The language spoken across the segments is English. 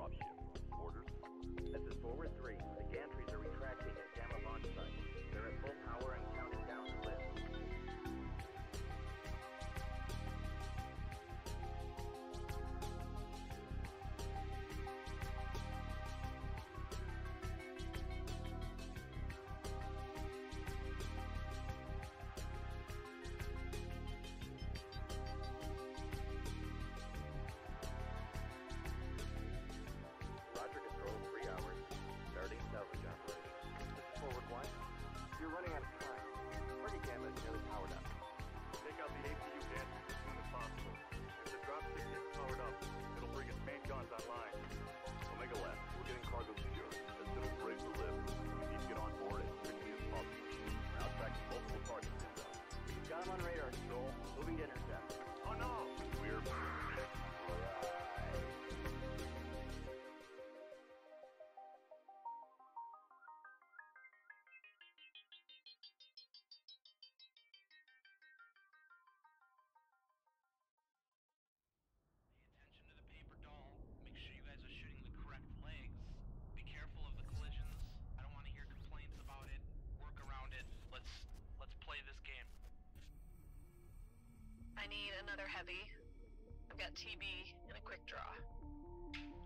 off shift. Orders? This is Forward 3. The gantries are retracting at Gamma launch site. They're at full power and counting down the lift. Salvage operation. This is Forward 1. You're running out of time. Target Gamma is nearly powered up. Take out the APU gantries as soon as possible. If the dropship gets powered up, it'll bring its main guns online. Omega Left, we're getting cargo secure. As soon as we're able to lift, we need to get on board as quickly as possible. We're now tracking multiple targets inbound. We've got him on radar, Control. Moving to intercept. Oh no! We're... To the paper doll. Make sure you guys are shooting the correct legs. Be careful of the collisions. I don't want to hear complaints about it. Work around it. Let's play this game. I need another heavy. I've got TB and a quick draw. I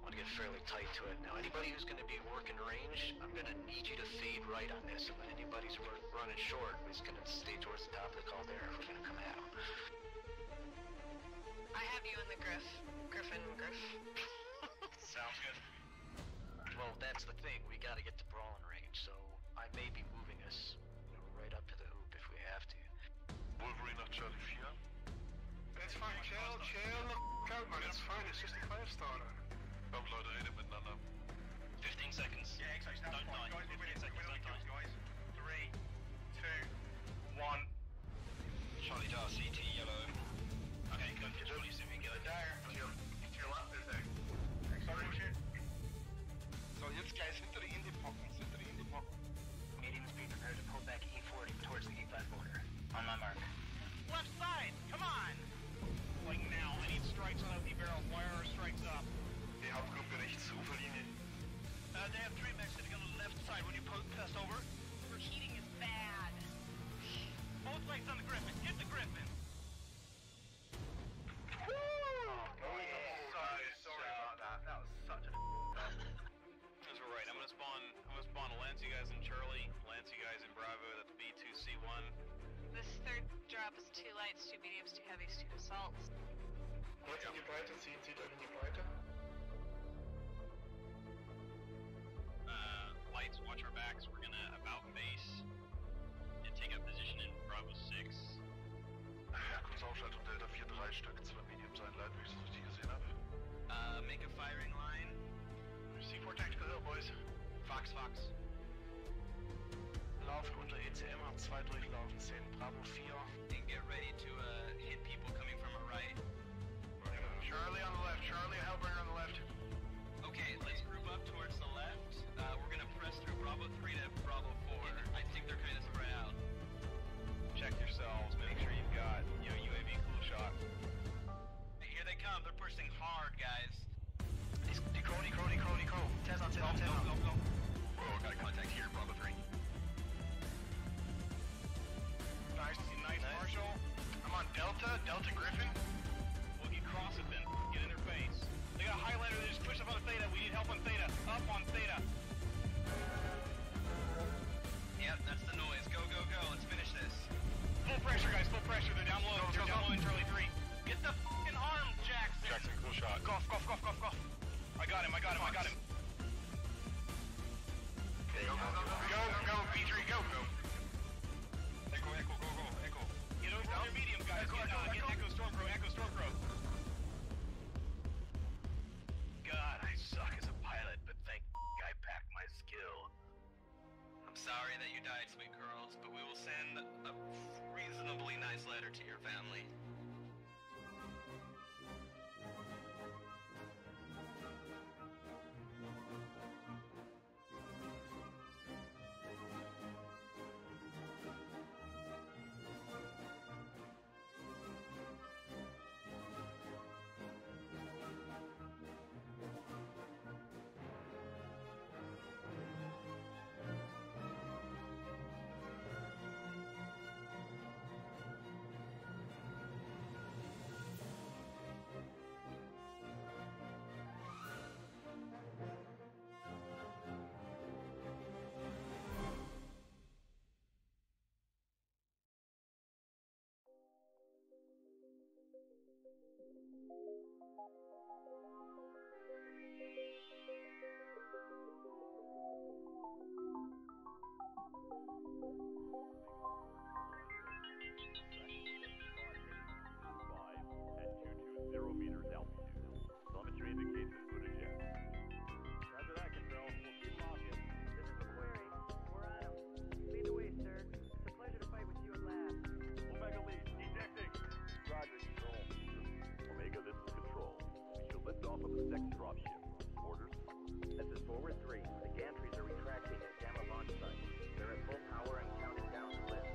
want to get fairly tight to it. Now anybody who's going to be working range, I'm going to need you to fade right on this. And when anybody's running short, we're just going to stay towards the top of the caldera if we're going to come at them. I have you in the Griff. Griffin. Sounds good. Well, that's the thing. We got to get to brawling range, so I may be moving us, right up to the hoop if we have to. Wolverine nach Charlie 4. It's fine, chill the out, man. It's fine. It's just a 5-star. Komm, Leute, redet miteinander. 15 seconds. Yeah, exactly. That's fine, guys. 15 seconds. Don't die. Guys. 3, 2, 1. Charlie Jar, CT, yellow. Okay, good. Control you see if we can get it. There. To your left is there. Sorry, shit. So, jetzt guys, hinter die Indie-Pockens. Mediums be prepared to pull back E40 towards the E5 border. On my mark. Left side, come on! Like now, I need strikes on the barrel. Wire our strikes up. Die Hauptgruppe rechts, Uferlinie. They have three mechs sitting on the left side when you pass over. Overheating is bad. Both legs on the Griffin. Hit the Griffin. Woo! Oh, yeah. Sorry about that. That was such a That's right. I'm gonna spawn Lance, you guys in Charlie, Lance, you guys in Bravo. That's B2C1. This third drop is 2 lights, 2 mediums, 2 heavies, 2 assaults. Jetzt in die Breite, zieht euch in die Breite. Lights, watch our backs. We're gonna about base and take up position in Bravo 6. Ja, kurz Aufschaltung Delta 4-3 Stück, 2 Mediums einleiten, wie ich es richtig gesehen habe. Make a firing line. C4 Tactical Hill, boys. Fox. Lauf unter ECM, hab 2 durchlaufen, 10 Bravo 4. And get ready to hit people coming from our right. Charlie on the left, Charlie, Hellbringer on the left. Okay, let's group up towards the left. We're gonna press through Bravo 3 to Bravo 4. I think they're kind of spread out. Check yourselves. Make sure you've got, UAV cool shot. Here they come. They're pushing hard, guys. Decro. Tez on. Go. Oh, got a contact here, Bravo 3. Nice, Marshall. I'm on Delta Griffin. We'll get cross it then. Get in their face. They got a highlighter. They just pushed up on Theta. We need help on Theta. Up on Theta. Yep, that's the noise. Go. Let's finish this. Full pressure, guys. Full pressure. They're down low. They're down low in Charlie 3. Get the f***ing arm, Jackson. Jackson, cool shot. Cough. I got him. Go, P3, go. Echo, go. Get over on your medium, guys. Get Echo Stormcrow. God, I suck as a pilot, but thank I packed my skill. I'm sorry that you died, sweet girls, but we will send a reasonably nice letter to your family. dropship. Orders? This is Forward 3. The gantries are retracting at Gamma launch site. They're at full power and counting down to lift.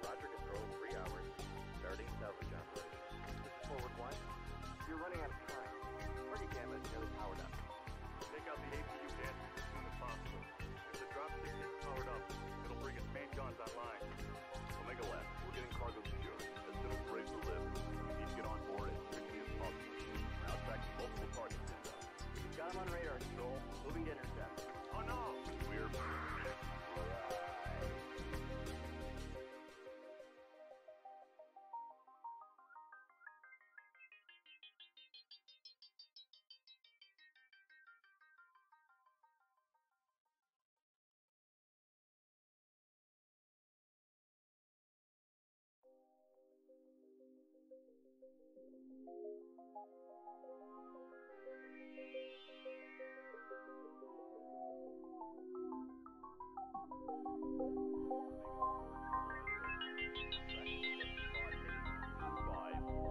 Roger, control, 3 hours. Starting salvage operation. This is Forward 1. You're running out of time. Target Gamma is nearly powered up. Take out the APU gantries as soon as possible. If the dropship gets powered up, it'll bring its main guns online. Omega Lab, we're getting cargo secure. As soon as we're able to live, we need to get on board as quickly as possible. Now tracking multiple targets inbound. Got him on radar, Control. Moving to intercept. Oh no! We're...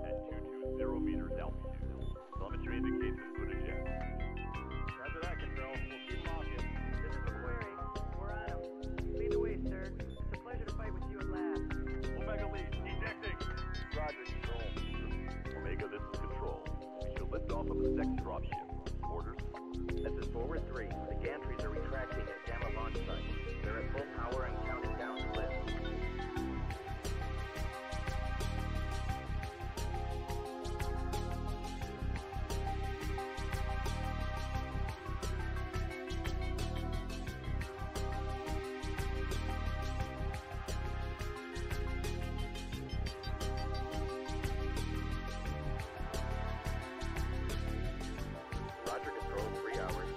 at 220 meters altitude. Telemetry indicates input eject. Roger that, Control. We'll keep them off you. This is the query. We're on him. Lead the way, sir. It's a pleasure to fight with you at last. Omega lead, ejecting. Roger, Control. Omega, this is Control. We should lift off of the next dropship. Orders? This is Forward 3. The gantries are retracting at Gamma launch site. They're at full power and counting down to lift. Roger, Control, 3 hours.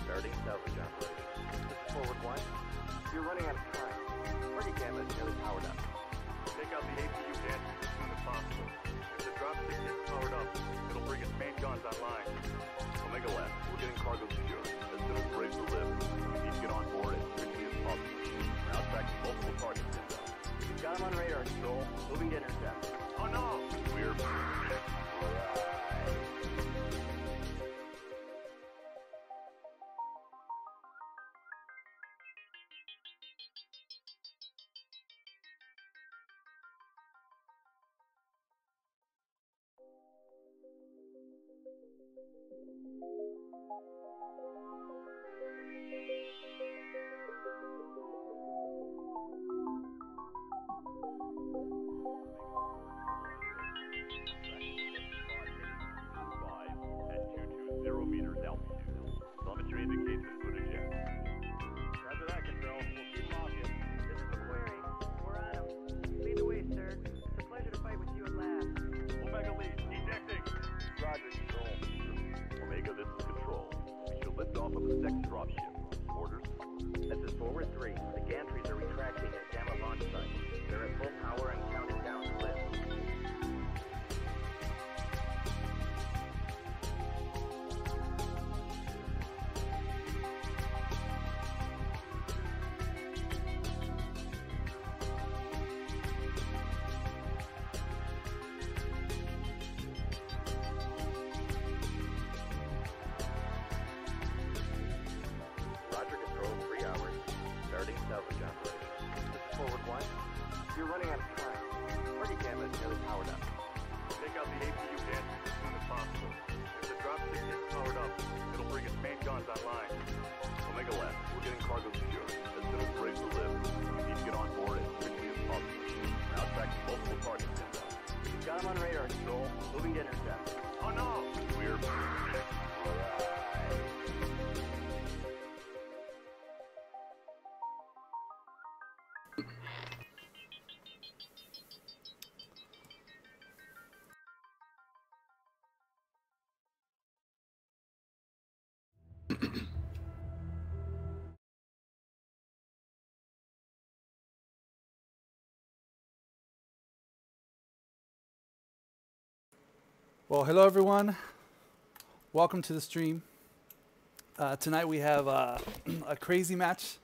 Starting salvage operation. This is Forward 1. You're running out of time. Target Gamma is nearly powered up. Take out the APU gantries as soon as possible. If the dropship gets powered up, it'll bring its main guns online. Omega Lab, we're getting cargo secure. As soon as we're able to live, we need to get on board as quickly as possible. Now tracking multiple targets inbound. Got him on radar, Control. Moving to intercept. Oh no! We're... at 220 meters altitude. Telemetry indicates input eject. Roger that, Control. We'll keep them off you. This is the query. We're on him. Lead the way, sir. It's a pleasure to fight with you at last. Omega lead, ejecting. Roger, Control. Omega, this is Control. We should lift off of the next dropship. Orders? This is Forward 3. The gantries are retracting at Gamma launch site. They're at full power and counting down to lift. Roger, Control, 3 hours. Starting salvage operation. This is Forward 1. You're running out of time. Target Gamma is nearly powered up. Take out the APU gantries as soon as possible. If the dropship gets powered up, it'll bring its main guns online. Omega Lab, we're getting cargo secure. As soon as we're able to live, we need to get on board as quickly as possible. Now tracking multiple targets inbound. Got him on radar, Control. Moving to intercept. Oh no! We're... Well, hello everyone. Welcome to the stream. Tonight we have a crazy match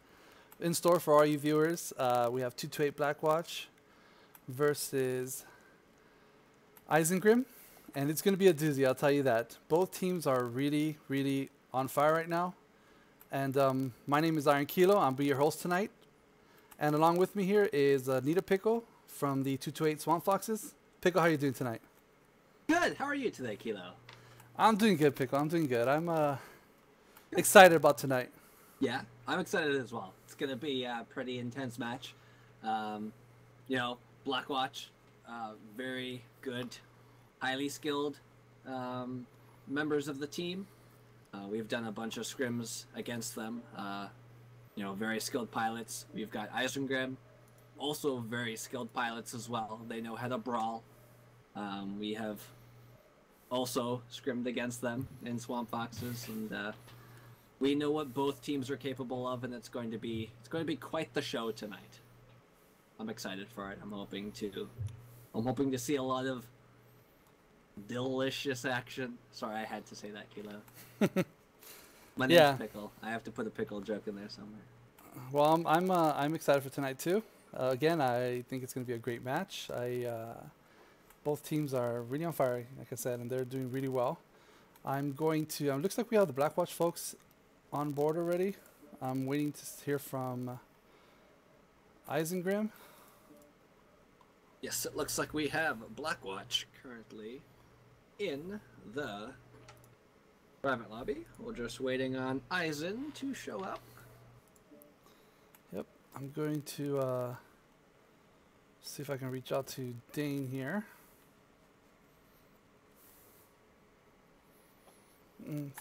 in store for all you viewers. We have 228 Blackwatch versus Isengrim, and it's going to be a doozy, I'll tell you that. Both teams are really, really on fire right now. And my name is Iron Kilo. I'll be your host tonight. And along with me here is Nita Pickle from the 228 Swamp Foxes. Pickle, how are you doing tonight? Good. How are you today, Kilo? I'm doing good, Pickle. I'm doing good. I'm excited about tonight. Yeah, I'm excited as well. It's going to be a pretty intense match. You know, Blackwatch, very good, highly skilled members of the team. We've done a bunch of scrims against them. You know, very skilled pilots. We've got Isengrim, also very skilled pilots as well. They know how to brawl. We have also scrimmed against them in Swamp Foxes, and we know what both teams are capable of, and it's going to be quite the show tonight. I'm excited for it. I'm hoping to see a lot of delicious action. Sorry, I had to say that, Kilo. My name's Pickle. I have to put a pickle joke in there somewhere. Well, I'm excited for tonight too. Again, I think it's going to be a great match. Both teams are really on fire, like I said, and they're doing really well. I'm going to. Looks like we have the Blackwatch folks on board already. I'm waiting to hear from Isengrim. Yes, it looks like we have Blackwatch currently in the private lobby. We're just waiting on Eisen to show up. Yep, I'm going to see if I can reach out to Dane here.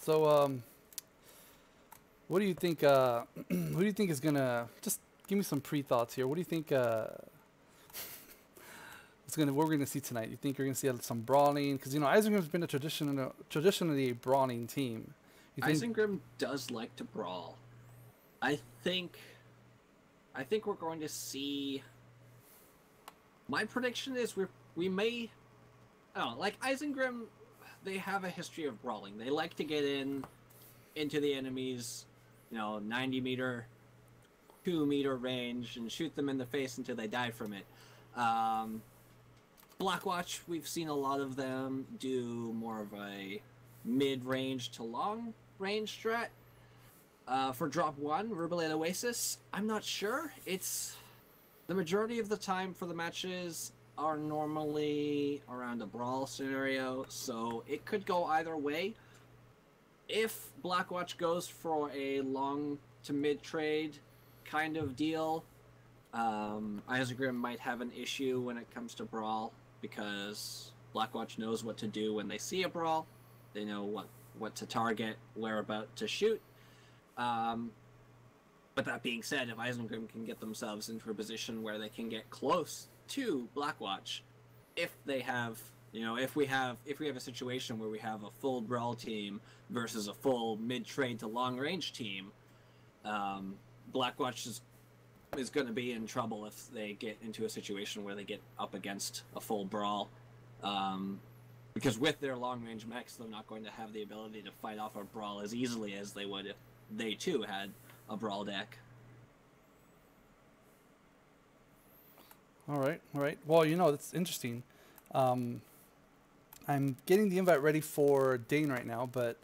So, what do you think? Who do you think is gonna? Just give me some pre-thoughts here. What do you think? What we're gonna see tonight? You think you're gonna see some brawling? Because you know, Isengrim's been traditionally a brawling team. Isengrim does like to brawl. I think we're going to see. My prediction is we may. Oh, like Isengrim. They have a history of brawling. They like to get into the enemy's, 90-meter, 2-meter range and shoot them in the face until they die from it. Blackwatch, we've seen a lot of them do more of a mid-range to long-range strat. For drop 1, Rubilate Oasis, I'm not sure. It's the majority of the time for the matches are normally around a brawl scenario, so it could go either way. If Blackwatch goes for a long to mid trade kind of deal, Isengrim might have an issue when it comes to brawl, because Blackwatch knows what to do when they see a brawl. They know what to target, where about to shoot. But that being said, if Isengrim can get themselves into a position where they can get close to Blackwatch, if they have, if we have a situation where we have a full brawl team versus a full mid-trade to long-range team, Blackwatch is going to be in trouble if they get into a situation where they get up against a full brawl, because with their long-range mechs, they're not going to have the ability to fight off a brawl as easily as they would if they too had a brawl deck. All right. Well, it's interesting. I'm getting the invite ready for Dane right now, but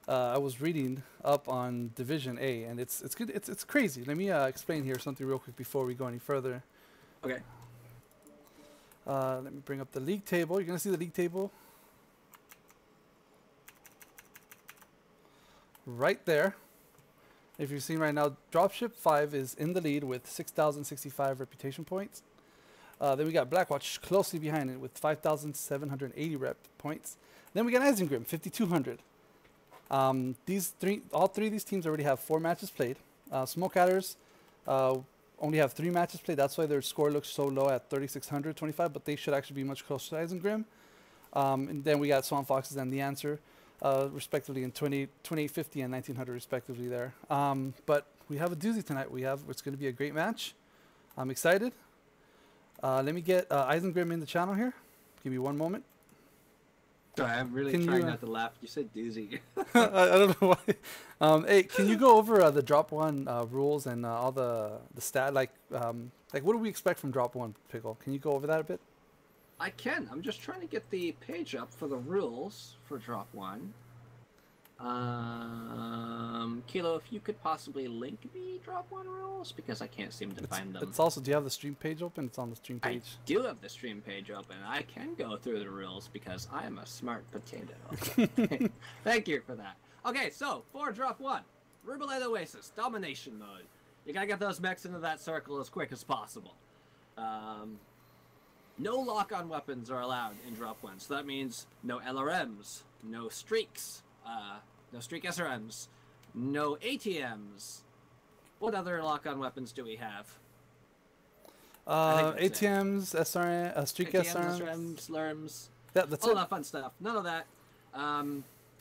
I was reading up on Division A, and it's good. It's crazy. Let me explain here something real quick before we go any further. Okay. Let me bring up the league table. You're gonna see the league table right there. If you're seeing right now, Dropship 5 is in the lead with 6,065 reputation points. Then we got Blackwatch closely behind it with 5,780 rep points. Then we got Isengrim, 5,200. All three of these teams already have 4 matches played. Smoke Adders only have 3 matches played. That's why their score looks so low at 3,625, but they should actually be much closer to Isengrim. And then we got Swamp Foxes and The Answer, respectively in 2850 and 1900 respectively there. But we have a doozy tonight. It's going to be a great match. I'm excited. Let me get Isengrim in the channel here. Give me one moment. Sorry, I'm really trying not to laugh. You said doozy. I don't know why. Hey, can you go over the drop one rules and all the stat like what do we expect from drop one, Pickle? Can you go over that a bit? I can. I'm just trying to get the page up for the rules for drop one. Kilo, if you could possibly link me drop one rules because I can't seem to find them. It's also, do you have the stream page open? It's on the stream page. I do have the stream page open. I can go through the rules because I am a smart potato. Thank you for that. Okay, so for drop one, Rubalate Oasis, domination mode. You gotta get those mechs into that circle as quick as possible. No lock-on weapons are allowed in drop one, so that means no LRMs, no streaks, no streak SRMs, no ATMs. What other lock-on weapons do we have? ATMs, SRM, streak ATMs, SRMs, slurms. Yeah, that's all that fun stuff. None of that.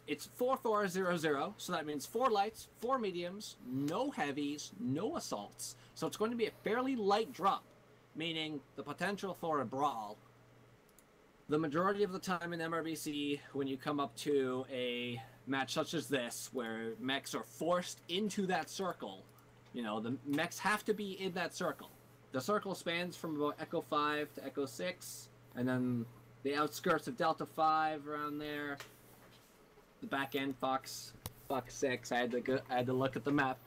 It's 4400, so that means 4 lights, 4 mediums, no heavies, no assaults. So it's going to be a fairly light drop, meaning the potential for a brawl. The majority of the time in MRBC, when you come up to a match such as this, where mechs are forced into that circle, you know, the mechs have to be in that circle. The circle spans from about Echo 5 to Echo 6, and then the outskirts of Delta 5 around there. The back end Fox 6. I had to look at the map.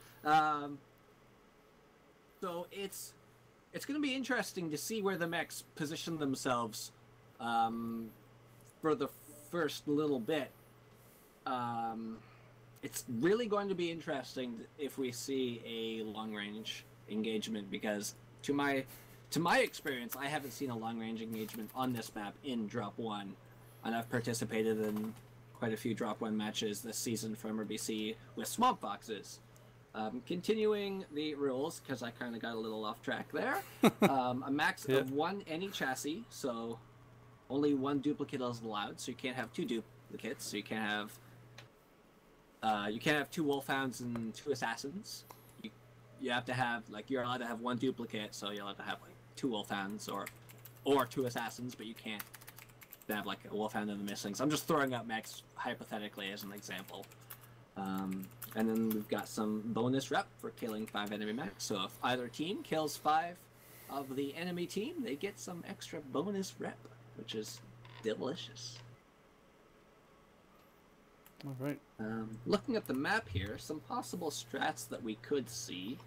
So it's going to be interesting to see where the mechs position themselves for the first little bit. It's really going to be interesting if we see a long range engagement because to my experience, I haven't seen a long range engagement on this map in drop one, and I've participated in quite a few drop one matches this season for MRBC with Swamp Foxes. Continuing the rules, because I kind of got a little off track there. A max of 1 any chassis, so only 1 duplicate is allowed. So you can't have 2 duplicates. So you can't have 2 Wolfhounds and 2 Assassins. You have to have you're allowed to have 1 duplicate, so you're allowed to have 2 Wolfhounds or 2 Assassins, but you can't have a Wolfhound and the Misslings. I'm just throwing out mechs hypothetically as an example. And then we've got some bonus rep for killing 5 enemy mechs. So if either team kills 5 of the enemy team, they get some extra bonus rep, which is delicious. All right. Looking at the map here, some possible strats that we could see.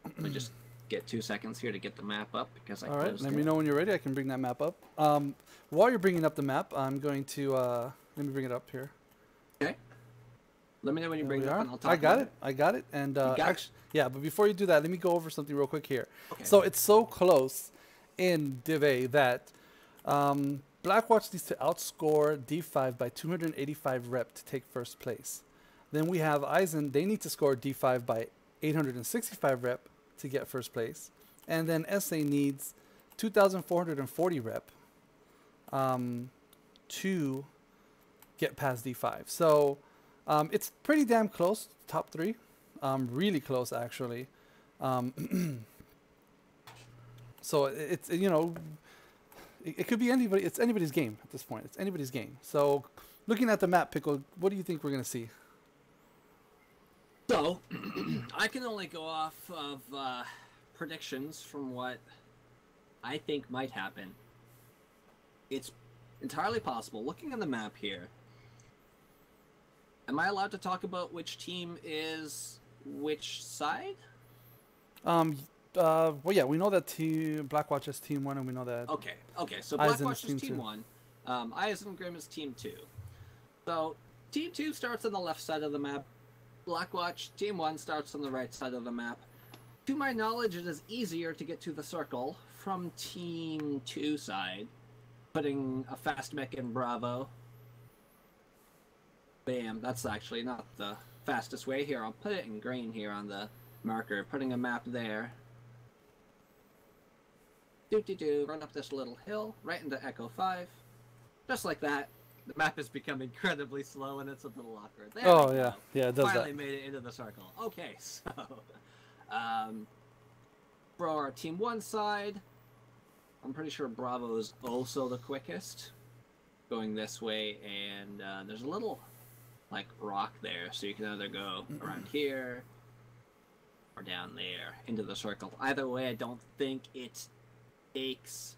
Let me just get 2 seconds here to get the map up because I All right, closed let it. me know when you're ready. I can bring that map up. While you're bringing up the map, I'm going to let me bring it up here. Okay. Let me know when you bring it up and I'll talk I got about it. I got it. And got actually, yeah, but before you do that, let me go over something real quick here. Okay. So it's so close in Div A that Blackwatch needs to outscore D5 by 285 rep to take first place. Then we have ISEN. They need to score D5 by 865 rep to get first place. And then SA needs 2,440 rep to get past D5. So it's pretty damn close, top 3. Really close, actually. So it's, you know, it could be anybody. It's anybody's game at this point. It's anybody's game. So looking at the map, Pickle, what do you think we're going to see? So, I can only go off of predictions from what I think might happen. It's entirely possible. Looking on the map here, am I allowed to talk about which team is which side? Well, yeah, we know that Blackwatch is Team 1, and we know that. Okay. So ISEN Blackwatch is Team 2. 1. ISEN Grim is Team 2. So Team 2 starts on the left side of the map. Blackwatch Team 1 starts on the right side of the map. To my knowledge, it is easier to get to the circle from Team 2 side, putting a fast mech in Bravo. Bam, that's actually not the fastest way. Here, I'll put it in green here on the marker, putting a map there. Run up this little hill, right into Echo 5. Just like that. The map has become incredibly slow and it's a little awkward. There Oh, we yeah. go. Yeah, it does Finally that. made it into the circle. Okay, so... for our Team 1 side, I'm pretty sure Bravo is also the quickest. going this way, and there's a little like rock there, so you can either go around here or down there into the circle. Either way, I don't think it takes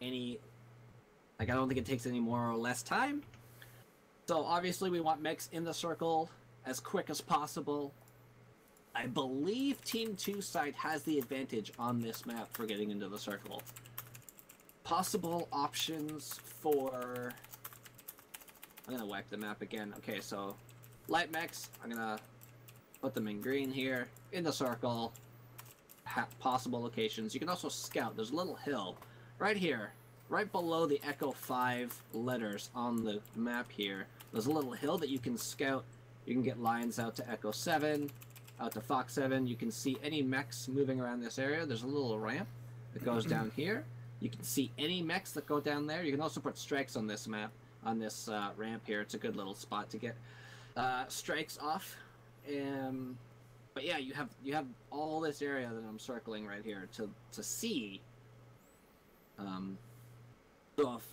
any, like I don't think it takes any more or less time. So obviously we want mechs in the circle as quick as possible. I believe Team 2 side has the advantage on this map for getting into the circle. Possible options for... I'm gonna whack the map again. Okay, so light mechs, I'm gonna put them in green here, in the circle. Possible locations. You can also scout. There's a little hill right here, right below the Echo 5 letters on the map here. There's a little hill that you can scout. You can get lines out to Echo 7, out to Fox 7. You can see any mechs moving around this area. There's a little ramp that goes down here. You can see any mechs that go down there. You can also put strikes on this map, on this ramp here. It's a good little spot to get strikes off. But yeah, you have all this area that I'm circling right here to see. So if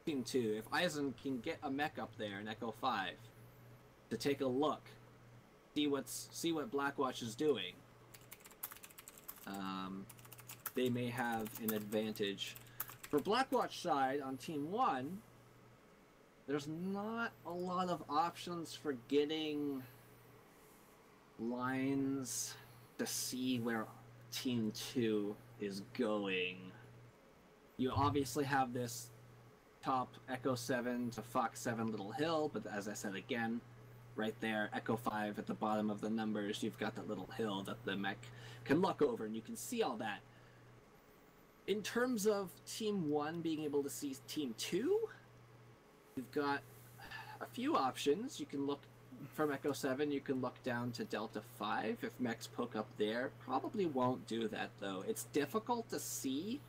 Team 2, if ISEN can get a mech up there in Echo 5 to take a look, see what Blackwatch is doing, they may have an advantage. For Blackwatch side on Team 1, there's not a lot of options for getting lines to see where Team 2 is going. You obviously have this top Echo 7 to Fox 7 little hill, but as I said again, right there, Echo 5 at the bottom of the numbers, you've got that little hill that the mech can look over, and you can see all that. In terms of Team 1 being able to see Team 2, you've got a few options. You can look from Echo 7, you can look down to Delta 5 if mechs poke up there. Probably won't do that, though. It's difficult to see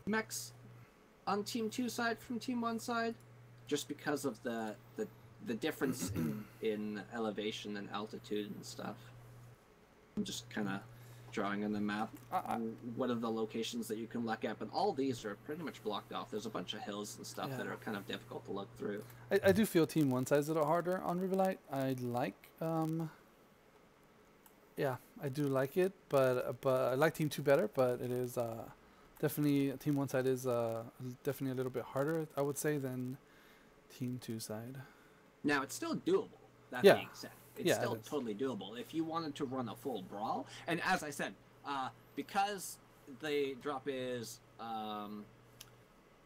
mechs on Team 2 side from Team 1 side, just because of the difference in elevation and altitude and stuff. I'm just kind of drawing on the map what are the locations that you can look at, but all these are pretty much blocked off. There's a bunch of hills and stuff that are kind of difficult to look through. I do feel Team 1 side's a little harder on Rubelite. I like, yeah, I do like it, but I like Team 2 better, but it is definitely, Team 1 side is definitely a little bit harder, I would say, than Team 2 side. Now, it's still doable, that being said. It's still it totally doable. If you wanted to run a full brawl, and as I said, because the drop is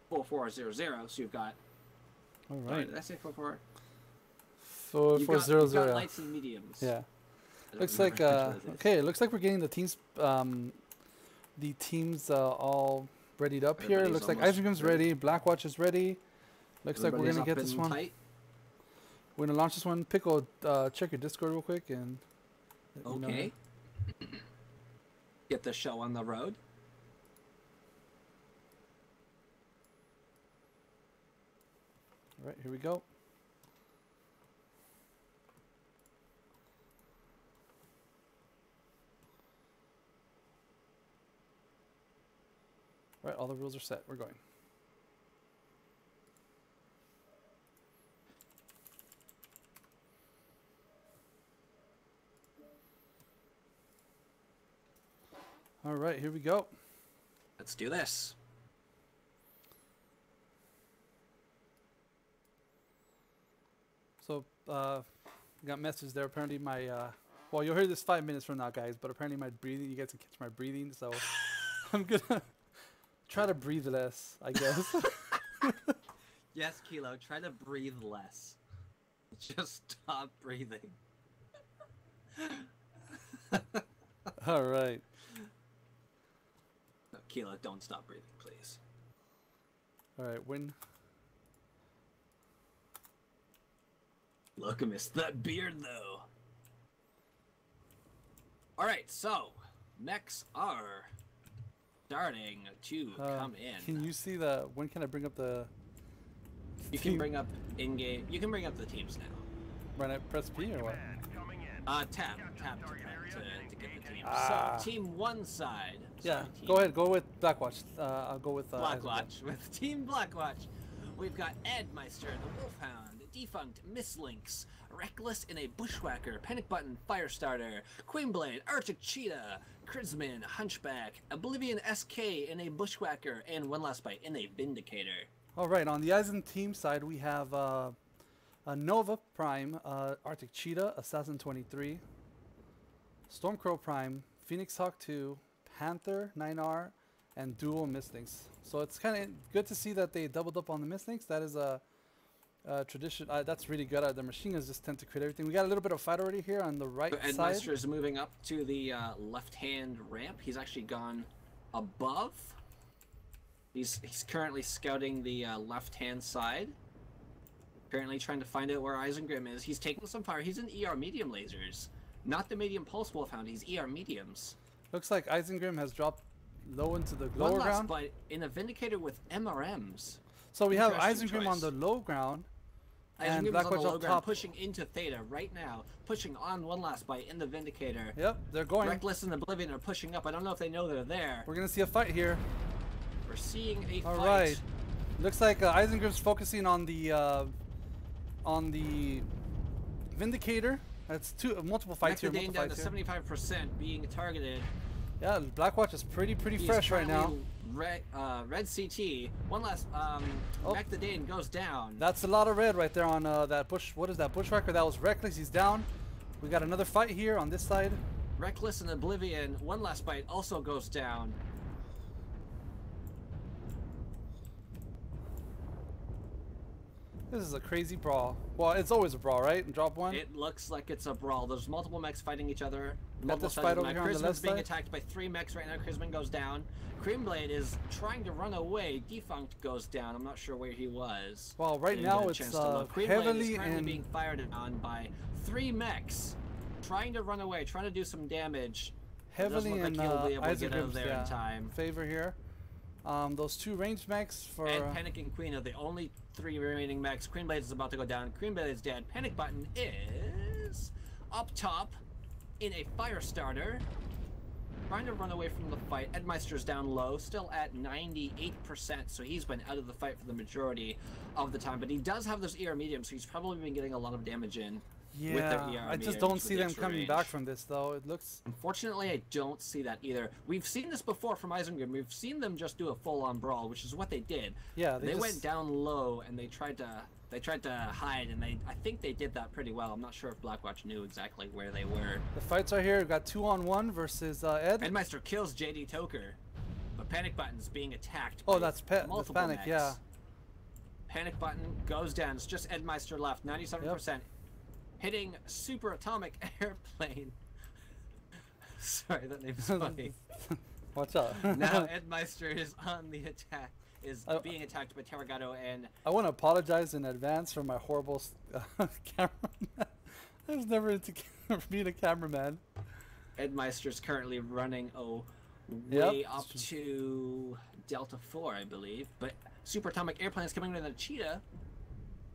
4400, so you've got... All right. Did I say 44? 4400. You've got lights and mediums. Yeah. Looks like, okay, it looks like we're getting the teams all readied up here. It looks like Icencream's ready, Blackwatch is ready. Looks like we're going to get this one. Tight. We're going to launch this one. Pickle, check your Discord real quick. And okay. Get the show on the road. All right, here we go. All right, all the rules are set. We're going. All right, here we go. Let's do this. So, got message there. Apparently my, well, you'll hear this 5 minutes from now, guys, but apparently my breathing, you guys can catch my breathing, so I'm gonna try to breathe less, I guess. Yes, Kilo, try to breathe less. Just stop breathing. All right. No, Kilo, don't stop breathing, please. All right, when... Look, I missed that beard, though. All right, so mechs are starting to come in. Can you see the? When can I bring up the? You can bring up in-game. You can bring up the teams now. When I press P or what? Tap to get the teams. So Team 1 side. Yeah, sorry, go ahead. Go with Blackwatch. I'll go with Blackwatch with Team Blackwatch. we've got Edmeister, the Wolfhound, Defunct, Mislinks, Reckless in a Bushwhacker, Panic Button, Firestarter, Queenblade, Arctic Cheetah, Crisman, Hunchback, Oblivion SK in a Bushwhacker, and one last bite in a Vindicator. All right, on the ISEN team side, we have a Nova Prime, Arctic Cheetah, Assassin 23, Stormcrow Prime, Phoenix Hawk 2, Panther 9R, and dual Mislinks. So it's kind of good to see that they doubled up on the Mislinks. That is a tradition. That's really good. The machine guns just tend to crit everything. We got a little bit of fight already here on the right so side. Edmeister is moving up to the left-hand ramp. He's actually gone above. He's currently scouting the left-hand side. Currently trying to find out where Isengrim is. He's taking some fire. He's in ER medium lasers. Not the medium pulse wolfhound. He's ER mediums. Looks like Isengrim has dropped low into the One lower last ground. bite in a Vindicator with MRMs. So we have Interesting Isengrim choice. on the low ground. And Isengrim's on the Blackwatch low up ground, top. pushing into Theta right now. Pushing on one last bite in the Vindicator. Yep, they're going. Reckless and Oblivion are pushing up. I don't know if they know they're there. We're going to see a fight here. We're seeing a All fight. right. Looks like Isengrim's focusing on the Vindicator. That's multiple fights here. Dane Multiple down to fights here. 75% being targeted. Yeah, Blackwatch is pretty He's fresh right now. Red CT. One last. Oh. Dane goes down. That's a lot of red right there on that bush. What is that? Bushwhacker. That was Reckless. He's down. We got another fight here on this side. Reckless and Oblivion. One last bite also goes down. This is a crazy brawl. Well, it's always a brawl, right? And drop one. It looks like it's a brawl. There's multiple mechs fighting each other. Got this fight over here on the left Crisman's being side. attacked by 3 mechs right now. Crisman goes down. Creamblade is trying to run away. Defunct goes down. I'm not sure where he was. Well, right Didn't now get a it's chance to look. Creamblade heavily is currently in. being fired on by 3 mechs. Trying to run away, trying to do some damage. It doesn't Heavily look in like he'll be able to get out of Isengrim's there in time. favor here. Those 2 ranged mechs for. And Panic and Queen are the only 3 remaining mechs. Queenblade is about to go down. Queenblade is dead. Panic Button is up top in a Firestarter. Trying to run away from the fight. Edmeister's down low, still at 98%, so he's been out of the fight for the majority of the time. But he does have those ER mediums, so he's probably been getting a lot of damage in. Yeah, with their ER I just mediums don't with see them extra coming range. back from this though. It looks. Unfortunately, I don't see that either. We've seen this before from Isengrim. We've seen them just do a full-on brawl, which is what they did. Yeah, They just, went down low and they tried to hide, and I think they did that pretty well. I'm not sure if Blackwatch knew exactly where they were. The fights are here. We've got 2-on-1 versus Ed. Edmeister kills JD Toker, but Panic Button's being attacked. Oh, by that's multiple Panic. mechs. Yeah. Panic Button goes down. It's just Edmeister left, 97%. Hitting Super Atomic Airplane. Sorry, that name's funny. Watch out. Now Edmeister is on the attack. Is being attacked by Terragato and... I want to apologize in advance for my horrible camera. I was never into being a cameraman. Edmeister's currently running way up to Delta 4, I believe. But Super Atomic Airplane is coming with a Cheetah.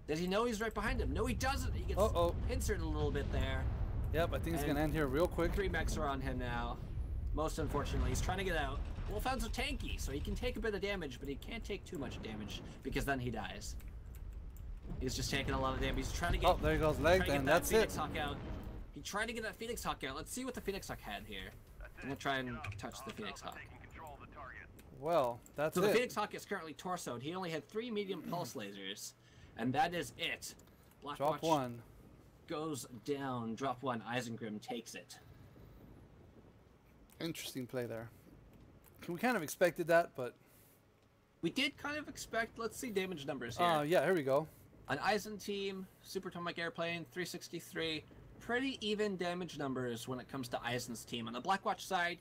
Does he know he's right behind him? No, he doesn't. He gets pincered a little bit there. Yep, I think it's going to end here real quick. 3 mechs are on him now. Most unfortunately, he's trying to get out. Wolfhound's are tanky, so he can take a bit of damage, but he can't take too much damage because then he dies. He's just taking a lot of damage. He's trying to get. Oh, there goes leg, and that's it. Phoenix Hawk out. He tried to get that Phoenix Hawk out. Let's see what the Phoenix Hawk had here. I'm gonna try and touch the Phoenix Hawk. Well, that's So it. the Phoenix Hawk is currently torsoed. He only had 3 medium pulse lasers, and that is it. Blackwatch Drop 1. goes down. Drop 1. Isengrim takes it. Interesting play there. We kind of expected that, but... We did kind of expect... Let's see damage numbers here. Yeah, here we go. An ISEN team, Super Atomic Airplane, 363. Pretty even damage numbers when it comes to ISEN's team. On the Blackwatch side,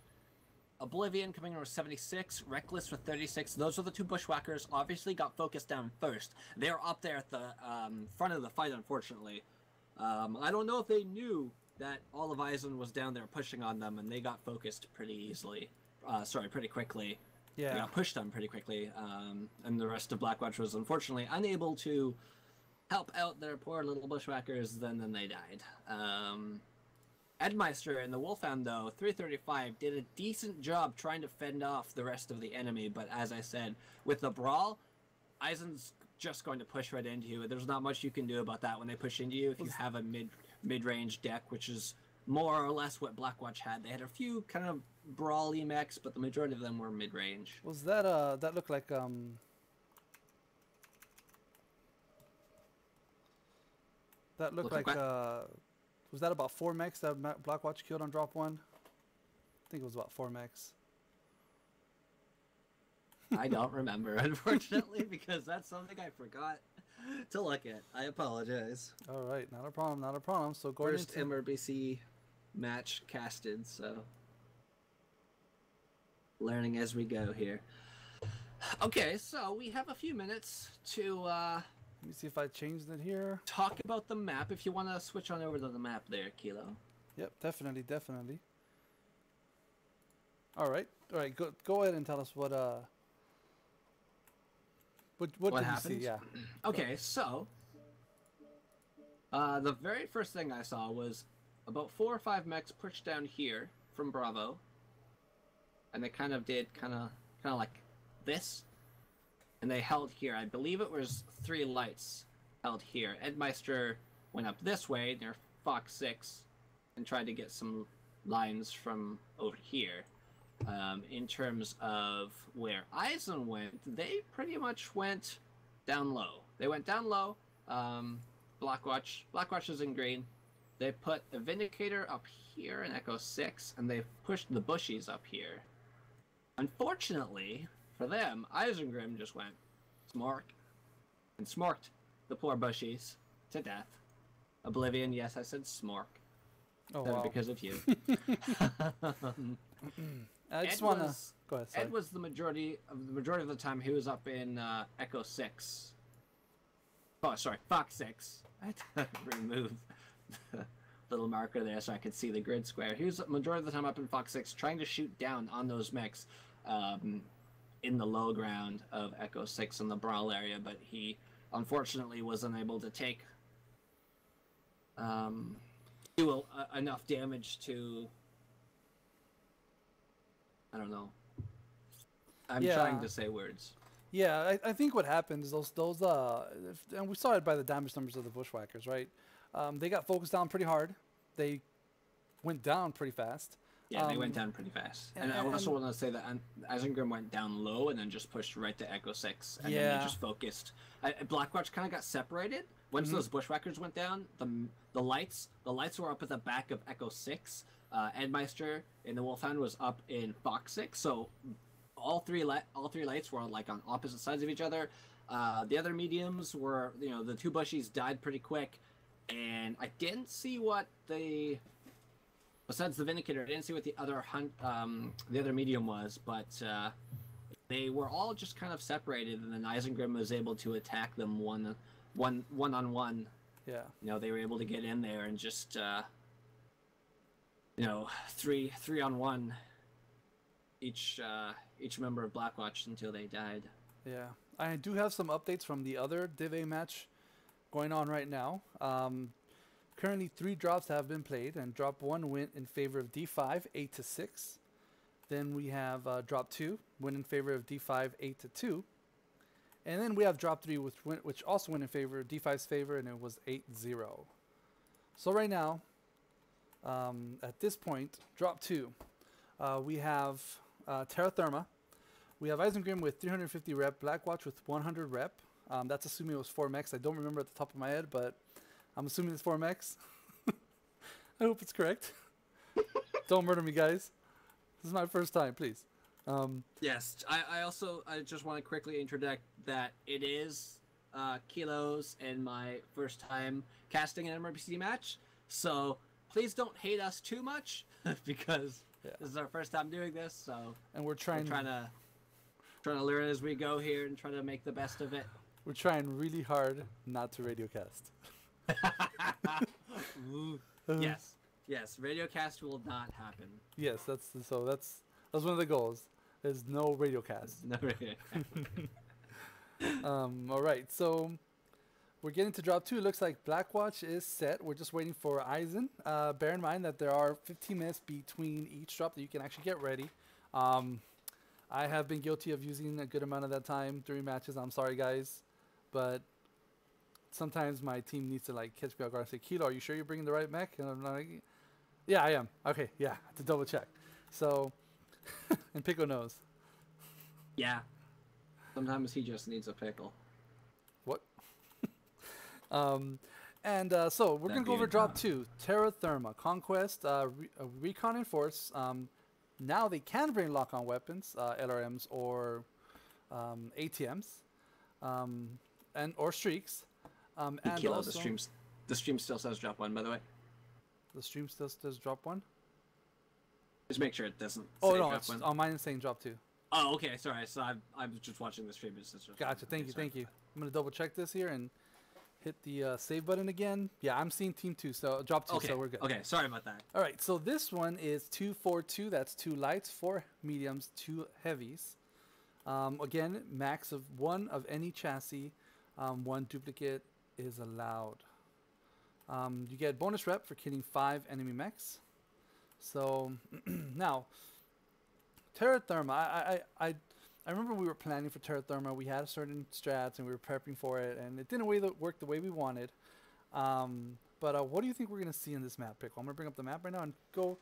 Oblivion coming in with 76, Reckless with 36. Those are the 2 Bushwhackers. Obviously got focused down first. They're up there at the front of the fight, unfortunately. I don't know if they knew that all of ISEN was down there pushing on them, and they got focused pretty easily. Pretty quickly. Yeah. They got pushed on pretty quickly, and the rest of Blackwatch was unfortunately unable to help out their poor little Bushwhackers. Then they died. Edmeister and the Wolfhound, though, 335, did a decent job trying to fend off the rest of the enemy, but as I said, with the brawl, ISEN's just going to push right into you. There's not much you can do about that when they push into you if you have a mid-range deck, which is more or less what Blackwatch had. They had a few kind of brawly mechs, but the majority of them were mid-range. Was that that looked like that looked like was that about 4 mechs that Blackwatch killed on drop 1? I think it was about 4 mechs. I don't remember, unfortunately, because that's something I forgot to look at. I apologize. All right, not a problem, not a problem. So going First into MRBC match casted, so learning as we go here. Okay, so we have a few minutes to let me see if I changed it here. talk about the map. If you want to switch on over to the map there, Kilo. Yep, definitely, definitely. All right, go ahead and tell us what did happened? you see? Yeah. Okay, so the very first thing I saw was about 4 or 5 mechs pushed down here from Bravo, and they kind of did kind of like this, and they held here. I believe it was 3 lights held here. Edmeister went up this way near Fox 6 and tried to get some lines from over here. In terms of where ISEN went, they pretty much went down low. They went down low. Blackwatch is in green. They put the Vindicator up here in Echo 6, and they pushed the Bushies up here. Unfortunately for them, Isengrim just went smork and smorked the poor Bushies to death. Oblivion, yes, I said smork. Oh, That was wow. because of you. I just want to go ahead. Sorry. Ed was the majority of the time he was up in Echo 6. Oh, sorry, Fox 6. I had to remove the little marker there so I could see the grid square. He was the majority of the time up in Fox 6 trying to shoot down on those mechs in the low ground of Echo 6 in the Brawl area, but he unfortunately was unable to take do enough damage to... I don't know. I'm trying to say words. Yeah, I think what happened is those and we saw it by the damage numbers of the Bushwhackers, right? They got focused down pretty hard. They went down pretty fast. Yeah, they went down pretty fast. And I also want to say that Isengrim went down low and then just pushed right to Echo 6. And then they just focused. Blackwatch kind of got separated. Once those Bushwhackers went down, the lights were up at the back of Echo 6. Edmeister in the Wolfhound was up in Fox 6. So all three lights were like on opposite sides of each other. The other mediums were, the 2 Bushies died pretty quick. And I didn't see what besides the Vindicator, I didn't see what the other medium was, but they were all just kind of separated, and then Isengrim was able to attack them one on one. Yeah. They were able to get in there and just three on one each member of Blackwatch until they died. Yeah, I do have some updates from the other Div A match going on right now. Currently 3 drops have been played, and drop 1 went in favor of D5 8-6. Then we have drop 2 went in favor of D5 8-2, and then we have drop 3 which also went in favor of D5's favor, and it was 8-0. So right now, at this point, drop 2, we have Terra Therma. We have Isengrim with 350 rep, Blackwatch with 100 rep. That's assuming it was 4 mechs. I don't remember at the top of my head, but I'm assuming it's 4 mechs. I hope it's correct. Don't murder me, guys. This is my first time, please. Yes, I just want to quickly interject that it is Kilos and my first time casting an MRBC match, so please don't hate us too much because this is our first time doing this. So and we're trying to learn as we go here and try to make the best of it. We're trying really hard not to radiocast. Yes, radiocast will not happen. Yes, that's one of the goals. There's no radiocast. No radiocast. All right, so we're getting to drop 2. It looks like Blackwatch is set. We're just waiting for ISEN. Bear in mind that there are 15 minutes between each drop that you can actually get ready. I have been guilty of using a good amount of that time during matches. I'm sorry, guys, but sometimes my team needs to like catch me off guard and say, Kilo, are you sure you're bringing the right mech? And I'm like, yeah, I am. Okay, yeah, to double check. So, and Pickle knows. Yeah. Sometimes he just needs a pickle. What? So we're going to go over drop 2. Terra Therma, Conquest, Recon and Force. Now they can bring lock-on weapons, LRMs or ATMs, and or streaks. And Kilo, also, the stream still says drop 1, by the way. The stream still says drop 1? Just make sure it doesn't Oh, say no, drop it's 1. on mine is saying drop 2. Oh, okay, sorry. So I was just watching the stream. Gotcha, thank you. I'm going to double check this here and hit the save button again. Yeah, I'm seeing team 2, so drop 2, okay. so we're good. Okay, sorry about that. All right, so this one is 242. That's 2 lights, 4 mediums, 2 heavies. Again, max of 1 of any chassis. 1 duplicate is allowed. You get bonus rep for killing 5 enemy mechs. So now, Terra Therma. I remember we were planning for Terra Therma. We had certain strats and we were prepping for it, and it didn't work the way we wanted. But what do you think we're gonna see in this map, Pickle? I'm gonna bring up the map right now and go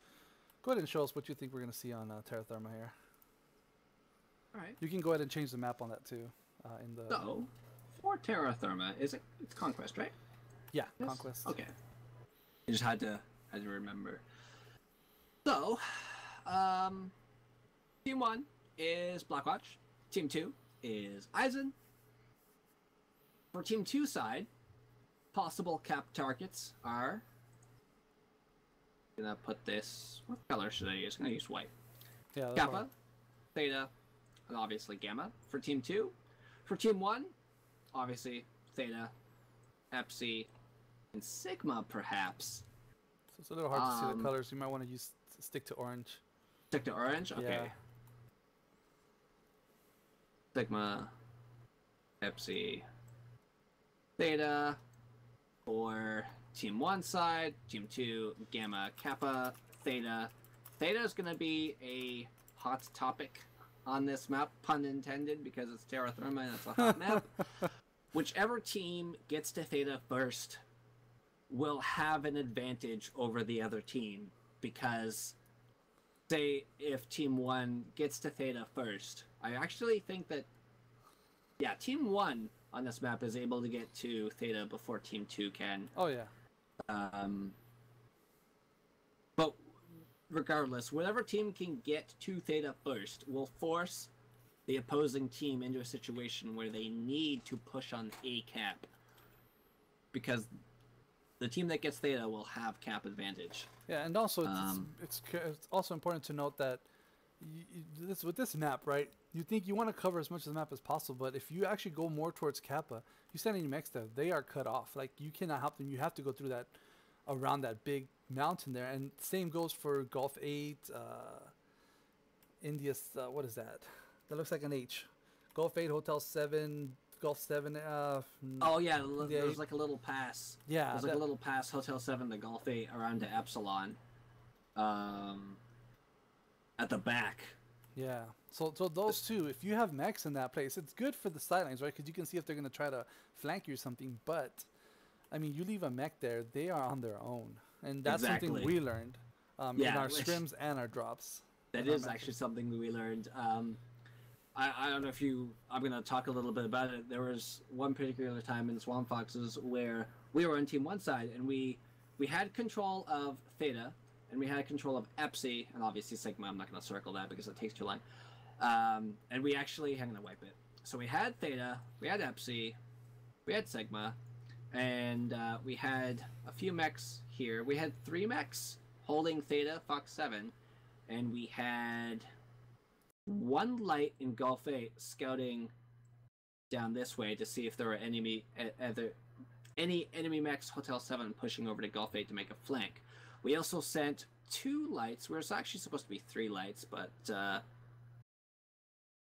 ahead and show us what you think we're gonna see on Terra Therma here. All right. You can go ahead and change the map on that too. So, for Terra Therma, it's Conquest, right? Yeah, yes? Conquest. Okay. I just had to remember. So, Team 1 is Blackwatch. Team 2 is ISEN. For Team 2 side, possible cap targets are... I'm gonna put this... What color should I use? I'm gonna use white. Yeah. Kappa, Theta, and obviously Gamma for Team 2. For Team 1, obviously Theta, Epsi, and Sigma, perhaps. So it's a little hard to see the colors. You might want to stick to orange. Stick to orange? Okay. Yeah. Sigma, Epsi, Theta, for Team 1 side, Team 2, Gamma, Kappa, Theta. Theta is going to be a hot topic on this map, pun intended, because it's Terra Therma and it's a hot map. Whichever team gets to Theta first will have an advantage over the other team, because say if Team 1 gets to Theta first, I actually think that, yeah, Team 1 on this map is able to get to Theta before Team 2 can. Oh, yeah. But regardless, whatever team can get to Theta first will force the opposing team into a situation where they need to push on a cap, because the team that gets Theta will have cap advantage. Yeah, and also it's also important to note that with this map, right? You think you want to cover as much of the map as possible, but if you actually go more towards Kappa, you stand in your mechs there, they are cut off. Like, you cannot help them. You have to go through that, around that big mountain there. And same goes for Gulf 8, India's, what is that? That looks like an H. Gulf 8, Hotel 7, Gulf 7. Oh, yeah, there's like a little pass. Yeah. There's like a little pass, Hotel 7 to Gulf 8 around to Epsilon. At the back. Yeah. So those two, if you have mechs in that place, it's good for the sidelines, right? Because you can see if they're going to try to flank you or something. But, I mean, you leave a mech there, they are on their own. And that's something we learned in our scrims and our drops. That is actually something that we learned. I don't know if I'm going to talk a little bit about it. There was one particular time in Swamp Foxes where we were on Team 1 side, and we had control of Theta, and we had control of Epsi, and obviously Sigma. I'm not going to circle that because it takes too long. And we actually, I'm going to wipe it. So we had Theta, we had Epsi, we had Sigma, and we had a few mechs here. We had 3 mechs holding Theta, Fox 7, and we had 1 light in Gulf 8 scouting down this way to see if there were any enemy mechs Hotel 7 pushing over to Gulf 8 to make a flank. We also sent 2 lights. We were actually supposed to be 3 lights, but the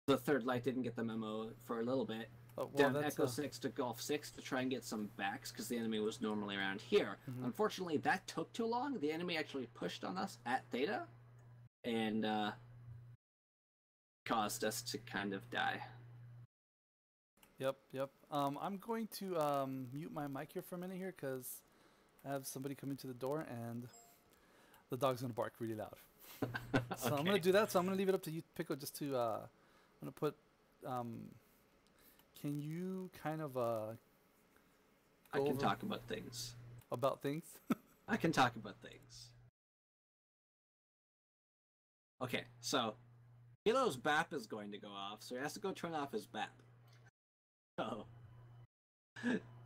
3rd light didn't get the memo for a little bit. Oh, well, down Echo 6 to Gulf 6 to try and get some backs, because the enemy was normally around here. Mm-hmm. Unfortunately, that took too long. The enemy actually pushed on us at Theta, and caused us to kind of die. Yep, yep. I'm going to mute my mic here for a minute here because I have somebody coming to the door and the dog's gonna bark really loud. So Okay. I'm gonna do that. So I'm gonna leave it up to you, Pico, just to I'm gonna put. Can you kind of I go can over talk about things. about things? I can talk about things. Okay, so Kilo's BAP is going to go off, so he has to go turn off his BAP. So,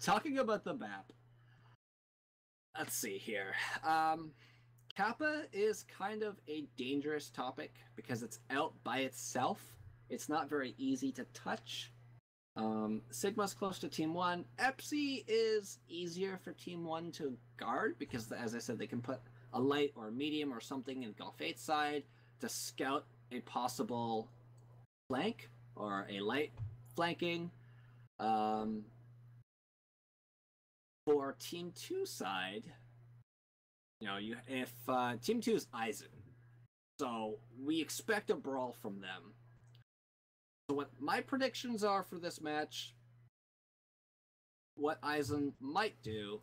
talking about the BAP, let's see here. Kappa is kind of a dangerous topic because it's out by itself. It's not very easy to touch. Sigma's close to Team 1. Epsi is easier for Team 1 to guard because, as I said, they can put a light or a medium or something in Golfate's side to scout a possible flank or a light flanking. For Team 2 side, if Team 2 is ISEN, so we expect a brawl from them. So what my predictions are for this match, what ISEN might do,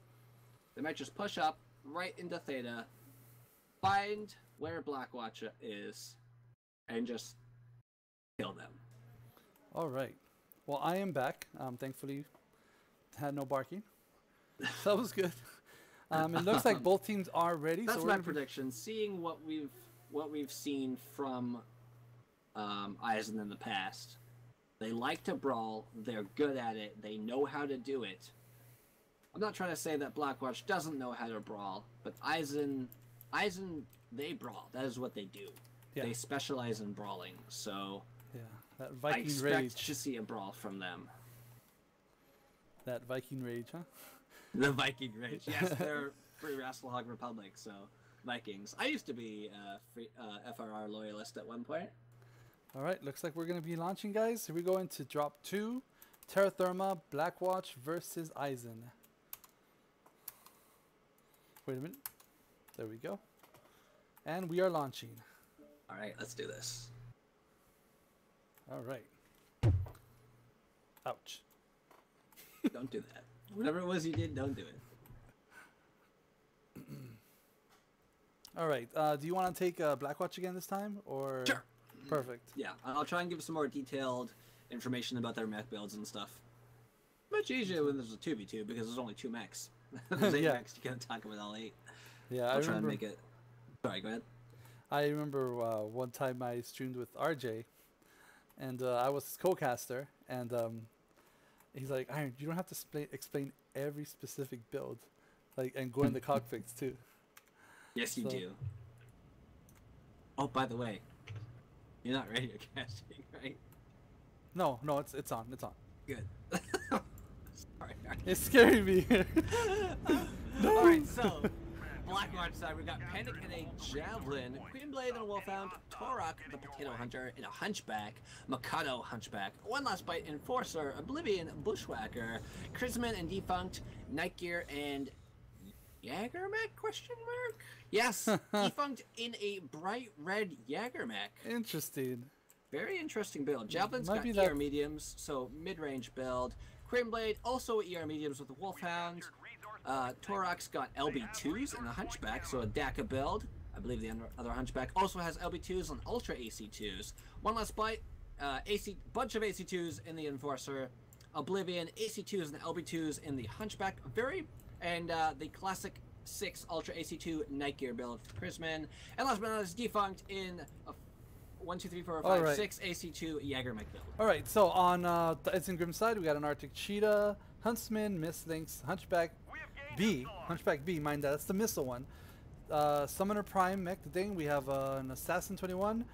they might just push up right into Theta, find where Blackwatch is, and just kill them. All right. Well, I am back. Thankfully, had no barking. That was good. It looks like both teams are ready. That's so my prediction. Seeing what we've seen from ISEN in the past, they like to brawl. They're good at it. They know how to do it. I'm not trying to say that Blackwatch doesn't know how to brawl, but ISEN, they brawl. That is what they do. Yeah. They specialize in brawling. So Yeah, that I Viking expect rage. to see a brawl from them. That Viking rage, huh? The Viking rage. Yes, they're Free Rascal Hog Republic, so Vikings. I used to be a FRR loyalist at one point. All right, looks like we're going to be launching, guys. Here we go into drop 2. Terra Therma, Blackwatch versus ISEN. Wait a minute. There we go. And we are launching. All right, let's do this. All right. Ouch. Don't do that. Whatever it was you did, don't do it. All right. Do you want to take Blackwatch again this time, or? Sure. Perfect. Yeah, I'll try and give some more detailed information about their mech builds and stuff. Much easier when there's a 2v2 because there's only 2 mechs. There's 8 Yeah. mechs. You gotta talk about all 8. Yeah, I'll I try remember. and make it. Sorry, go ahead. I remember one time I streamed with RJ, and I was his co-caster, and he's like, "Iron, you don't have to explain every specific build, and go in the cockpits too." Yes, you So- do. Oh, by the way, you're not radio casting, right? No, it's on. It's on. Good. Sorry. It's scaring me. No. Alright, so Blackwatch side, we got Panic and a Javelin, Queenblade and a Wolfhound, Torok the Potato Hunter and a Hunchback, Mikado Hunchback, One Last Bite Enforcer, Oblivion Bushwhacker, Chrisman and Defunct, Nightgear and Jagermech? Question mark? Yes, Defunct in a bright red Jagermech. Interesting. Very interesting build. Javelin's Might got be ER that- mediums, so mid-range build. Queenblade also ER mediums with the Wolfhound. Torok's got LB2s and a Hunchback, so a DACA build. I believe the other Hunchback also has LB2s and Ultra AC2s. One Last Bite, bunch of AC2s in the Enforcer. Oblivion, AC2s and LB2s in the Hunchback. The classic 6 Ultra AC2 Nightgear build for Chrisman. And last but not least, Defunct in a 1, 2, 3, 4, 5, Alright. 6 AC2 Jagermech build. All right. So on the ISEN Grim side, we got an Arctic Cheetah, Huntsman, Miss Lynx, Hunchback B. Hunchback B. Mind that. That's the missile one. Summoner Prime mech thing. We have an Assassin 21,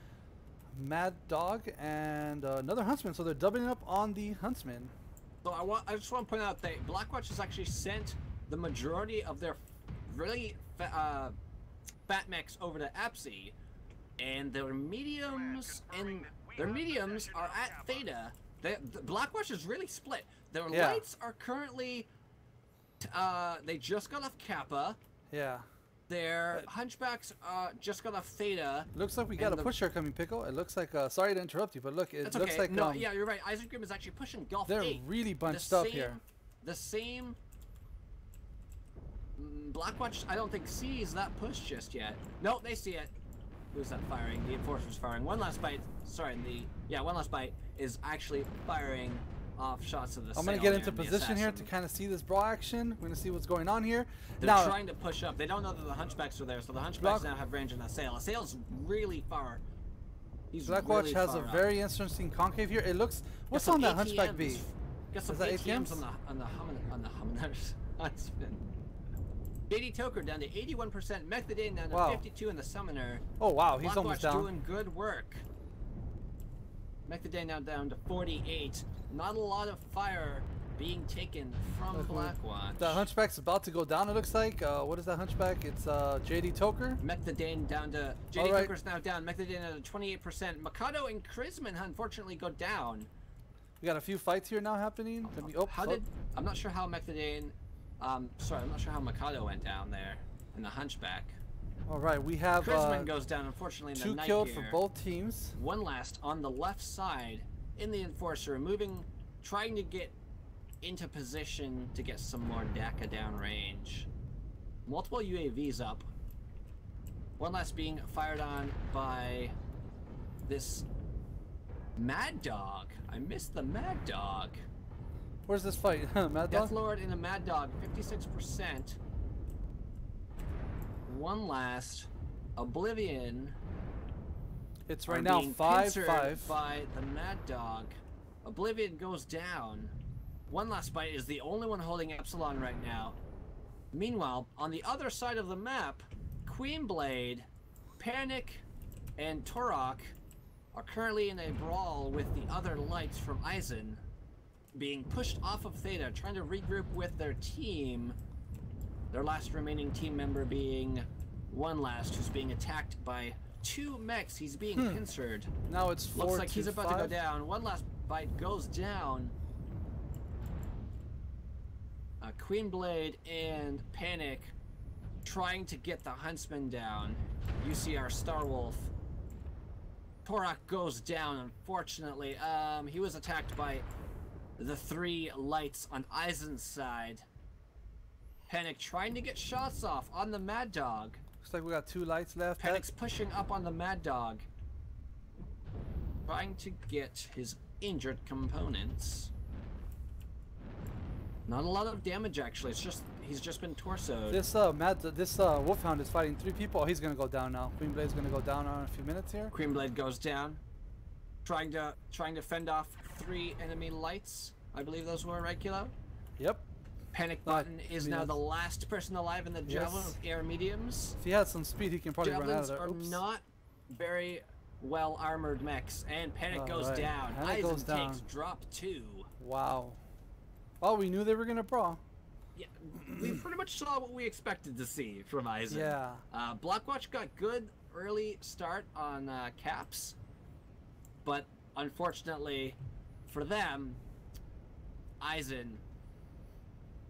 Mad Dog, and another Huntsman. So they're doubling up on the Huntsman. So I just want to point out that Blackwatch has actually sent the majority of their really fat mechs over to Epsi, and their mediums are at Theta. The Blackwatch is really split. Their Yeah. lights are currently they just got off Kappa. Yeah. Their hunchbacks just got off theta. Looks like we got a pusher coming, Pickle. It looks like, sorry to interrupt you, but look, it looks like... No, yeah, you're right. Isengrim is actually pushing Gulf 8. They're really bunched up here. The same... Blackwatch, I don't think sees that push just yet. No, they see it. Who's that firing? The Enforcer's firing. One Last Bite, sorry, One Last Bite is actually firing off shots of the I'm going to get into position here to kind of see this brawl action. We're going to see what's going on here. They're trying to push up. They don't know that the Hunchbacks are there, so the Hunchbacks now have range on Assail. Assail's really far. Blackwatch really has a very interesting concave here. It looks... What's on that Hunchback B? Got some ATMs on the Huntsman. JD Toker down to 81%, Methadane down to 52 in the Summoner. Oh wow, he's almost down. Doing good work. Methadane now down to 48. Not a lot of fire being taken from Blackwatch. The Hunchback's about to go down, it looks like. What is that Hunchback? It's JD Toker. Methadane down to... JD Toker's now down. Methadane down to 28%. Mikado and Chrisman unfortunately go down. We got a few fights here now happening. I'm not sure how Methadane... sorry, I'm not sure how Mikado went down there in the Hunchback. All right, we have Chrisman goes down, unfortunately, in the night killed for both teams. One last on the left side in the Enforcer, trying to get into position to get some more DACA down range. Multiple UAVs up. One last being fired on by this Mad Dog. I missed the Mad Dog. Where's this fight? Mad Dog? Death Lord and a Mad Dog, 56%. One last. Oblivion. It's right now 5-5 by the Mad Dog. Oblivion goes down. One Last Bite is the only one holding Epsilon right now. Meanwhile, on the other side of the map, Queenblade, Panic, and Torok are currently in a brawl with the other lights from ISEN, being pushed off of Theta, trying to regroup with their team. Their last remaining team member being One Last, who's being attacked by 2 mechs. He's being pincered. Now it's 4-5. Looks like he's about to go down. One Last Bite goes down. Queenblade and Panic trying to get the Huntsman down. You see our Starwolf. Torok goes down, unfortunately. He was attacked by the 3 lights on Eisen's side. Panic trying to get shots off on the Mad Dog. Looks like we got 2 lights left. Panic's pushing up on the Mad Dog, trying to get his injured components. Not a lot of damage, actually. It's just he's just been torsoed. This Wolfhound is fighting 3 people. Oh, he's gonna go down now. Queenblade's gonna go down in a few minutes here. Queenblade goes down, trying to fend off 3 enemy lights. I believe those were, right, Kilo? Yep. Panic Button is now the last person alive in the Javelin with air mediums. If he has some speed, he can probably run out of there. Javelins are not very well armored mechs, and Panic goes down. Eisen takes drop 2. Wow. Well, we knew they were gonna brawl. Yeah, we pretty much saw what we expected to see from Eisen. Yeah. Blackwatch got good early start on caps, but unfortunately for them, Eisen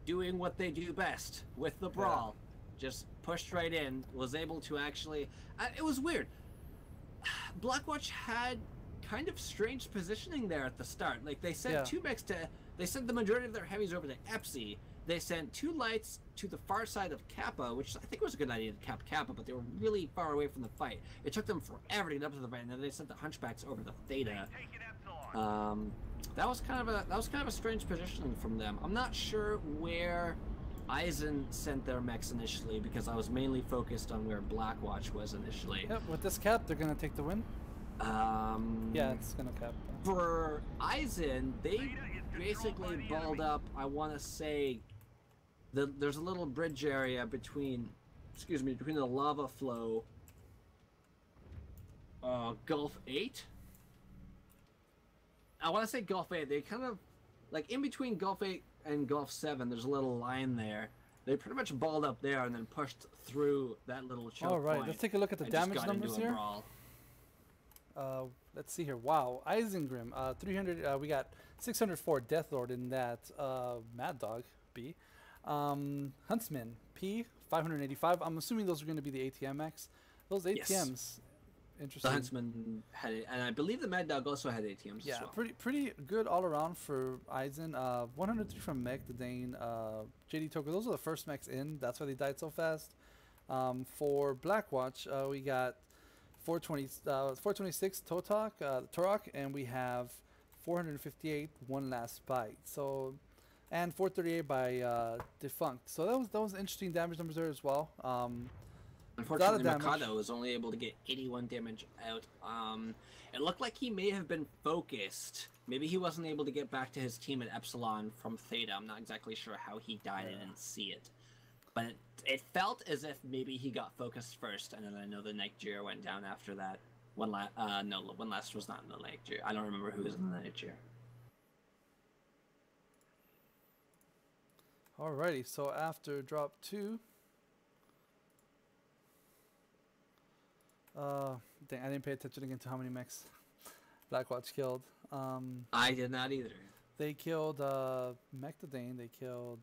doing what they do best with the brawl, just pushed right in, was able to actually... it was weird. Blackwatch had kind of strange positioning there at the start. Like, they sent 2 mechs to... They sent the majority of their heavies over to Epsi. They sent 2 lights to the far side of Kappa, which I think was a good idea to cap Kappa, but they were really far away from the fight. It took them forever to get up to the fight, and then they sent the Hunchbacks over to Theta. That was kind of a strange positioning from them. I'm not sure where Eisen sent their mechs initially, because I was mainly focused on where Blackwatch was initially. Yep, with this cap, they're gonna take the win. Yeah, it's gonna cap. For Eisen, they basically balled up, I want to say, there's a little bridge area between the lava flow, Gulf 8. I want to say Gulf 8. They kind of, like, in between Gulf 8 and Gulf 7, there's a little line there. They pretty much balled up there and then pushed through that little choke point. All right, let's take a look at the damage numbers here. Let's see here. Wow, Isengrim, 300. We got 604 Death Lord in that Mad Dog B. Huntsman P 585. I'm assuming those are going to be the ATM mechs. Those ATMs, Yes. interesting. The Huntsman had it, and I believe the Mad Dog also had ATMs Yeah, as well. pretty good all around for ISEN. 103 from Mech, the Dane, JD Toker. Those are the first mechs in. That's why they died so fast. For Blackwatch, we got 426 Torok, and we have 458 One Last Bite. So, and 438 by Defunct. So that was interesting damage numbers there as well. Unfortunately, Mikado was only able to get 81 damage out. It looked like he may have been focused. Maybe he wasn't able to get back to his team at Epsilon from Theta. I'm not exactly sure how he died. I didn't see it. But it felt as if maybe he got focused first, and then I know the Nigeria went down after that. One last was not in the Nigeria. I don't remember who was in the Nigeria. Alrighty, so after drop 2, dang, I didn't pay attention again to how many mechs Blackwatch killed. I did not either. They killed Mech the Dane. They killed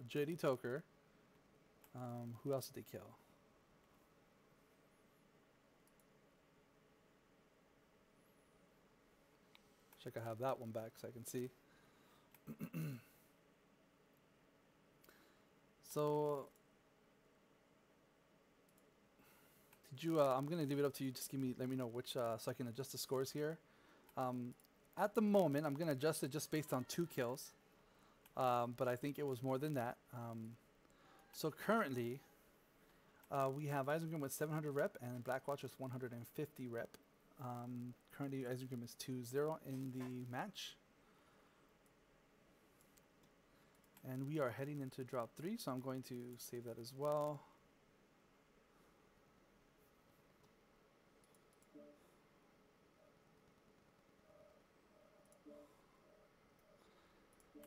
JD Toker. Who else did they kill? Check I have that one back so I can see. So, did you? I'm gonna leave it up to you. Just let me know which, so I can adjust the scores here. At the moment, I'm gonna adjust it just based on 2 kills, but I think it was more than that. So currently, we have Isengrim with 700 rep and Blackwatch with 150 rep. Currently, Isengrim is 2-0 in the match. And we are heading into drop 3, so I'm going to save that as well.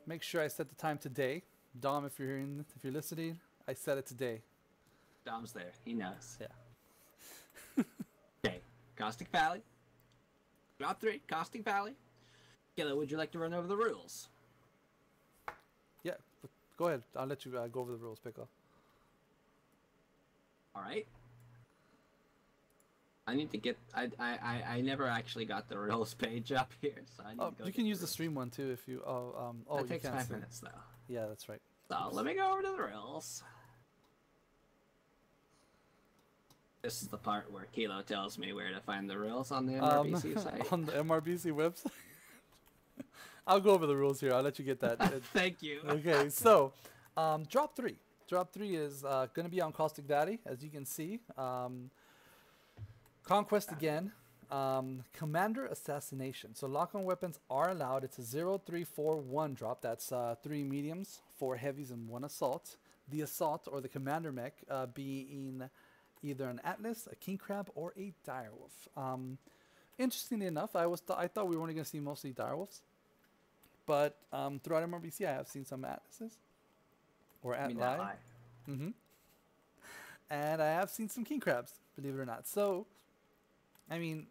Make sure I set the time today. Dom, if you're listening, I set it today. Dom's there. He knows. Yeah. Okay. Caustic Valley. Drop 3. Caustic Valley. Killer, would you like to run over the rules? Yeah. Go ahead. I'll let you go over the rules, Pickle. All right. I need to get. I never actually got the rules page up here, so I need to go. You can use the stream one too if you. That takes 5 minutes though. Yeah, that's right. So let me go over to the rules. This is the part where Kilo tells me where to find the rules on the MRBC site. On the MRBC website. I'll go over the rules here. I'll let you get that. Thank you. Okay, so drop 3. Drop 3 is going to be on Caustic Daddy, as you can see. Conquest again. Commander Assassination. So lock-on weapons are allowed. It's a 0-3-4-1 drop. That's 3 mediums, 4 heavies, and 1 assault. The assault or the commander mech being either an Atlas, a King Crab, or a Direwolf. Interestingly enough, I thought we were only going to see mostly Direwolves, but throughout MRBC, I have seen some Atlases or Atli. And I have seen some King Crabs, believe it or not. So, I mean,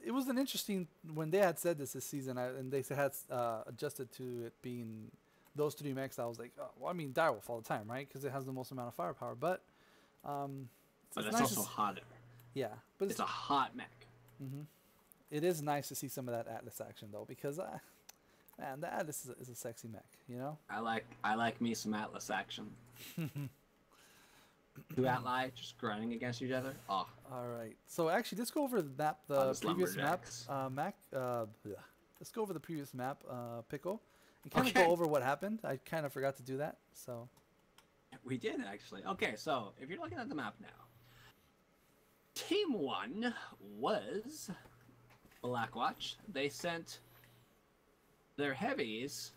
it was an interesting when they had said this season, and they had adjusted to it being those 3 mechs. I was like, oh, well, I mean, Direwolf all the time, right? Because it has the most amount of firepower, but it's nice also hotter. Yeah, but it's a hot mech. It is nice to see some of that Atlas action though, because man, the Atlas is a sexy mech, you know. I like me some Atlas action. 2 Atli just grinding against each other. Oh. All right. So actually, let's go over the map, the previous map. Let's go over the previous map, Pickle, and kind of go over what happened. I kind of forgot to do that, so. We did actually. Okay, so if you're looking at the map now, Team 1 was Blackwatch. They sent their heavies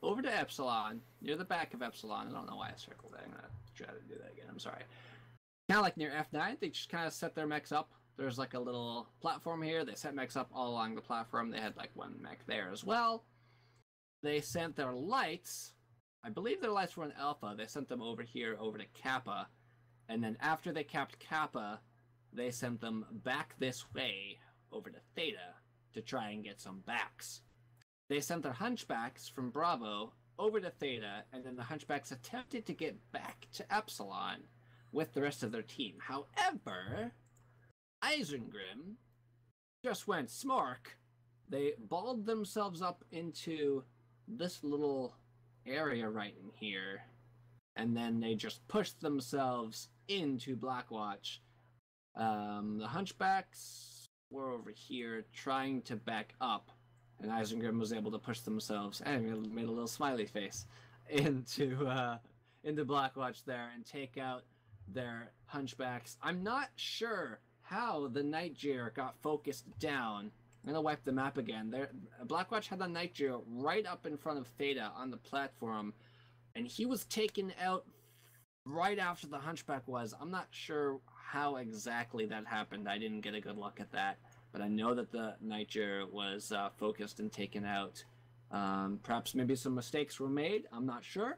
over to Epsilon, near the back of Epsilon. I don't know why I circled that. I'm going to try to do that again. I'm sorry. Kind of like near F9, they just kind of set their mechs up. There's like a little platform here. They set mechs up all along the platform. They had like 1 mech there as well. They sent their lights. I believe their lights were in Alpha. They sent them over here, over to Kappa. And then after they capped Kappa, they sent them back this way over to Theta to try and get some backs. They sent their hunchbacks from Bravo over to Theta, and then the Hunchbacks attempted to get back to Epsilon with the rest of their team. However, Isengrim just went smork. They balled themselves up into this little area right in here, and then they just pushed themselves into Blackwatch. The Hunchbacks were over here trying to back up, and Isengrim was able to push themselves, and made a little smiley face, into Blackwatch there and take out their Hunchbacks. I'm not sure how the Nightjar got focused down. I'm gonna wipe the map again. Blackwatch had the Nightjar right up in front of Theta on the platform, and he was taken out right after the Hunchback was. I'm not sure how exactly that happened. I didn't get a good look at that, but I know that the Nightjar was focused and taken out. Perhaps maybe some mistakes were made. I'm not sure.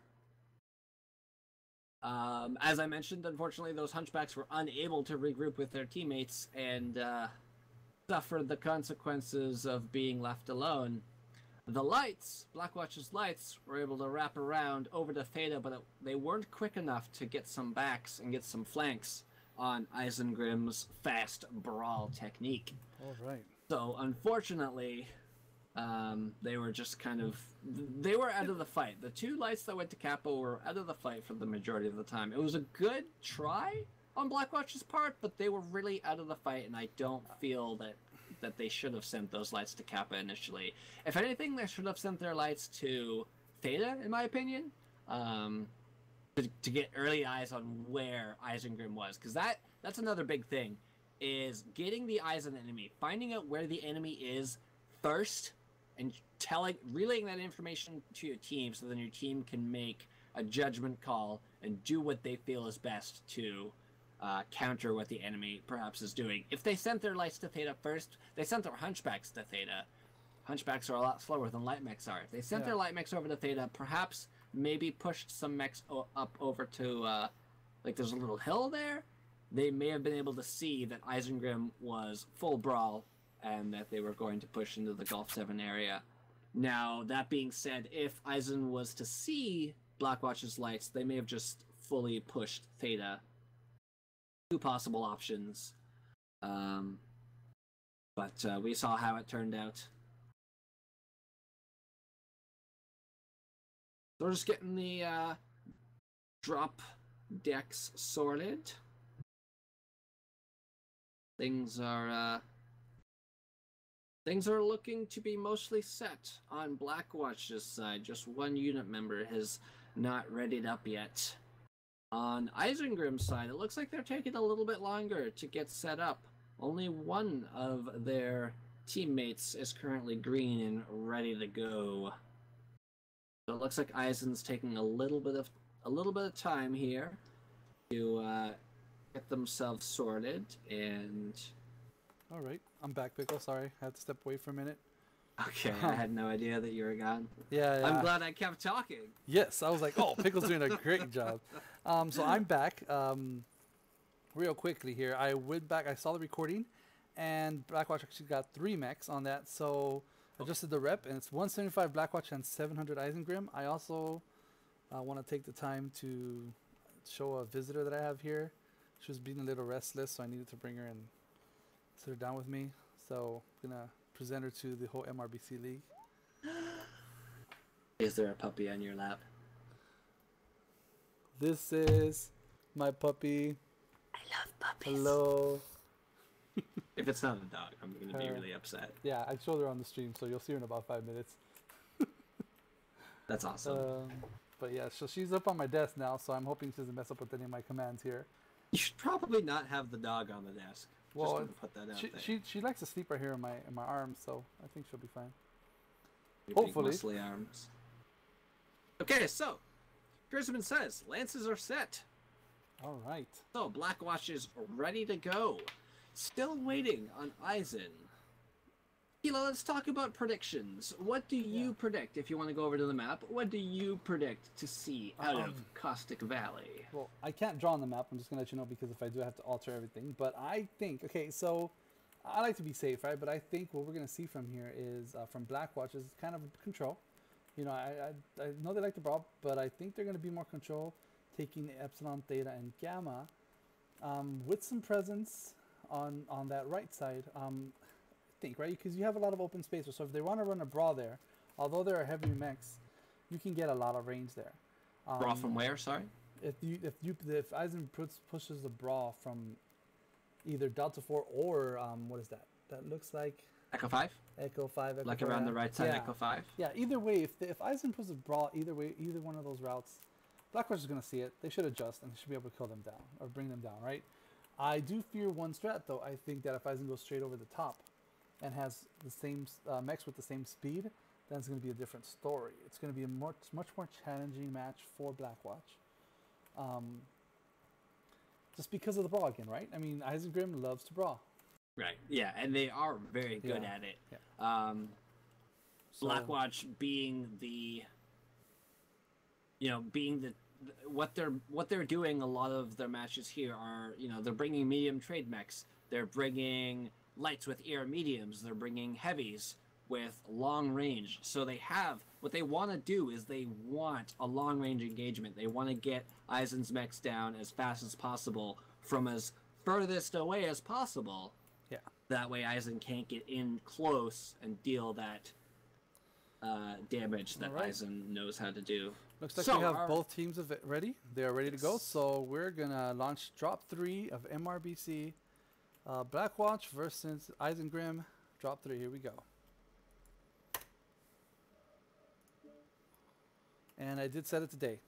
As I mentioned, unfortunately, those Hunchbacks were unable to regroup with their teammates and suffered the consequences of being left alone. The lights, Blackwatch's lights, were able to wrap around over to Theta, but they weren't quick enough to get some backs and get some flanks on Isengrim's fast brawl technique. All right. So, unfortunately, they were just they were out of the fight. The two lights that went to Capo were out of the fight for the majority of the time. It was a good try on Blackwatch's part, but they were really out of the fight, and I don't feel that they should have sent those lights to Kappa initially. If anything, they should have sent their lights to Theta, in my opinion, to get early eyes on where Isengrim was, because that's another big thing, is getting the eyes on the enemy, finding out where the enemy is first, and relaying that information to your team, so then your team can make a judgment call and do what they feel is best to counter what the enemy perhaps is doing. If they sent their lights to Theta first, they sent their Hunchbacks to Theta. Hunchbacks are a lot slower than light mechs are. If they sent their light mechs over to Theta, perhaps maybe pushed some mechs up over to, like there's a little hill there, they may have been able to see that Isengrim was full brawl and that they were going to push into the Gulf 7 area. Now, that being said, if Eisen was to see Blackwatch's lights, they may have just fully pushed Theta. Two possible options. But we saw how it turned out. So we're just getting the drop decks sorted. Things are looking to be mostly set on Blackwatch's side. Just one unit member has not readied up yet. On Isengrim's side, it looks like they're taking a little bit longer to get set up. Only one of their teammates is currently green and ready to go. So it looks like Eisen's taking a little bit of time here to get themselves sorted. And all right, I'm back, Pickle. Sorry, I had to step away for a minute. Okay, I had no idea that you were gone. Yeah. I'm glad I kept talking. Yes, I was like, oh, Pickle's doing a great job. So I'm back. Real quickly here, I went back. I saw the recording, and Blackwatch actually got 3 mechs on that. So I just did the rep, and it's 175 Blackwatch and 700 Isengrim. I also want to take the time to show a visitor that I have here. She was being a little restless, so I needed to bring her and sit her down with me. So I'm gonna present her to the whole MRBC League. Is there a puppy on your lap? This is my puppy. I love puppies. Hello. If it's not a dog, I'm going to be really upset. Yeah, I showed her on the stream, so you'll see her in about 5 minutes. That's awesome. But yeah, so she's up on my desk now, so I'm hoping she doesn't mess up with any of my commands here. You should probably not have the dog on the desk. Well, just put that out there. She likes to sleep right here in my arms, so I think she'll be fine. Your Hopefully. Big muscly arms. Okay, so Grisman says lances are set. All right. So Blackwatch is ready to go. Still waiting on Eisen. Hila, let's talk about predictions. What do you predict, if you want to go over to the map, what do you predict to see out of Caustic Valley? Well, I can't draw on the map. I'm just going to let you know, because if I do, I have to alter everything. But I think, okay, so I like to be safe, right? But I think what we're going to see from here is, from Blackwatch, is kind of control. You know, I know they like the brawl, but I think they're going to be more control, taking the Epsilon, Theta, and Gamma, with some presence on that right side. I think, right? Because you have a lot of open space. So if they want to run a brawl there, although there are heavy mechs, you can get a lot of range there. Brawl from where? Sorry. If Eisen pushes the brawl from either Delta 4 or what is that? That looks like Echo 5? Echo 5. Echo like 4, around the right side, yeah. Echo 5? Yeah, either way, if Eisen pushes a brawl, either way, either one of those routes, Blackwatch is going to see it. They should adjust and should be able to kill them down or bring them down, right? I do fear one strat, though. I think that if Eisen goes straight over the top and has the same mechs with the same speed, then it's going to be a different story. It's going to be a much more challenging match for Blackwatch. Just because of the brawl again, right? I mean, Isengrim loves to brawl. Right. Yeah, and they are very good at it. Yeah. Blackwatch being the, what they're doing. A lot of their matches here are, they're bringing medium trade mechs. They're bringing lights with air mediums. They're bringing heavies with long range. So they have what they want to do is they want a long range engagement. They want to get Eisen's mechs down as fast as possible from as furthest away as possible. Yeah. That way Eisen can't get in close and deal that damage that Eisen knows how to do. Looks like we have both teams ready. They're ready to go. So we're going to launch drop 3 of MRBC. Blackwatch versus Isengrim. Drop 3. Here we go. And I did set it today.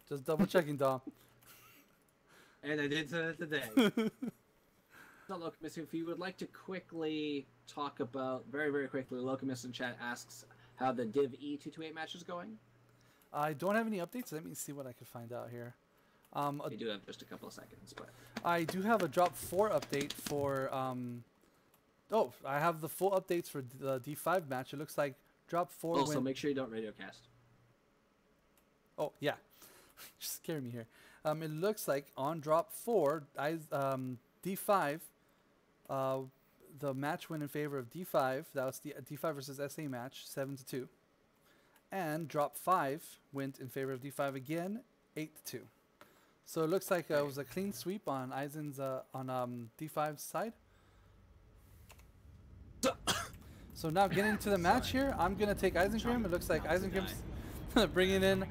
Just double checking, Dom. And I did set it today. So, Locumus, if you would like to quickly talk about, very, very quickly, Locumus in chat asks how the Div E 228 match is going. I don't have any updates. Let me see what I can find out here. We do have just a couple of seconds, but I do have a drop 4 update for. I have the full updates for the D5 match. It looks like drop 4. Also, make sure you don't radiocast. Oh yeah, just scaring me here. It looks like on drop 4, D5. The match went in favor of D5. That was the D5 versus SA match, 7-2. And drop 5 went in favor of D5 again, 8-2. So it looks like it was a clean sweep on Eisen's on D5's side. So now getting into the match here, I'm gonna take Isengrim. It looks like Isengrim's bringing in,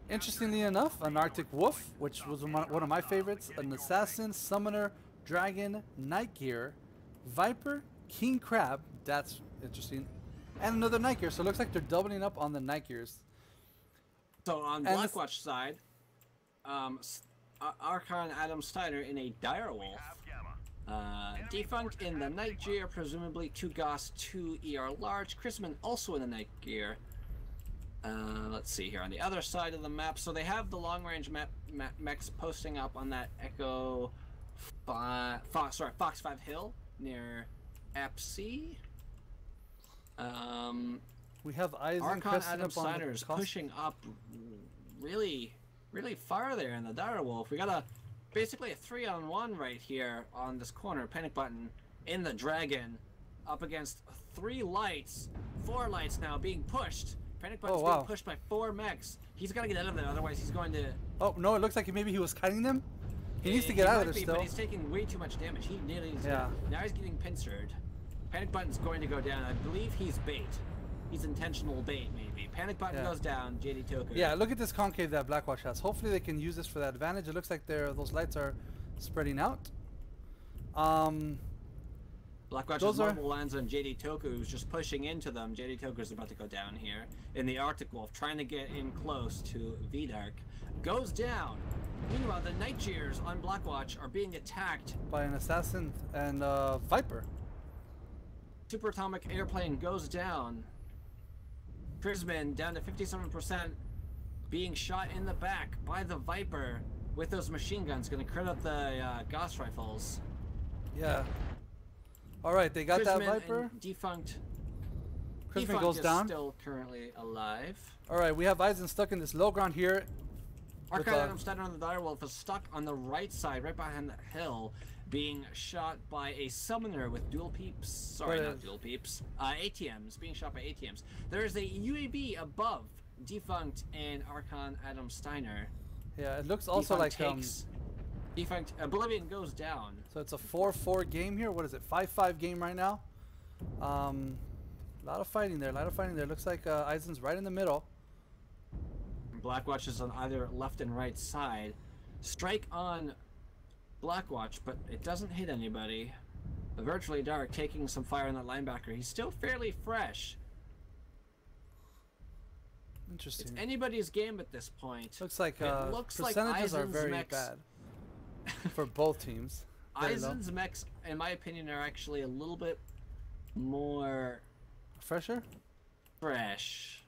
interestingly enough, an Arctic Wolf, which was one of my favorites, an Assassin, Summoner, Dragon, Night Gear, Viper, King Crab, that's interesting, and another Night Gear. So it looks like they're doubling up on the Night Gears. So on Blackwatch side, Archon Adam Steiner in a Direwolf, Defunct in the Night Gear, presumably 2 Goss, 2 ER Large, Chrisman also in the Night Gear. Let's see here on the other side of the map. So they have the long range mechs posting up on that Echo Fox 5 Hill near Epsi. We have Eisen Archon Adam Steiner's pushing up really far there in the Direwolf. We got basically a 3-on-1 right here on this corner. Panic Button in the Dragon up against 3 lights, 4 lights now being pushed. Panic Button's being pushed by 4 mechs. He's got to get out of there, otherwise he's going to... Oh, no, it looks like maybe he was cutting them. He needs to get out of there still. But he's taking way too much damage. He nearly is dead. Now he's getting pincered. Panic Button's going to go down. I believe he's bait. He's intentional bait, maybe. Panic Button goes down. JD Toku. Yeah, look at this concave that Blackwatch has. Hopefully they can use this for that advantage. It looks like those lights are spreading out. Blackwatch's normal lands on JD Toku, who's just pushing into them. JD Toku's about to go down here in the Arctic Wolf, trying to get in close to V-Dark. Goes down. Meanwhile, the Night Gears on Blackwatch are being attacked by an Assassin and Viper. Super Atomic Airplane goes down. Prisman down to 57%, being shot in the back by the Viper with those machine guns. Going to crit up the Gauss rifles. Yeah. All right, they got that Viper. Defunct. Defunct goes down. Still currently alive. All right, we have Eisen stuck in this low ground here. Archon Adam Steiner on the Direwolf is stuck on the right side, right behind that hill. being shot by a summoner with dual peeps. Sorry, Where not is- dual peeps. ATMs, being shot by ATMs. There is a UAV above Defunct and Archon Adam Steiner. Yeah, it looks also Defunct like takes Defunct Oblivion goes down. So it's a 4-4 game here. What is it? 5-5 game right now. A lot of fighting there. Looks like ISEN's right in the middle. Blackwatch is on either left and right side. Strike on Blackwatch, but it doesn't hit anybody. Virtually Dark taking some fire on that linebacker. He's still fairly fresh. Interesting. It's anybody's game at this point. Looks like It looks like percentages are Eisen's very mechs- bad for both teams. Very low. Eisen's mechs, in my opinion, are actually a little bit more Fresher? fresh.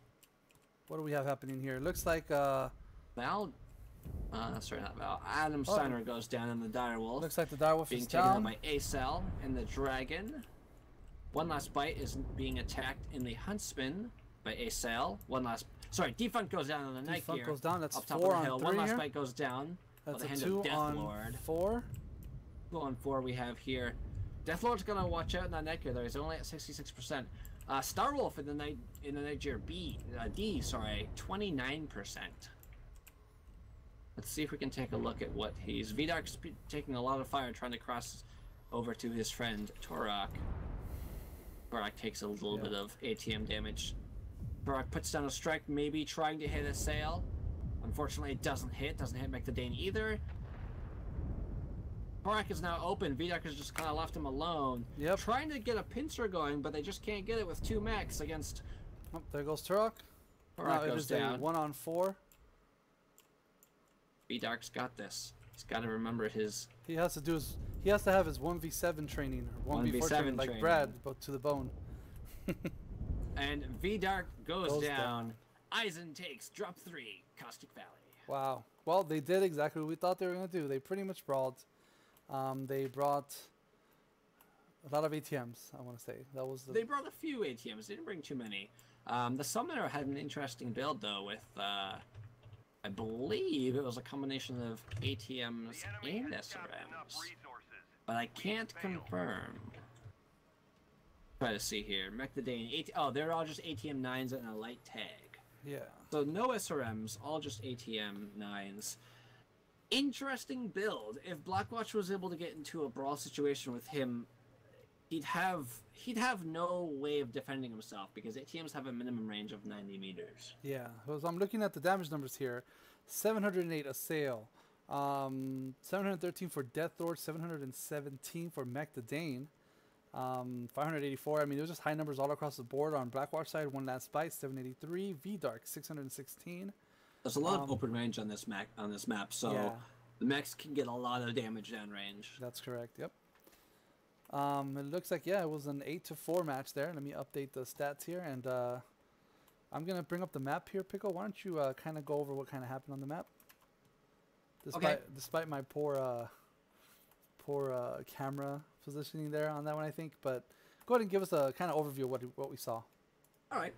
What do we have happening here? Looks like Sorry, not Val. Adam Steiner goes down in the direwolf. looks like the direwolf Being is taken out down. by Acel and the dragon. One last bite is being attacked in the huntsman by Acel. Defunct goes down on the night Defunct gear. goes down. That's up top 4 of the on hill. 3 One last here. bite goes down. That's by the a hand 2 of Death on Lord. 4. 2 on 4 we have here. Death Lord's gonna watch out in that night gear though. He's only at 66%. Starwolf in the night gear D. 29%. Let's see if we can take a look at what he's. Vidark's taking a lot of fire trying to cross over to his friend Torak. Torak takes a little bit of ATM damage. Torak puts down a strike, maybe trying to hit a sail. Unfortunately, it doesn't hit. Doesn't hit Mekdane either. Torak is now open. Vidark has just kind of left him alone. Yep. Trying to get a pincer going, but they just can't get it with 2 mechs against. Oh, there goes Turok. Torak Now it goes is down. a 1 on 4. Vidark's got this. He's got to remember his. He has to have his 1v7 training or 1v4 1v7 training like training. Brad, but to the bone. And Vidark goes Goes down. Eisen takes drop 3, Caustic Valley. Wow. Well, they did exactly what we thought they were going to do. They pretty much brawled. They brought a lot of ATMs, I want to say. That was the... They brought a few ATMs. They didn't bring too many. The Summoner had an interesting build, though, with, I believe it was a combination of ATMs and SRMs. But I can't confirm. Try to see here. Mekdane, oh, they're all just ATM 9s and a light tag. Yeah. So no SRMs, all just ATM 9s. Interesting build. If Blackwatch was able to get into a brawl situation with him, he'd have no way of defending himself because ATMs have a minimum range of 90 meters. Yeah. So I'm looking at the damage numbers here. 708 assail. 713 for Death Lord. 717 for Mekdane. 584. I mean, there's just high numbers all across the board on Blackwatch side. One last bite. 783. V-Dark. 616. There's a lot of open range on this map, so Yeah. the mechs can get a lot of damage down range. That's correct. Yep. It looks like it was an 8-4 match there. Let me update the stats here, and I'm gonna bring up the map here, Pickle. Why don't you kind of go over what kind of happened on the map? Despite my poor camera positioning there on that one, I think. But go ahead and give us a kind of overview of what we saw. All right.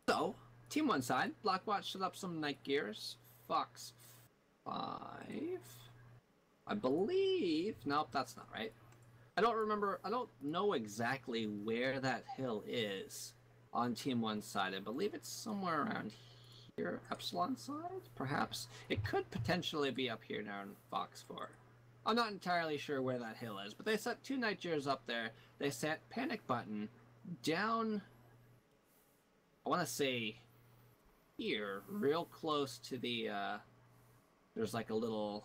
So, Team 1 side, Blackwatch set up some night gears. Fox 5, I believe. Nope, that's not right. I don't know exactly where that hill is on Team 1 side. I believe it's somewhere around here, Epsilon side, perhaps. It could potentially be up here now in Fox 4. I'm not entirely sure where that hill is, but they set 2 night gears up there. They set Panic Button down, I want to say here, real close to the, there's like a little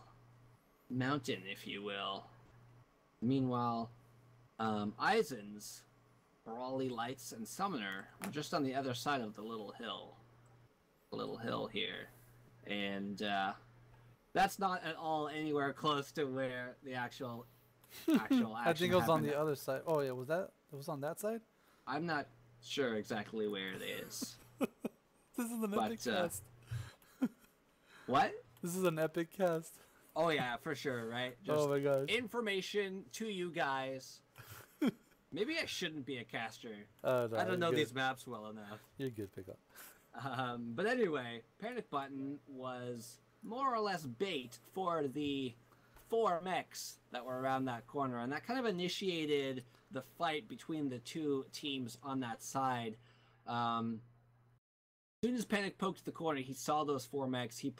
mountain, if you will. Meanwhile, Eisen's Brawly Lights and Summoner are just on the other side of the little hill. The little hill here. And that's not at all anywhere close to where the actual action I think it was on happened. the other side. Oh yeah, it was on that side? I'm not sure exactly where it is. This is an epic cast. What? This is an epic cast. Oh yeah, for sure, right? Just oh my gosh. information to you guys. Maybe I shouldn't be a caster. No, I don't know you're these good. maps well enough. You're good, Pickup. But anyway, Panic Button was more or less bait for the 4 mechs that were around that corner, and that kind of initiated the fight between the two teams on that side. As soon as Panic poked the corner, he saw those 4 mechs. He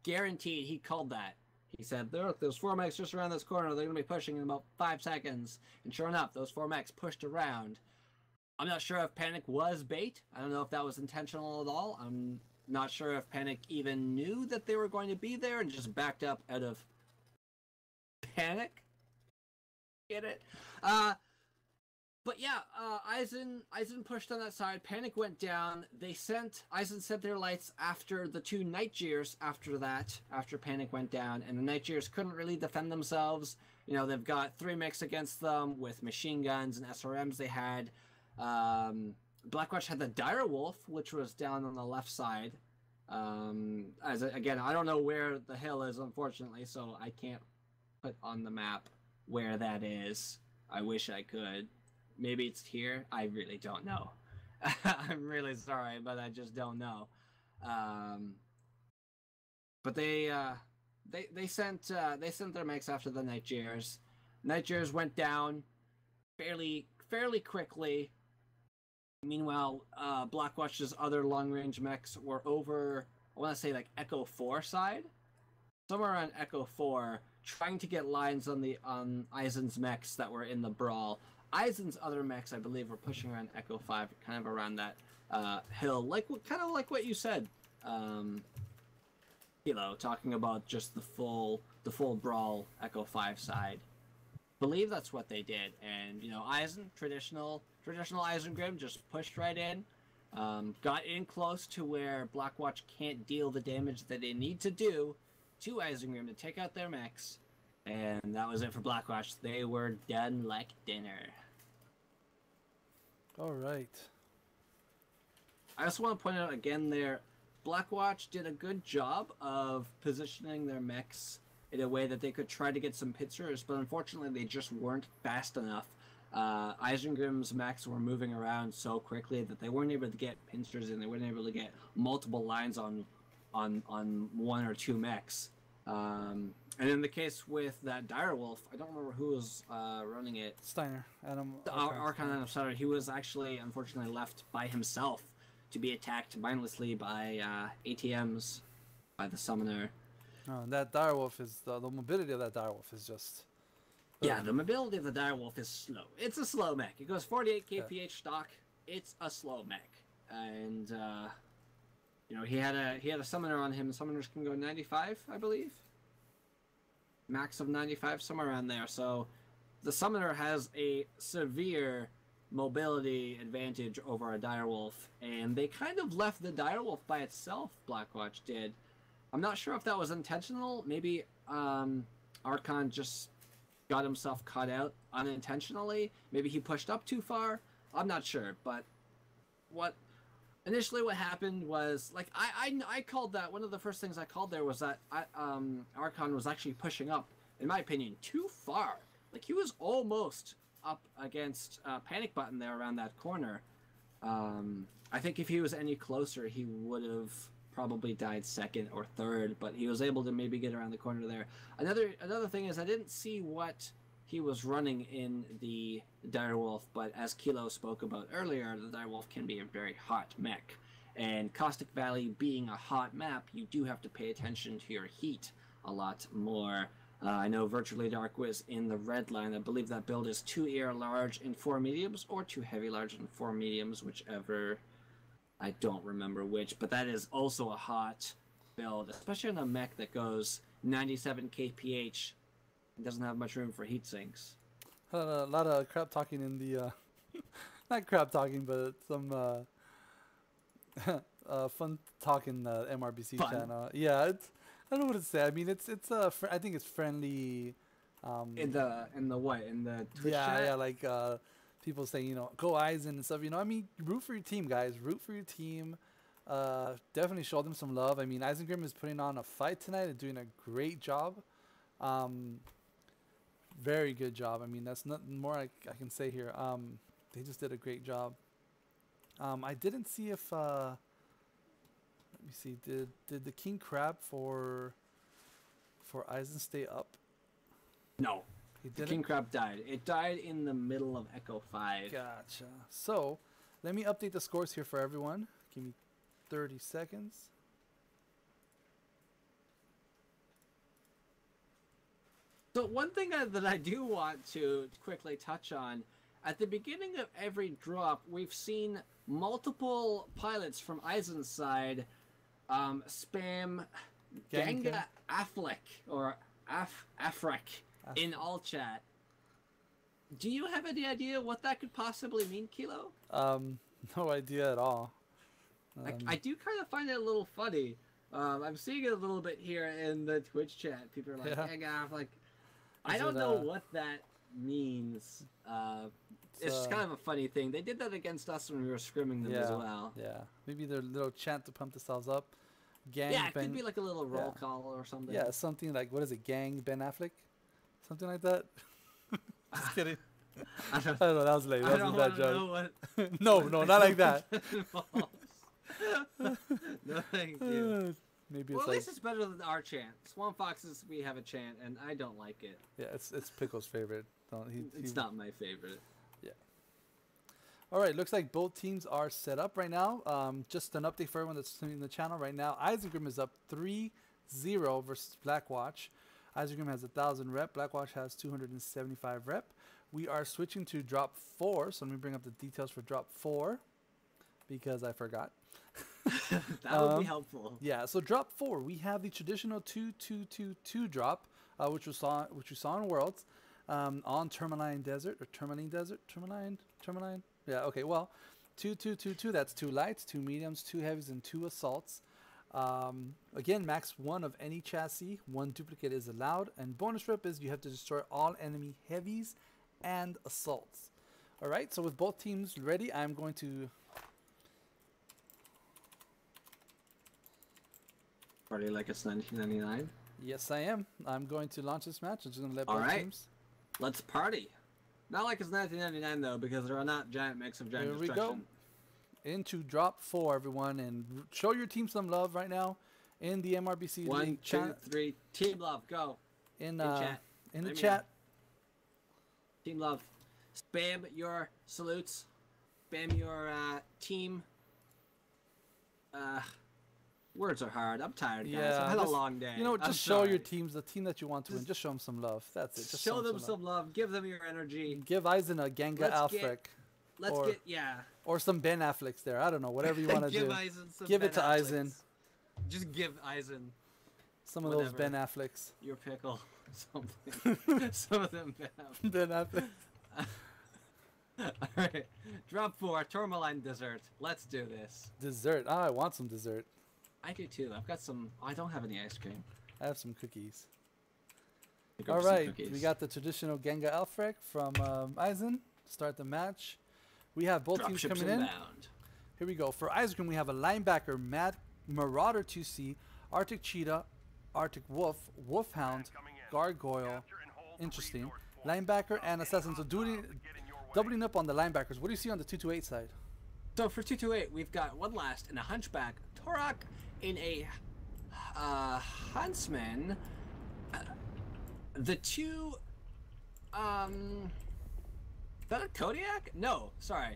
guaranteed he called that. He said, "Look, there's 4 mechs just around this corner. They're going to be pushing in about 5 seconds." And sure enough, those 4 mechs pushed around. I'm not sure if Panic was bait. I don't know if that was intentional at all. I'm not sure if Panic even knew that they were going to be there and just backed up out of panic. Get it? But yeah, ISEN pushed on that side. Panic went down. ISEN sent their lights after the 2 Nightjeers after that, after Panic went down, and the Nightjeers couldn't really defend themselves. You know, they've got 3 mechs against them with machine guns and SRMs they had. Blackwatch had the Dire Wolf, which was down on the left side. Again, I don't know where the hill is, unfortunately, so I can't put on the map where that is. I wish I could. Maybe it's here. I really don't know. I'm really sorry, but I just don't know. But they sent their mechs after the Nightjeers. Nightjeers went down fairly quickly. Meanwhile, Blackwatch's other long-range mechs were over, I want to say, like, Echo 4 side? Somewhere around Echo 4, trying to get lines on ISEN's mechs that were in the brawl. ISEN's other mechs, I believe, were pushing around Echo 5, kind of around that hill. Kind of like what you said, Kilo, talking about just the full brawl Echo 5 side. Believe that's what they did, and you know, ISEN, traditional ISEN Grim, just pushed right in, got in close to where Blackwatch can't deal the damage that they need to do to ISEN Grim to take out their mechs, and that was it for Blackwatch. They were done like dinner. All right. I also want to point out again there, Blackwatch did a good job of positioning their mechs in a way that they could try to get some pincers, but unfortunately they just weren't fast enough. Isengrim's mechs were moving around so quickly that they weren't able to get pincers and they weren't able to get multiple lines on 1 or 2 mechs. And in the case with that Direwolf, I don't remember who was running it. Steiner. Archon Adam Steiner. He was actually, unfortunately, left by himself to be attacked mindlessly by ATMs, by the summoner. Oh, that Direwolf is the mobility of that Direwolf is just. Yeah, the mobility of the Direwolf is slow. It's a slow mech. It goes 48 kph stock. It's a slow mech, and you know, he had a summoner on him. Summoners can go 95, I believe. Max of 95, somewhere around there. So the summoner has a severe mobility advantage over a Direwolf, and they kind of left the Direwolf by itself. Blackwatch did. I'm not sure if that was intentional. Maybe Archon just got himself caught out unintentionally. Maybe he pushed up too far. I'm not sure. But initially what happened was, like, I called that, one of the first things I called there was that Archon was actually pushing up, in my opinion, too far. Like, he was almost up against Panic Button there around that corner. I think if he was any closer, he would have probably died second or third, but he was able to maybe get around the corner there. Another thing is I didn't see what he was running in the Direwolf, but as Kilo spoke about earlier, the Direwolf can be a very hot mech. And Caustic Valley being a hot map, you do have to pay attention to your heat a lot more. I know Virtually Dark was in the red line. I believe that build is 2 air large in 4 mediums, or 2 heavy large in 4 mediums, whichever. I don't remember which, but that is also a hot build, especially on a mech that goes 97 kph and doesn't have much room for heat sinks. A lot of crap talking in the, not crap talking, but some fun talk in the MRBC channel. Yeah, I don't know what to say. I mean, it's I think it's friendly. In the what? In the Twitch chat? Yeah, like people saying, you know, go ISEN and stuff. You know, I mean, root for your team, guys. Root for your team. Definitely show them some love. I mean, Isengrim is putting on a fight tonight and doing a great job. Very good job. I mean, that's nothing more I can say here. They just did a great job. I didn't see if let me see, did the King Crab for ISEN stay up? No. He The didn't? king crab died. It died in the middle of Echo 5. Gotcha. So, let me update the scores here for everyone. Give me 30 seconds. So one thing that I do want to quickly touch on, at the beginning of every drop, we've seen multiple pilots from ISEN's side spam Ganga Affleck or Afrek in all chat. Do you have any idea what that could possibly mean, Kilo? No idea at all. I do kind of find it a little funny. I'm seeing it a little bit here in the Twitch chat. People are like, Ganga Affleck. I don't know what that means. It's just kind of a funny thing. They did that against us when we were scrimming them as well. Yeah, maybe their little chant to pump themselves up. Gang Yeah, it Ben, could be like a little roll call or something. Yeah, something like, what is it, Gang Ben Affleck? Something like that? Just kidding. I don't know, that was lame. That was a bad joke. No, not like that. No, thank you. Maybe Well, it's at least it's better than our chant. Swamp Foxes, we have a chant, and I don't like it. Yeah, it's Pickle's favorite. It's not my favorite. Yeah. All right, looks like both teams are set up right now. Just an update for everyone that's tuning the channel right now. Isengrim is up 3-0 versus Blackwatch. Isengrim has 1,000 rep. Blackwatch has 275 rep. We are switching to drop 4. So let me bring up the details for drop 4 because I forgot. That would be helpful. Yeah, so drop 4, we have the traditional 2-2-2-2 drop, which we saw in Worlds, on Tourmaline Desert or Tourmaline Desert, Tourmaline. Yeah, okay. Well, 2-2-2-2. That's 2 lights, 2 mediums, 2 heavies, and 2 assaults. Again, max 1 of any chassis. 1 duplicate is allowed, and bonus rep is you have to destroy all enemy heavies and assaults. All right. So with both teams ready, I'm going to. Party like it's 1999. Yes, I am. I'm going to launch this match. I'm just going to let both teams. Let's party. Not like it's 1999 though, because there are not giant mix of giant destruction. Here we go. Into drop 4, everyone, and show your team some love right now in the MRBC 1, 2, 3. Team love, go. In chat. In the chat. Team love. Spam your salutes. Spam your team. Words are hard. I'm tired, guys. Yeah, I've had a long day. You know, just show your teams, the team that you want to win. Just show them some love. That's it. Just show them some love. Give them your energy. Give Eisen a Ganga Affleck. Or some Ben Afflecks there. I don't know. Whatever you want to do. Give it to Eisen. Just give Eisen some of those Ben Afflecks. Your pickle. Something. Some of them Ben Affleck. Alright. Drop 4. Tourmaline Dessert. Let's do this. Dessert. Ah, I want some dessert. I do too. I've got some. I don't have any ice cream. I have some cookies. All right, we got the traditional Ganga Affleck from Eisen. Start the match. We have both teams coming in. Here we go. For Eisen, we have a linebacker, Marauder 2C, Arctic Cheetah, Arctic Wolf, Wolfhound, Gargoyle. Interesting. Linebacker and Assassin. So doubling up on the linebackers. What do you see on the 228 side? So for 228, we've got one last and a hunchback, Torak in a huntsman. The two, is that a Kodiak? No, sorry.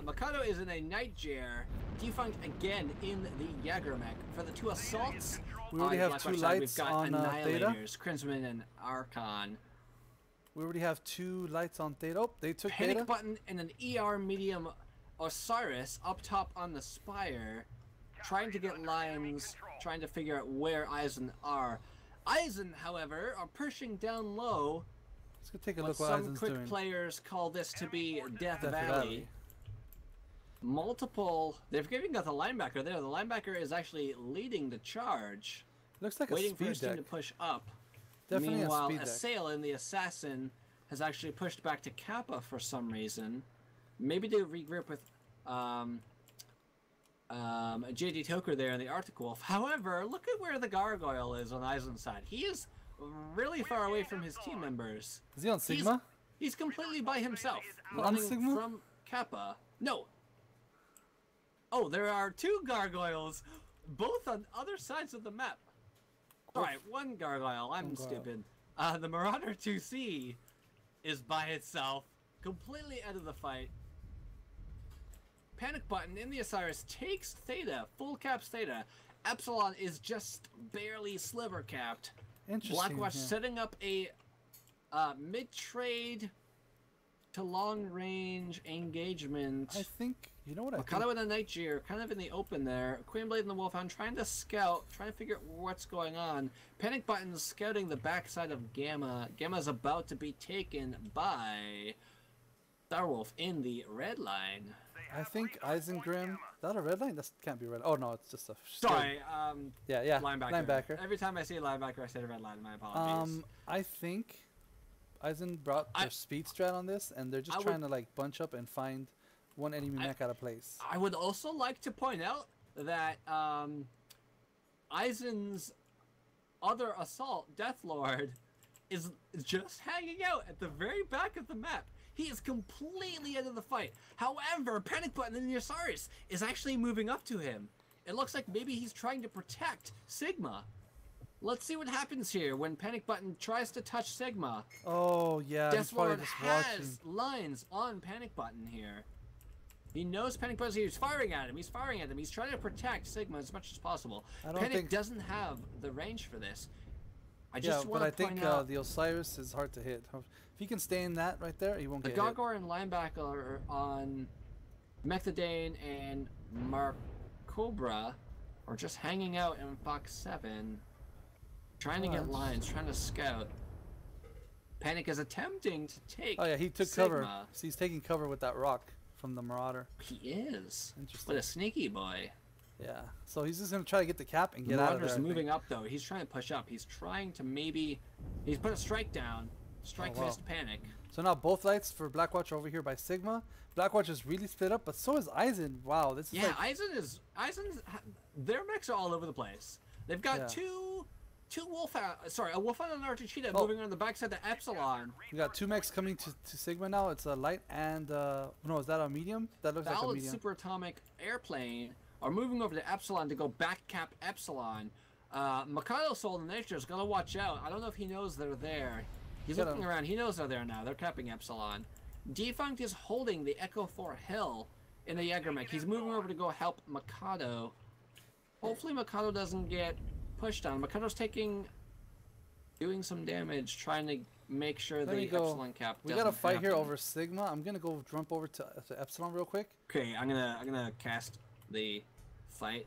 Mikado is in a Nightjar, defunct again in the Jagermech. For the 2 assaults, we already have 2 lights we've got on Theta. Crimson and Archon. We already have 2 lights on Theta. Oh, they took Panic Theta. button and an ER medium Osiris up top on the spire, trying to get lines, trying to figure out where Eisen are. Eisen, however, are pushing down low. Let's go take a look what Eisen's doing. Some quick players call this to be Death Valley. They've even got the linebacker there. The linebacker is actually leading the charge. Looks like waiting a speed for his team deck. to push up. Definitely Meanwhile, a speed deck. Assailant, the assassin, has actually pushed back to Kappa for some reason. Maybe to regroup with JD Toker there in the Arctic Wolf. However, look at where the Gargoyle is on Eisen's side. He is really far away from his team members. Is he on Sigma? He's completely by himself. On Sigma? From Kappa. No. Oh, there are 2 gargoyles, both on other sides of the map. Alright, 1 gargoyle. I'm stupid. The Marauder 2C is by itself, completely out of the fight. Panic Button in the Osiris takes Theta, full caps Theta. Epsilon is just barely sliver capped. Interesting. Blackwatch yeah. setting up a mid-trade to long-range engagement. I think, you know what I Mikado think? and a Nightjeer kind of in the open there. Queenblade and the Wolfhound trying to scout, trying to figure out what's going on. Panic Button's scouting the backside of Gamma. Gamma's about to be taken by Starwolf in the red line. I think Isengrim. Is that a red line? That can't be red. Oh no, it's just a. Sorry, Yeah, linebacker. Every time I see linebacker, I say red line. My apologies. I think Eisen brought their speed strat on this, and they're just trying to like bunch up and find one enemy mech out of place. I would also like to point out that Eisen's other assault, Deathlord, is just hanging out at the very back of the map. He is completely out of the fight. However, Panic Button in the Osiris is actually moving up to him. It looks like maybe he's trying to protect Sigma. Let's see what happens here when Panic Button tries to touch Sigma. Oh yeah, he's probably Deathlord just has watching. lines on Panic Button here. He knows Panic Button's here. He's firing at him. He's firing at him. He's trying to protect Sigma as much as possible. Panic doesn't have the range for this. I just want to point out the Osiris is hard to hit. If he can stay in that right there, he won't the get hit. Gogor and linebacker on Methadane and Mark Cobra are just hanging out in Fox 7, trying to get lines, trying to scout. Panic is attempting to take. Oh yeah, he took Sigma. cover. So he's taking cover with that rock from the Marauder. He is. Interesting. What a sneaky boy. Yeah. So he's just gonna try to get the cap and get out of there. Marauder's moving up though. He's trying to push up. He's trying to he's put a strike down. Strike missed Panic. So now both lights for Blackwatch over here by Sigma. Blackwatch is really split up, but so is Eisen. Wow, this is Eisen's their mechs are all over the place. They've got a Wolfhound and an Archer moving on the backside of Epsilon. We got two mechs coming to Sigma now. It's a light and no, is that a medium? That looks like a medium. Superatomic airplane are moving over to Epsilon to go back cap Epsilon. Mikado Soul the Nature is gonna watch out. I don't know if he knows they're there. He's looking around. He knows they're there now. They're capping Epsilon. Defunct is holding the Echo 4 Hill in the Jäger mech. He's moving over to go help Mikado. Hopefully Mikado doesn't get pushed on. Mikado's doing some damage, trying to make sure the Epsilon cap doesn't We got a fight happen. here over Sigma. I'm gonna go jump over to Epsilon real quick. Okay, I'm gonna cast the fight.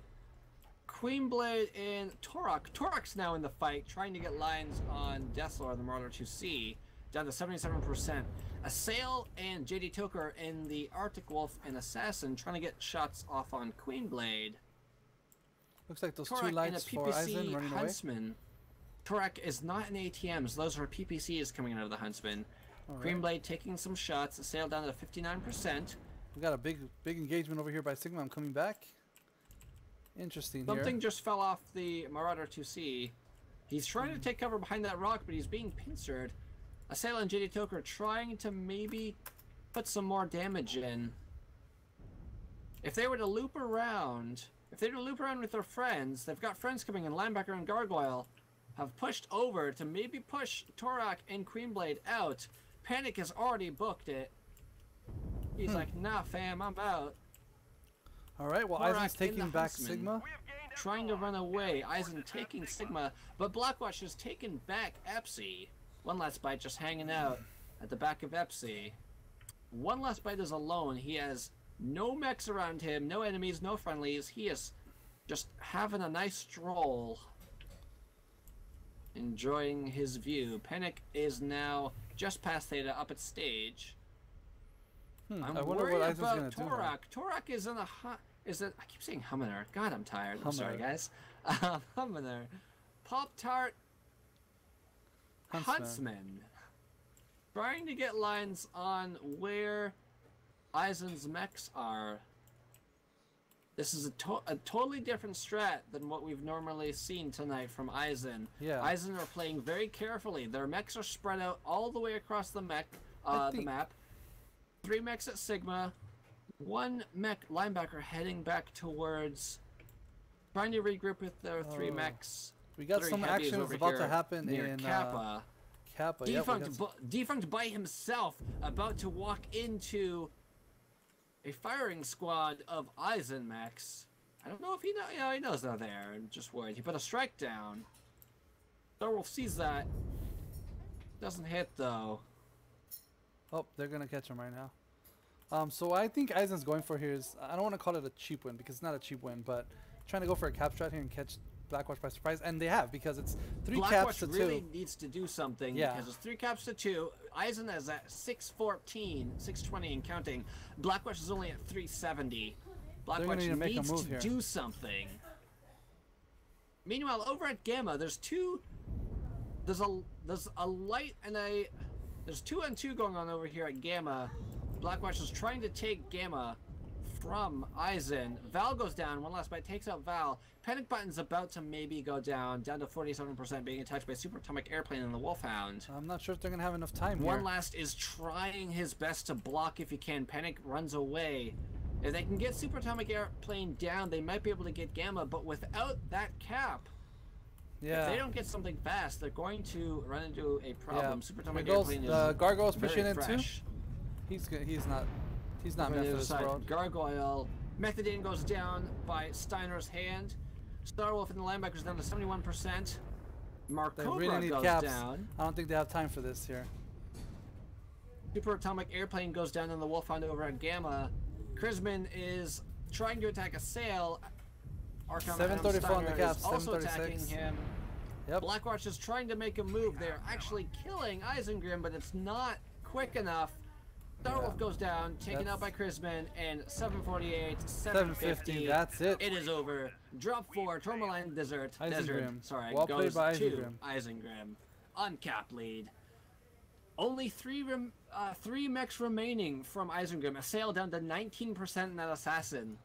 Queenblade and Torok. Torok's now in the fight, trying to get lines on Deathlord, the Marauder 2C, down to 77%. Assail and JD Toker in the Arctic Wolf and Assassin, trying to get shots off on Queenblade. Looks like those Torok two and lights a for PPC Eisen running away. Huntsman. Torok is not in ATMs. Those are PPCs coming out of the Huntsman. Queenblade taking some shots. Assail down to 59%. We got a big engagement over here by Sigma. I'm coming back. Interesting. Something just fell off the Marauder 2C. He's trying to take cover behind that rock, but he's being pincered. Assail and JD Toker trying to maybe put some more damage in. If they were to loop around, with their friends, they've got friends coming in. Linebacker and Gargoyle have pushed over to maybe push Torok and Queenblade out. Panic has already booked it. He's like, nah, fam, I'm out. Alright, well, Torok Eisen's taking back Huntsman, Sigma. Trying to run away. Eisen taking Sigma, but Blackwatch has taken back Epsi. One last bite just hanging out at the back of Epsi. One last bite is alone. He has no mechs around him, no enemies, no friendlies. He is just having a nice stroll. Enjoying his view. Panic is now just past Theta up at stage. I'm I wonder worried what Eisen's about gonna do. Torok. Torok is in a I keep saying Hummer. God, I'm tired. I'm sorry, Hummer. guys. Hummer. Pop-Tart Huntsman. Trying to get lines on where Eisen's mechs are. This is a totally different strat than what we've normally seen tonight from Eisen. Yeah. Eisen are playing very carefully. Their mechs are spread out all the way across the map. 3 mechs at Sigma. 1 mech linebacker heading back towards, trying to regroup with their 3 mechs. We got some actions about to happen in Kappa. Kappa. Yep, Defunct by himself, about to walk into a firing squad of ISEN mechs. I don't know if he he knows they're there. I'm just worried. He put a strike down. Starwolf sees that. Doesn't hit though. Oh, they're gonna catch him right now. So I think ISEN's going for here is, I don't want to call it a cheap win because it's not a cheap win, but trying to go for a cap strat here and catch Blackwatch by surprise, and they have, because it's 3 caps to 2. Blackwatch really needs to do something, because it's 3 caps to 2. ISEN is at 614, 620 and counting. Blackwatch is only at 370. Blackwatch needs to do something. Meanwhile, over at Gamma, there's a light and there's 2 and 2 going on over here at Gamma. Blackwatch is trying to take Gamma from ISEN. Val goes down. One last bite takes out Val. Panic Button's about to maybe go down to 47%, being attacked by Super Atomic Airplane and the Wolfhound. I'm not sure if they're gonna have enough time here. One last is trying his best to block if he can. Panic runs away. If they can get Super Atomic Airplane down, they might be able to get Gamma, but without that cap, if they don't get something fast, they're going to run into a problem. Yeah. Super Atomic Airplane is Gargoyle's pushing in fresh. too. He's not meant for this world. Gargoyle. Methadone goes down by Steiner's hand. Starwolf and the linebackers down to 71%. Mark They Cobra really need goes caps. down. I don't think they have time for this here. Super Atomic Airplane goes down on the Wolfhound over at Gamma. Krisman is trying to attack a sail. 734 on the caps. is also attacking 736. him. Yep. Blackwatch is trying to make a move. They're actually killing Isengrim, but it's not quick enough. Starwolf goes down, taken out by Krisman, and 748, 750. That's it. It is over. Drop 4, Tourmaline Desert. Sorry, well goes played by to Isengrim. Uncapped lead. Only three mechs remaining from Isengrim. A sail down to 19% in that assassin.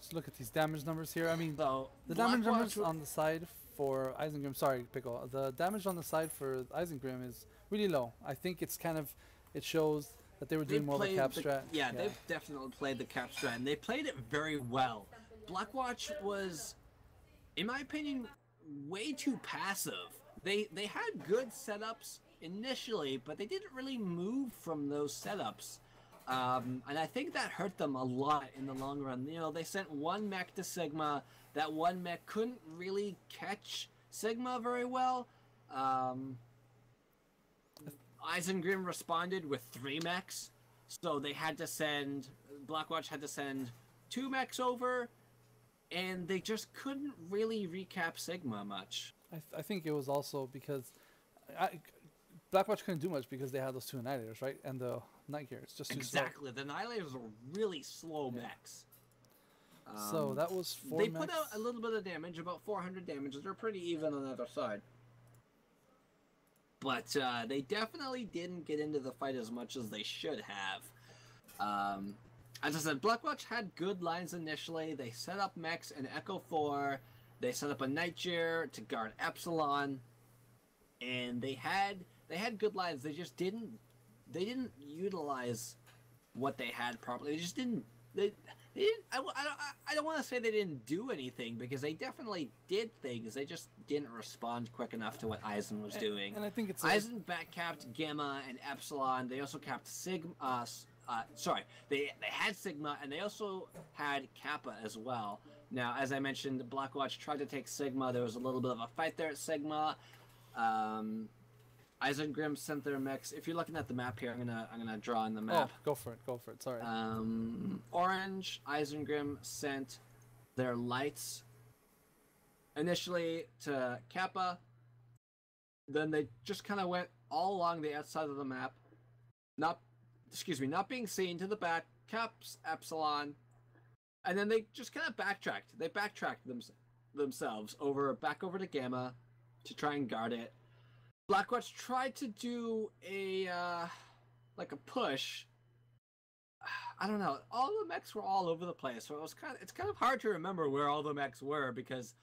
Just look at these damage numbers here. I mean, so the damage numbers on the side for Isengrim. Sorry, Pickle. The damage on the side for Isengrim is really low. I think it's kind of, it shows that they were doing more of a cap strat. Yeah, they've definitely played the cap strat, and they played it very well. Blackwatch was, in my opinion, way too passive. They had good setups initially, but they didn't really move from those setups. And I think that hurt them a lot in the long run. You know, they sent one mech to Sigma. That one mech couldn't really catch Sigma very well. Isengrim responded with 3 mechs, so they had to send, Blackwatch had to send 2 mechs over, and they just couldn't really recap Sigma much. I think it was also because Blackwatch couldn't do much because they had those 2 Annihilators, right? And the Night Gear. It's just too slow. Exactly. The Annihilators were really slow mechs. So that was 4 They mechs. put out a little bit of damage, about 400 damage. They're pretty even on the other side. But they definitely didn't get into the fight as much as they should have. As I said, Blackwatch had good lines initially. They set up mechs in Echo 4. They set up a Nightjar to guard Epsilon. And they had good lines. They just didn't utilize what they had properly. They just didn't. I don't want to say they didn't do anything, because they definitely did things. They just didn't respond quick enough to what ISEN was doing. And I think it's ISEN back-capped Gamma and Epsilon. They also capped Sigma. They had Sigma, and they also had Kappa as well. Now, as I mentioned, Blackwatch tried to take Sigma. There was a little bit of a fight there at Sigma. Isengrim sent their mechs. If you're looking at the map here, I'm gonna draw in the map. Oh, go for it. Sorry. Orange, Isengrim sent their lights initially to Kappa. Then they just kind of went all along the outside of the map, not being seen, to the back, caps Epsilon, and then they just kind of backtracked. They backtracked themselves back over to Gamma to try and guard it. Blackwatch tried to do a push. I don't know. All the mechs were all over the place, so it's kind of hard to remember where all the mechs were, because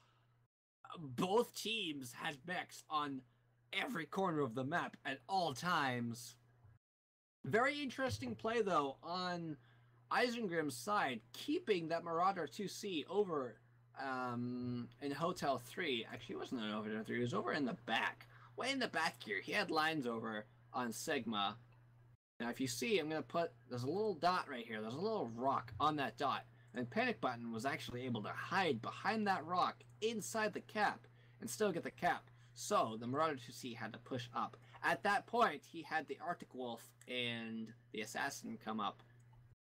both teams had mechs on every corner of the map at all times. Very interesting play though on Isengrim's side, keeping that Marauder 2C over in Hotel 3. Actually, it wasn't in Hotel 3. It was over in the back, way in the back here, he had lines over on Sigma. Now, if you see, I'm going to put, there's a little dot right here. There's a little rock on that dot. And Panic Button was actually able to hide behind that rock inside the cap and still get the cap. So the Marauder 2C had to push up. At that point, he had the Arctic Wolf and the Assassin come up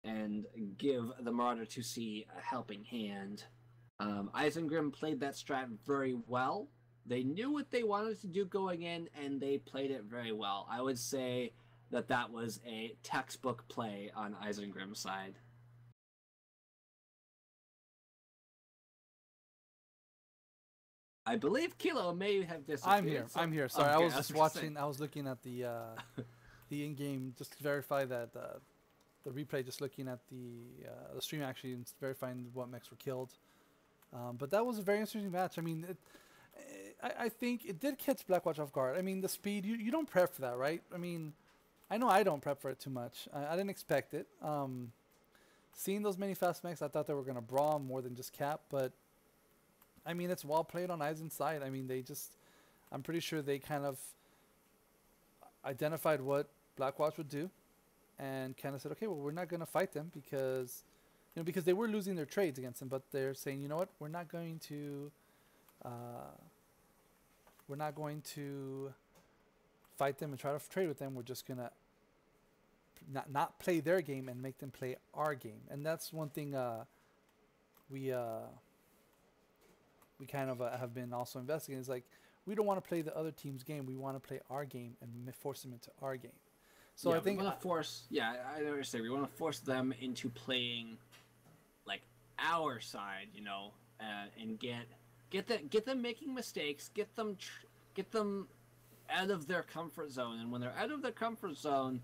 and give the Marauder 2C a helping hand. Isengrim played that strat very well. They knew what they wanted to do going in, and they played it very well. I would say that that was a textbook play on Isengrim's side. I believe Kilo may have disappeared. I'm here. Sorry, okay, I was just watching. I was looking at the in-game just to verify that the replay. Just looking at the stream actually and verifying what mechs were killed. But that was a very interesting match. I mean, I think it did catch Blackwatch off guard. I mean, the speed you don't prep for that, right? I mean, I know I don't prep for it too much. I didn't expect it. Seeing those many fast mechs, I thought they were gonna brawl more than just cap, but. I mean, it's well played on Eisen's side. I mean, I'm pretty sure they kind of identified what Blackwatch would do and kind of said, okay, well, we're not going to fight them because they were losing their trades against them, but they're saying, you know what, we're not going to fight them and try to trade with them. We're just going to not play their game and make them play our game. And that's one thing we kind of have been also investigating. Is like, we don't want to play the other team's game. We want to play our game and force them into our game. So yeah, I think we want to force. Yeah, I know what you're saying. We want to force them into playing like our side, and get them making mistakes. Get them out of their comfort zone. And when they're out of their comfort zone,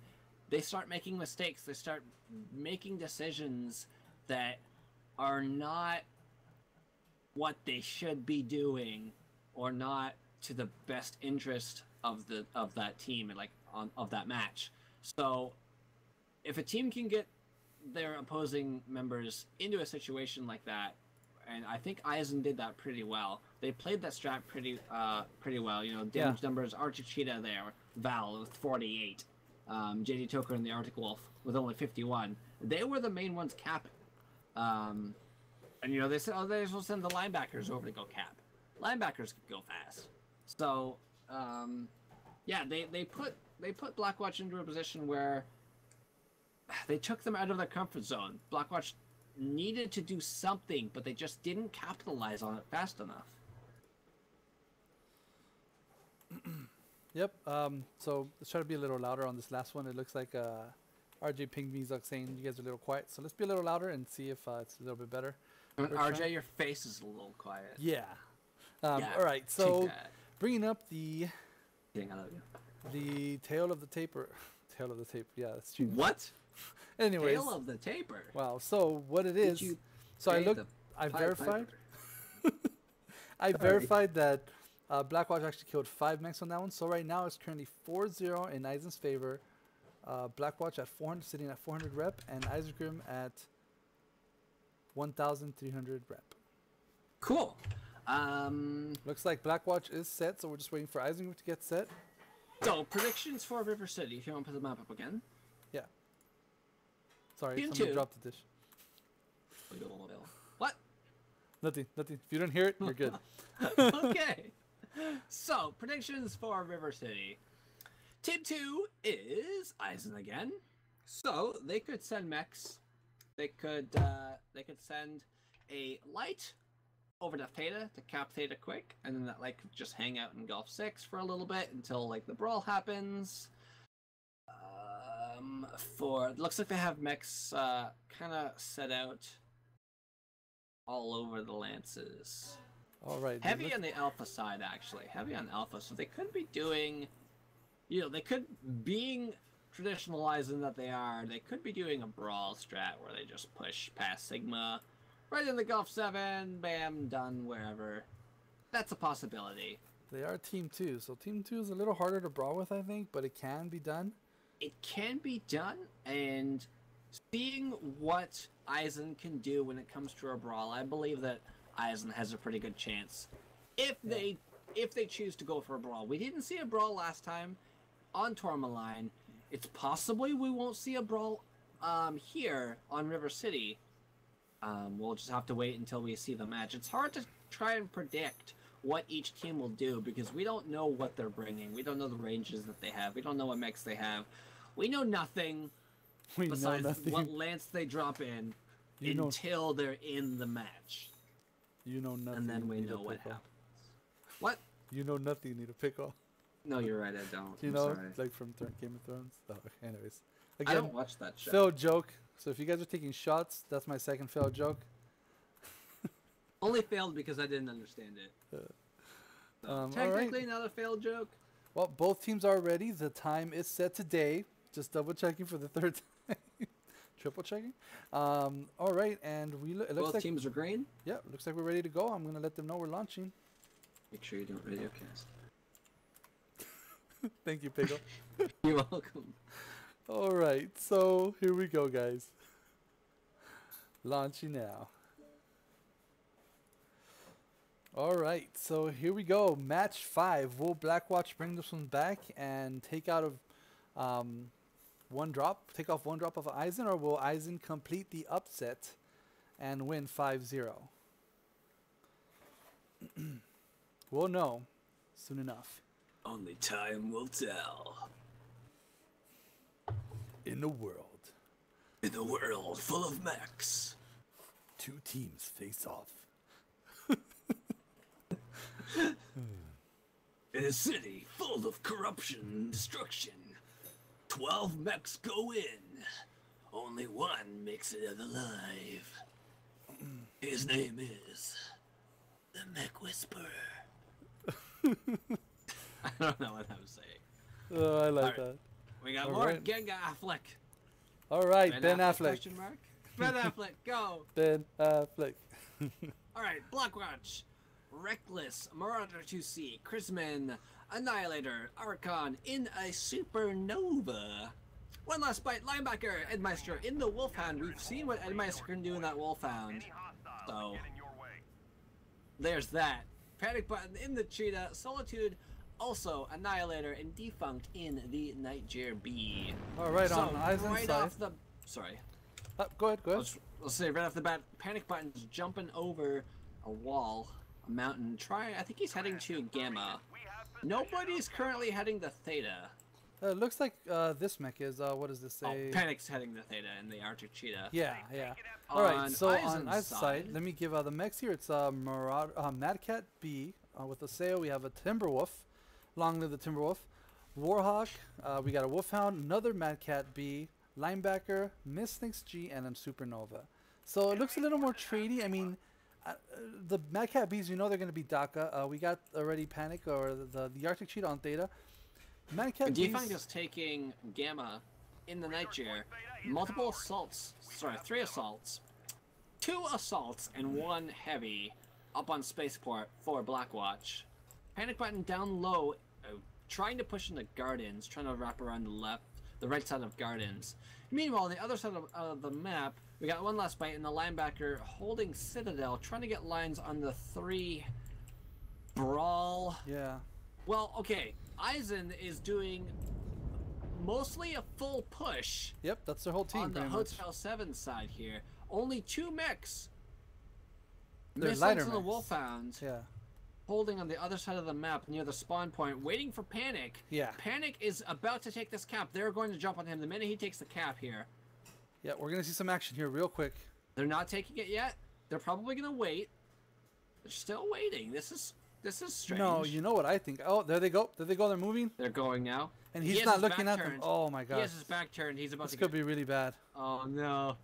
they start making mistakes. They start making decisions that are not what they should be doing, or not to the best interest of that team and of that match. So if a team can get their opposing members into a situation like that, and I think Eisen did that pretty well. They played that strat pretty well. Damage numbers, Archer Cheetah there, Val with 48, JD Toker and the Arctic Wolf with only 51. They were the main ones capping. And they said, oh, they will send the linebackers over to go cap. Linebackers could go fast. So, yeah, they put Blackwatch into a position where they took them out of their comfort zone. Blackwatch needed to do something, but they just didn't capitalize on it fast enough. Yep. So let's try to be a little louder on this last one. It looks like RJ pinged me saying you guys are a little quiet. So let's be a little louder and see if it's a little bit better. RJ, your face is a little quiet. Yeah. Yeah, all right. So bringing up the tail of the taper. Tail of the taper. Yeah, that's true. What? Anyways. Tail of the taper. Wow. So what it is? So I verified. I verified that Blackwatch actually killed 5 mechs on that one. So right now it's currently 4-0 in Eisen's favor. Blackwatch at 400, sitting at 400 rep, and Isengrim at 1,300 rep. Cool. Looks like Blackwatch is set, so we're just waiting for Isengrim to get set. So, predictions for River City, if you want to put the map up again. Yeah. Sorry, Team somebody 2. dropped the dish. What? Nothing. If you don't hear it, you're good. Okay. So, predictions for River City. Team 2 is Eisen again. So, they could send mechs. They could send a light over to Theta to cap Theta quick, and then that light could just hang out in Gulf 6 for a little bit until the brawl happens. It looks like they have mechs kind of set out all over the lances. All right. Heavy on the alpha side, actually. Heavy on alpha, so they could be doing, being traditional Eisen that they are, they could be doing a brawl strat where they just push past Sigma, right in the Gulf 7, bam, done wherever. That's a possibility. They are Team 2, so Team 2 is a little harder to brawl with, I think, but it can be done. It can be done, and seeing what Eisen can do when it comes to a brawl, I believe that Eisen has a pretty good chance. If they if they choose to go for a brawl. We didn't see a brawl last time on Tourmaline. It's possibly we won't see a brawl here on River City. We'll just have to wait until we see the match. It's hard to try and predict what each team will do because we don't know what they're bringing. We don't know the ranges that they have. We don't know what mix they have. We know nothing besides what lance they drop in until they're in the match. You know nothing. And then we know what happens. What? You know nothing. You need to pick off. No, you're right. I don't. You I'm know, sorry. like from Game of Thrones. Oh, anyways, again, I don't watch that show. failed joke. So if you guys are taking shots, that's my second failed joke. Only failed because I didn't understand it. Technically not a failed joke. Well, both teams are ready. The time is set today. Just double checking for the third time. Triple checking. All right, and it looks Both like teams are green. Yeah, looks like we're ready to go. I'm gonna let them know we're launching. Make sure you don't radio cast. Thank you, Pickle. You're welcome. All right, so here we go, guys. Launching now. All right, so here we go. Match 5. Will Blackwatch bring this one back and take out of take off one drop of ISEN, or will ISEN complete the upset and win 5-0? We'll know soon enough. Only time will tell. In a world full of mechs, 2 teams face off. In a city full of corruption and destruction, 12 mechs go in. Only one makes it out alive. His name is the Mech Whisperer. I don't know what I'm saying. Oh, I like that. We got All more right. Genga Affleck. All right, Ben Affleck. Question mark? Ben Affleck, go. Ben Affleck. All right, Blackwatch, Reckless, Marauder 2C, Chrisman, Annihilator, Archon in a Supernova. One last bite, Linebacker, Edmeister in the Wolfhound. We've seen what Edmeister can do in that Wolfhound. So, there's that. Panic Button in the Cheetah, Solitude, also Annihilator, and Defunct in the Nightjar B. All right, so, on Eisen's right side. off the... Sorry. Go ahead. Let's say right off the bat, Panic Button's jumping over a wall, a mountain. I think he's heading to Gamma. Nobody's currently heading to Theta. It looks like this mech is, what does this say? Oh, Panic's heading to Theta in the Arctic Cheetah. Yeah. All right, so on Eisen's side, let me give the mechs here. It's Mad Cat B with a sail. We have a Timberwolf. Long live the Timberwolf. Warhawk. We got a Wolfhound, another Mad Cat B, Linebacker, Miss Snakes G, and then Supernova. So it looks a little more tradey. I mean, the Mad Cat Bs, you know they're going to be DACA. We got already Panic or the Arctic Cheetah on Theta. Mad Cat Bs. Defunct is taking Gamma in the Nightjar. Multiple assaults. Sorry, 3 assaults. 2 assaults and 1 heavy up on Spaceport for Blackwatch. Panic Button down low, trying to push into Gardens, trying to wrap around the right side of Gardens. Meanwhile, on the other side of the map, we got one last bite, and the Linebacker holding Citadel, trying to get lines on the 3 Brawl. Yeah. Well, okay, Eisen is doing mostly a full push. Yep, that's their whole team. On the Hotel 7 side here. Only 2 mechs. They're Miss lighter and the mechs. Wolfhounds. Yeah. Holding on the other side of the map near the spawn point, waiting for Panic. Yeah. Panic is about to take this cap. They're going to jump on him the minute he takes the cap here. Yeah, we're going to see some action here real quick. They're not taking it yet. They're probably going to wait. They're still waiting. This is strange. No, you know what I think. Oh, there they go. They're moving. They're going now. And he's not looking at them. Oh my gosh. He has his back turned. He's about this to could be really bad. Oh no.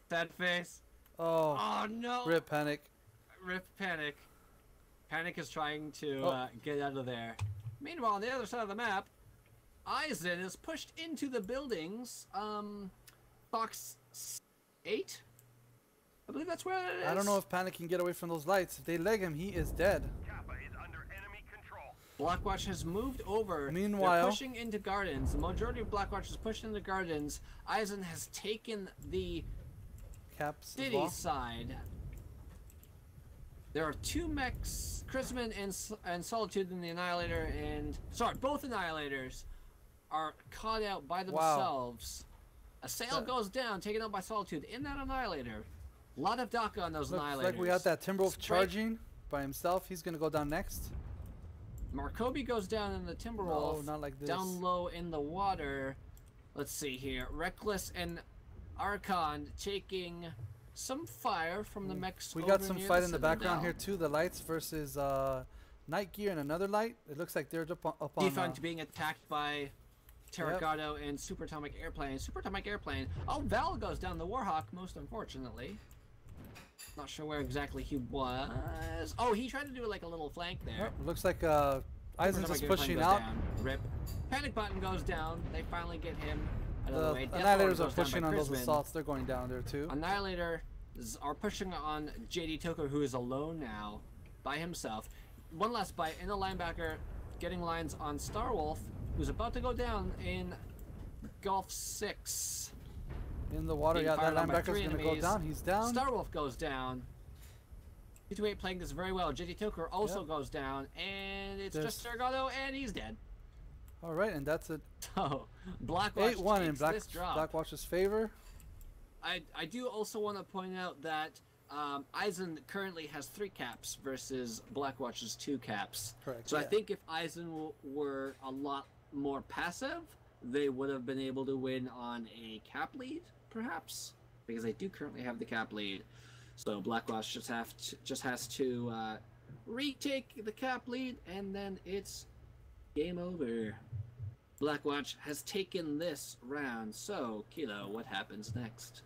Sad face. Oh. Oh no. Rip Panic. Rip Panic. Panic is trying to get out of there. Meanwhile, on the other side of the map, Eisen is pushed into the buildings. Box 8? I believe that's where it is. I don't know if Panic can get away from those lights. If they leg him, he is dead. Kappa is under enemy control. Blackwatch has moved over. Meanwhile, they're pushing into Gardens. The majority of Blackwatch is pushed into Gardens. Eisen has taken the Caps city side. There are 2 mechs, Chrisman and Solitude in the Annihilator, and sorry, both Annihilators are caught out by themselves. A sail goes down, taken out by Solitude in that Annihilator. A lot of DACA on those Annihilators. Looks like we got that Timberwolf charging by himself. He's gonna go down next. Markobi goes down in the Timberwolf. No, not like this. Down low in the water. Let's see here. Reckless and Archon taking some fire from the mechs. We got some fight in the background here too. The lights versus Night Gear and another light. It looks like they're up on. Defunct being attacked by Terracotta and Super Atomic Airplane. Super Atomic Airplane. Oh, Val goes down the Warhawk, most unfortunately. Not sure where exactly he was. Oh, he tried to do like a little flank there. Looks like ISEN's just pushing out. Down. Rip. Panic button goes down. They finally get him out of the way. Annihilators are pushing on those assaults. They're going down there too. Annihilators are pushing on JD Toker, who is alone now by himself. One last bite in the linebacker, getting lines on Starwolf, who's about to go down in Gulf 6. In the water, yeah, that linebacker's going to go down. He's down. Starwolf goes down. 228 playing this very well. JD Toker also goes down, and it's just Sergato, and he's dead. All right, and that's it. So, Blackwatch 8-1 in Blackwatch's favor. I do also want to point out that ISEN currently has 3 caps versus Blackwatch's 2 caps. Correct. So I think if ISEN were a lot more passive, they would have been able to win on a cap lead, perhaps, because they do currently have the cap lead. So Blackwatch just has to retake the cap lead, and then it's game over. Blackwatch has taken this round. So Kilo, what happens next?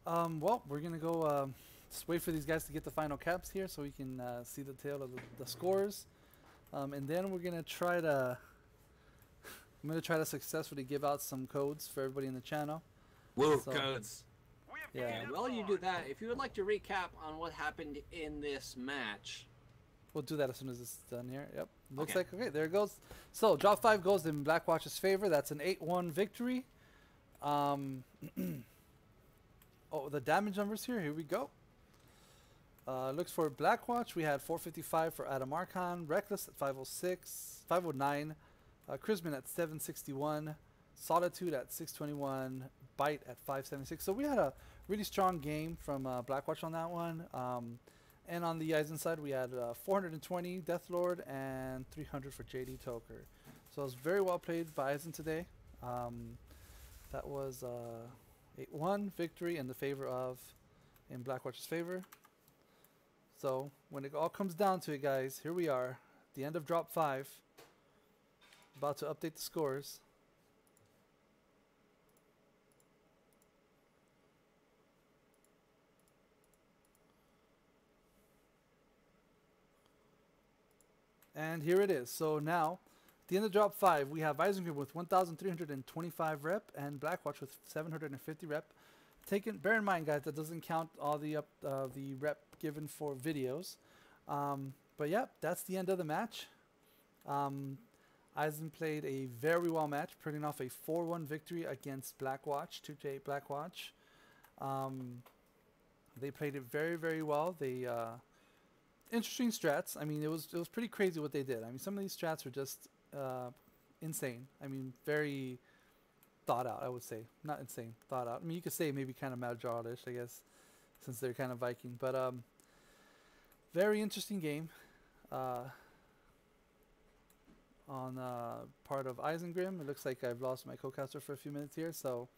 Well, we're gonna go just wait for these guys to get the final caps here, so we can see the tail of the scores, and then we're gonna try to. I'm gonna try to successfully give out some codes for everybody in the channel. Whoa, codes! Yeah. While you do that, if you would like to recap on what happened in this match, we'll do that as soon as it's done here. Yep. Looks like okay. There it goes. So drop 5 goes in Blackwatch's favor. That's an 8-1 victory. Oh, the damage numbers here. Here we go. Looks for Blackwatch. We had 455 for Adam Archon, Reckless at 509, Chrisman at 761, Solitude at 621, Bite at 576. So we had a really strong game from Blackwatch on that one. And on the ISEN side, we had 420 Deathlord and 300 for JD Toker. So it was very well played by ISEN today. That was 8-1 victory in the favor of, in Blackwatch's favor. So when it all comes down to it, guys, here we are, the end of drop 5. About to update the scores. And here it is. So now, at the end of drop 5, we have ISEN with 1,325 rep and Blackwatch with 750 rep. Bear in mind, guys, that doesn't count all the rep given for videos. But yeah, that's the end of the match. ISEN played a very well match, putting off a 4-1 victory against Blackwatch, 2-8 Blackwatch. They played it very, very well. They interesting strats. I mean, it was pretty crazy what they did. I mean, some of these strats were just insane. I mean, very thought out, I would say. Not insane, thought out. I mean, you could say maybe kind of Madrigal-ish, I guess, since they're kind of Viking. But very interesting game on part of Isengrim. It looks like I've lost my co-caster for a few minutes here, so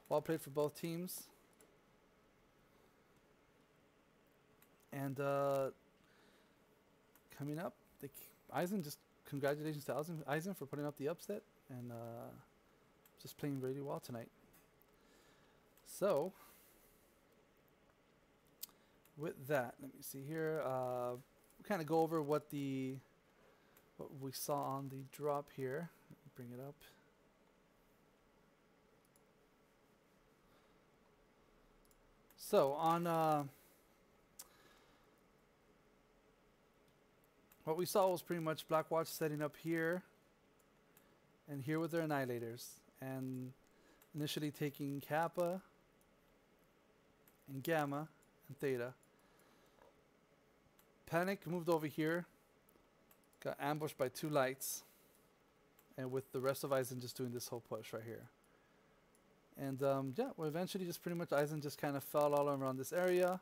well played for both teams. And coming up, ISEN, just congratulations to ISEN for putting up the upset and just playing really well tonight. So with that, let me see here. We'll kind of go over what we saw on the drop here. Let me bring it up. So on what we saw was pretty much Blackwatch setting up here and here with their Annihilators, and initially taking Kappa and Gamma and Theta. Panic moved over here. Got ambushed by 2 lights. And with the rest of ISEN just doing this whole push right here. And yeah, well, eventually just pretty much ISEN just kind of fell all around this area.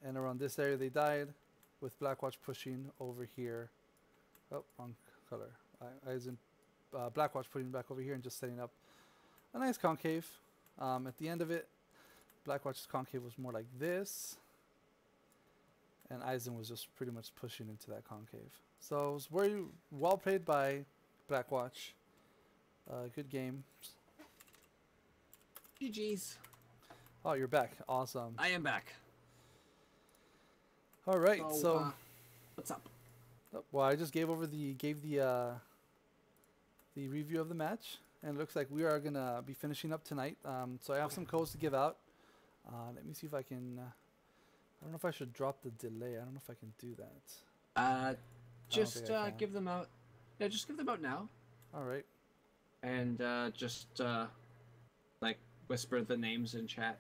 And around this area they died. With Blackwatch pushing over here. Oh, wrong color. ISEN, Blackwatch putting back over here and just setting up a nice concave. At the end of it, Blackwatch's concave was more like this. And ISEN was just pretty much pushing into that concave. So it was very well played by Blackwatch. Good game. GG's. Oh, you're back. Awesome. I am back. All right. So what's up? Well, I just gave the review of the match, and it looks like we are gonna be finishing up tonight. So I have some codes to give out. Let me see if I can. I don't know if I should drop the delay. I don't know if I can do that. Just give them out. Yeah, just give them out now. All right. And just like whisper the names in chat.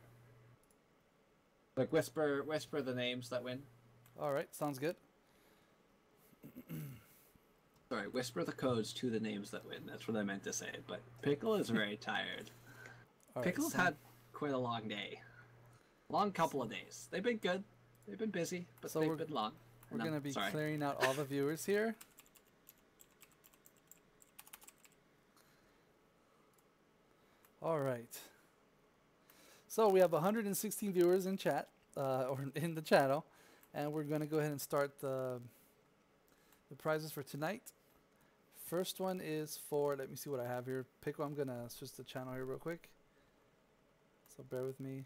Like whisper the names that win. All right, sounds good. Sorry, whisper the codes to the names that win. That's what I meant to say. But Pickle is very tired. Pickle's had quite a long day. Long couple of days. They've been good. They've been busy, but they've been long. We're going to be clearing out all the viewers here. All right. So we have 116 viewers in chat, or in the channel, and we're going to go ahead and start the prizes for tonight. First one is for, let me see what I have here. Pickle, I'm going to switch the channel here real quick. So bear with me.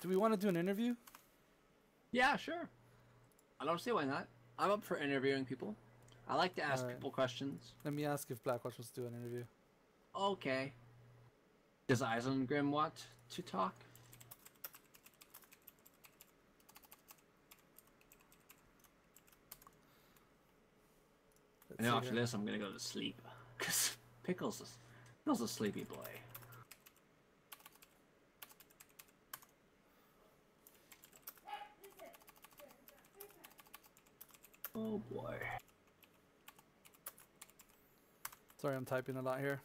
Do we want to do an interview? Yeah, sure. I don't see why not. I'm up for interviewing people. I like to ask people questions. Let me ask if Blackwatch wants to do an interview. Okay. Does Eisengrim want to talk? I know after this I'm gonna go to sleep. Because Pickle's a sleepy boy. Oh boy. Sorry, I'm typing a lot here.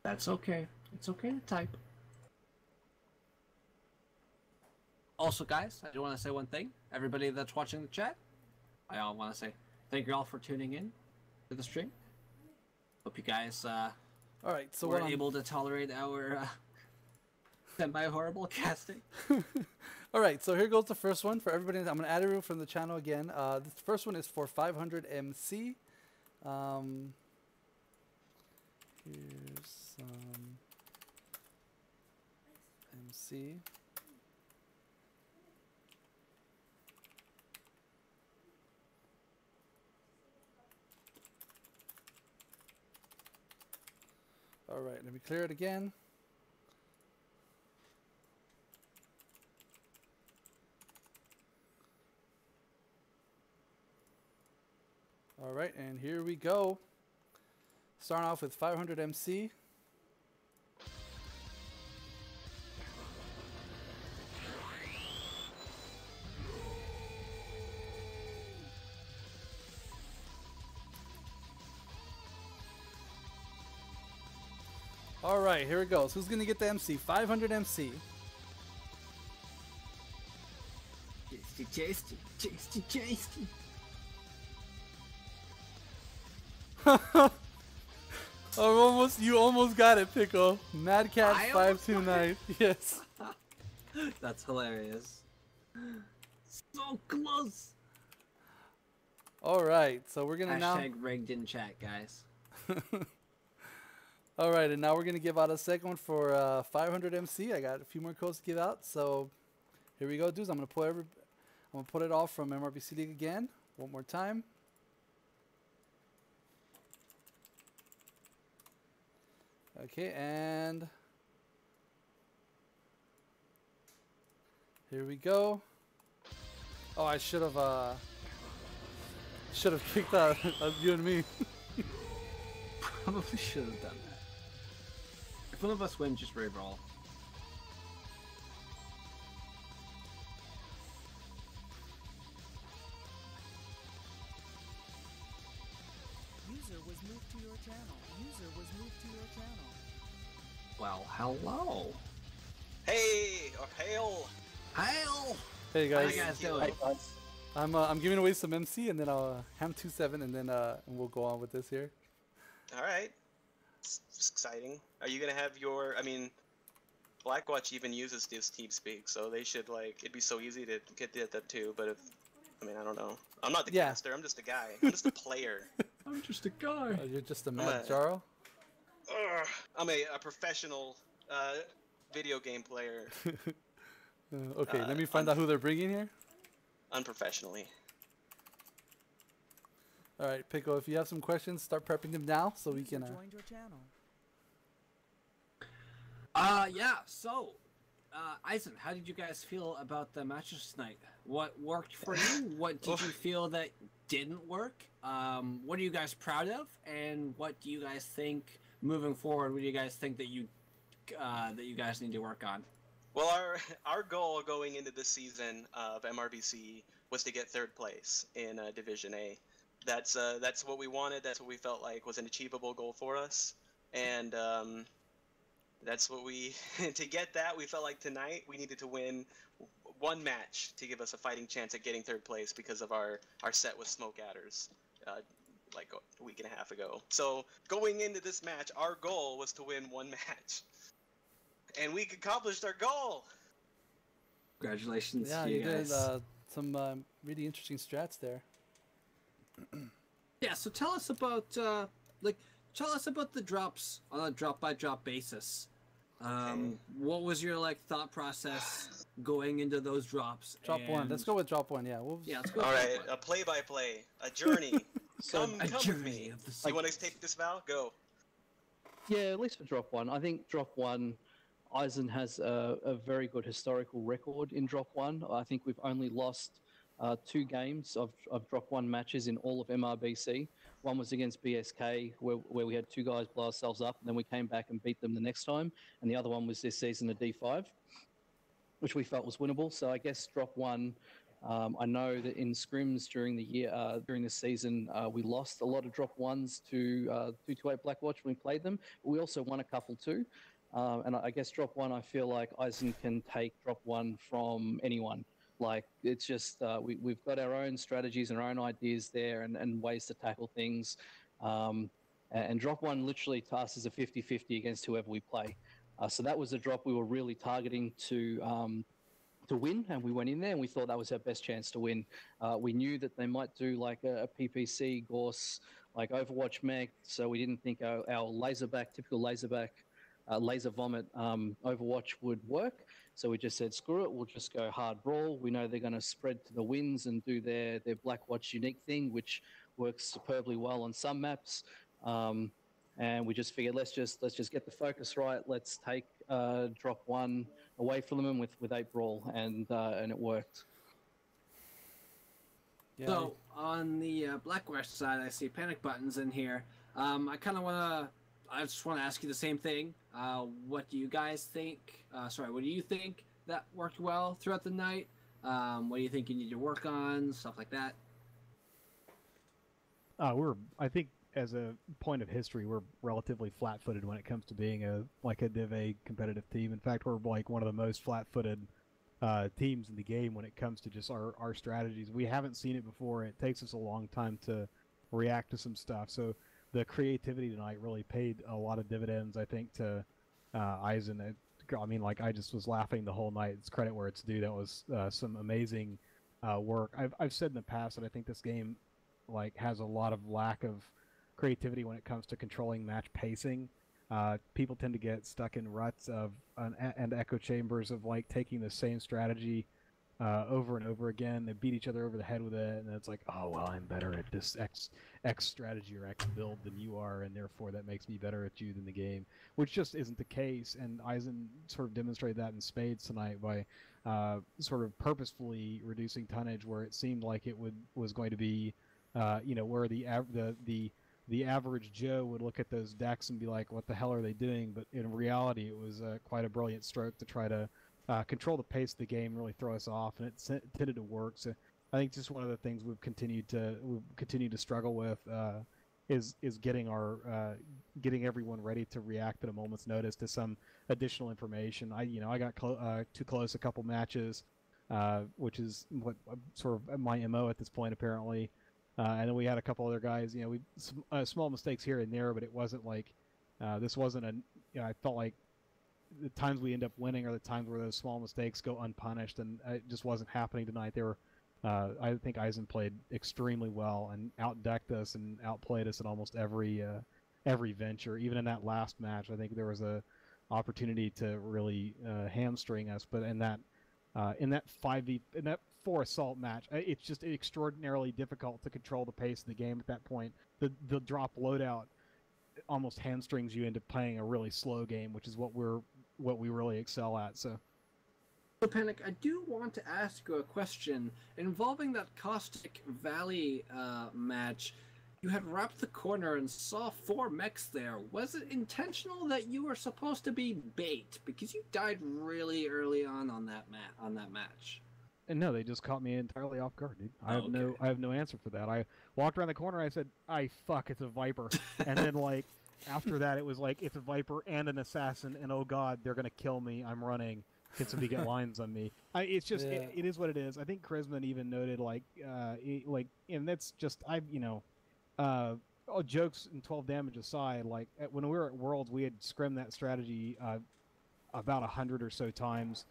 That's okay. It's okay to type. Also, guys, I do want to say one thing. Everybody that's watching the chat, I want to say thank you all for tuning in to the stream. Hope you guys all right, so were able to tolerate our semi-horrible casting. All right, so here goes the first one for everybody. I'm going to add a rule from the channel again. The first one is for 500 MC. Here's some MC. All right, let me clear it again. All right, and here we go. Starting off with 500 MC. All right, here it goes. Who's gonna get the MC? 500 MC. Tasty. You almost got it, Pickle. Madcat529. Yes. That's hilarious. So close. All right, so we're gonna Hashtag rigged in chat, guys. All right, and now we're gonna give out a second one for 500 MC. I got a few more codes to give out, so here we go, dudes. I'm gonna put it off from MRBC League again, one more time. Okay, and here we go. Oh, I should have Should have kicked out of you and me. Probably should have done that. If one of us wins, just re-roll. User was moved to your channel. User was moved to your channel. Well, hello. Hey, or hail. Hail. Hey guys. How you guys doing? I'm giving away some MC and then I'll ham 2-7 and then we'll go on with this here. All right. It's exciting. Are you gonna have your? I mean, Blackwatch even uses this TeamSpeak, so they should like. It'd be so easy to get that too. But if, I mean, I don't know. I'm not the caster. I'm just a guy. I'm just a player. I'm just a guy. Oh, you're just a mad Jaro? I'm a professional video game player. Okay, let me find out who they're bringing here. Unprofessionally. All right, Pico, if you have some questions, start prepping them now so we can. Joined your channel. Yeah. So, ISEN, how did you guys feel about the matches tonight? What worked for you? What did you feel that didn't work? What are you guys proud of? And what do you guys think moving forward? What do you guys think that you guys need to work on? Well, our goal going into this season of MRBC was to get 3rd place in Division A. That's what we wanted. That's what we felt like was an achievable goal for us, and that's what we. To get that, we felt like tonight we needed to win one match to give us a fighting chance at getting 3rd place because of our set with Smoke Adders, like a week and a half ago. So going into this match, our goal was to win one match, and we accomplished our goal. Congratulations! Yeah, to you did guys. some really interesting strats there. Yeah, so tell us about the drops on a drop-by-drop basis. What was your thought process going into those drops? Drop 1. Let's go with drop 1. Yeah. Let's go. All right, a play-by-play, a journey. come with me. You want to take this, Val? Go. Yeah, at least for drop 1. I think drop 1, ISEN has a very good historical record in drop 1. I think we've only lost 2 games of drop 1 matches in all of MRBC. One was against BSK, where we had 2 guys blow ourselves up, and then we came back and beat them the next time. And the other one was this season at D5, which we felt was winnable. So I guess drop 1, I know that in scrims during the year, during the season, we lost a lot of drop 1s to 228 Blackwatch when we played them. But we also won a couple too. And I guess drop 1, I feel like ISEN can take drop 1 from anyone. Like, it's just, we've got our own strategies and our own ideas there and ways to tackle things. And drop 1 literally to us is a 50-50 against whoever we play. So that was a drop we were really targeting to win, and we went in there and we thought that was our best chance to win. We knew that they might do like a PPC, Gorse, like Overwatch mech, so we didn't think our typical laser vomit Overwatch would work. So we just said, screw it, we'll just go hard brawl. We know they're going to spread to the winds and do their Blackwatch unique thing, which works superbly well on some maps. And we just figured, let's just get the focus right. Let's take drop 1 away from them with 8 brawl, and it worked. Yeah. So on the Blackwatch side, I see panic buttons in here. I just want to ask you the same thing. What do you guys think? What do you think that worked well throughout the night? What do you think you need to work on? Stuff like that. I think as a point of history, we're relatively flat-footed when it comes to being a Div A competitive team. In fact, we're like one of the most flat-footed teams in the game when it comes to just our strategies. We haven't seen it before. And it takes us a long time to react to some stuff. So the creativity tonight really paid a lot of dividends, I think, to ISEN. I mean, I just was laughing the whole night. It's credit where it's due. That was some amazing work. I've said in the past that I think this game has a lot of lack of creativity when it comes to controlling match pacing. People tend to get stuck in ruts and echo chambers of taking the same strategy over and over again. They beat each other over the head with it, and it's like, oh well, I'm better at this X strategy or X build than you are, and therefore that makes me better at you than the game, which just isn't the case. And ISEN sort of demonstrated that in spades tonight by sort of purposefully reducing tonnage where it seemed like it was going to be where the average Joe would look at those decks and be like, "What the hell are they doing?" But in reality, it was quite a brilliant stroke to try to control the pace of the game, really throw us off, and it tended to work. So I think just one of the things we've continued to struggle with is getting getting everyone ready to react at a moment's notice to some additional information. I got too close a couple matches, which is what sort of my MO at this point apparently. And then we had a couple other guys, small mistakes here and there, but it wasn't like this wasn't I felt like the times we end up winning are the times where those small mistakes go unpunished, and it just wasn't happening tonight. They were, I think ISEN played extremely well and outdecked us and outplayed us in almost every venture. Even in that last match, I think there was a opportunity to really hamstring us, but in that 4 assault match, it's just extraordinarily difficult to control the pace of the game at that point. The drop loadout almost hamstrings you into playing a really slow game, which is what we really excel at. So Panic, I do want to ask you a question involving that Caustic Valley match. You had wrapped the corner and saw 4 mechs there. Was it intentional that you were supposed to be bait? Because you died really early on that match. And no, they just caught me entirely off guard, dude. I have no answer for that. I walked around the corner, I said, fuck, it's a Viper. And then like after that it was like, it's a Viper and an assassin, and oh god, they're gonna kill me. I'm running. Can somebody get lines on me? It's just it is what it is. I think Charisma even noted and that's just all jokes and 12 damage aside, like when we were at Worlds, we had scrimmed that strategy about 100 or so times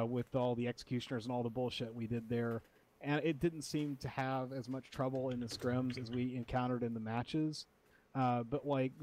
with all the executioners and all the bullshit we did there, and it didn't seem to have as much trouble in the scrims as we encountered in the matches. But like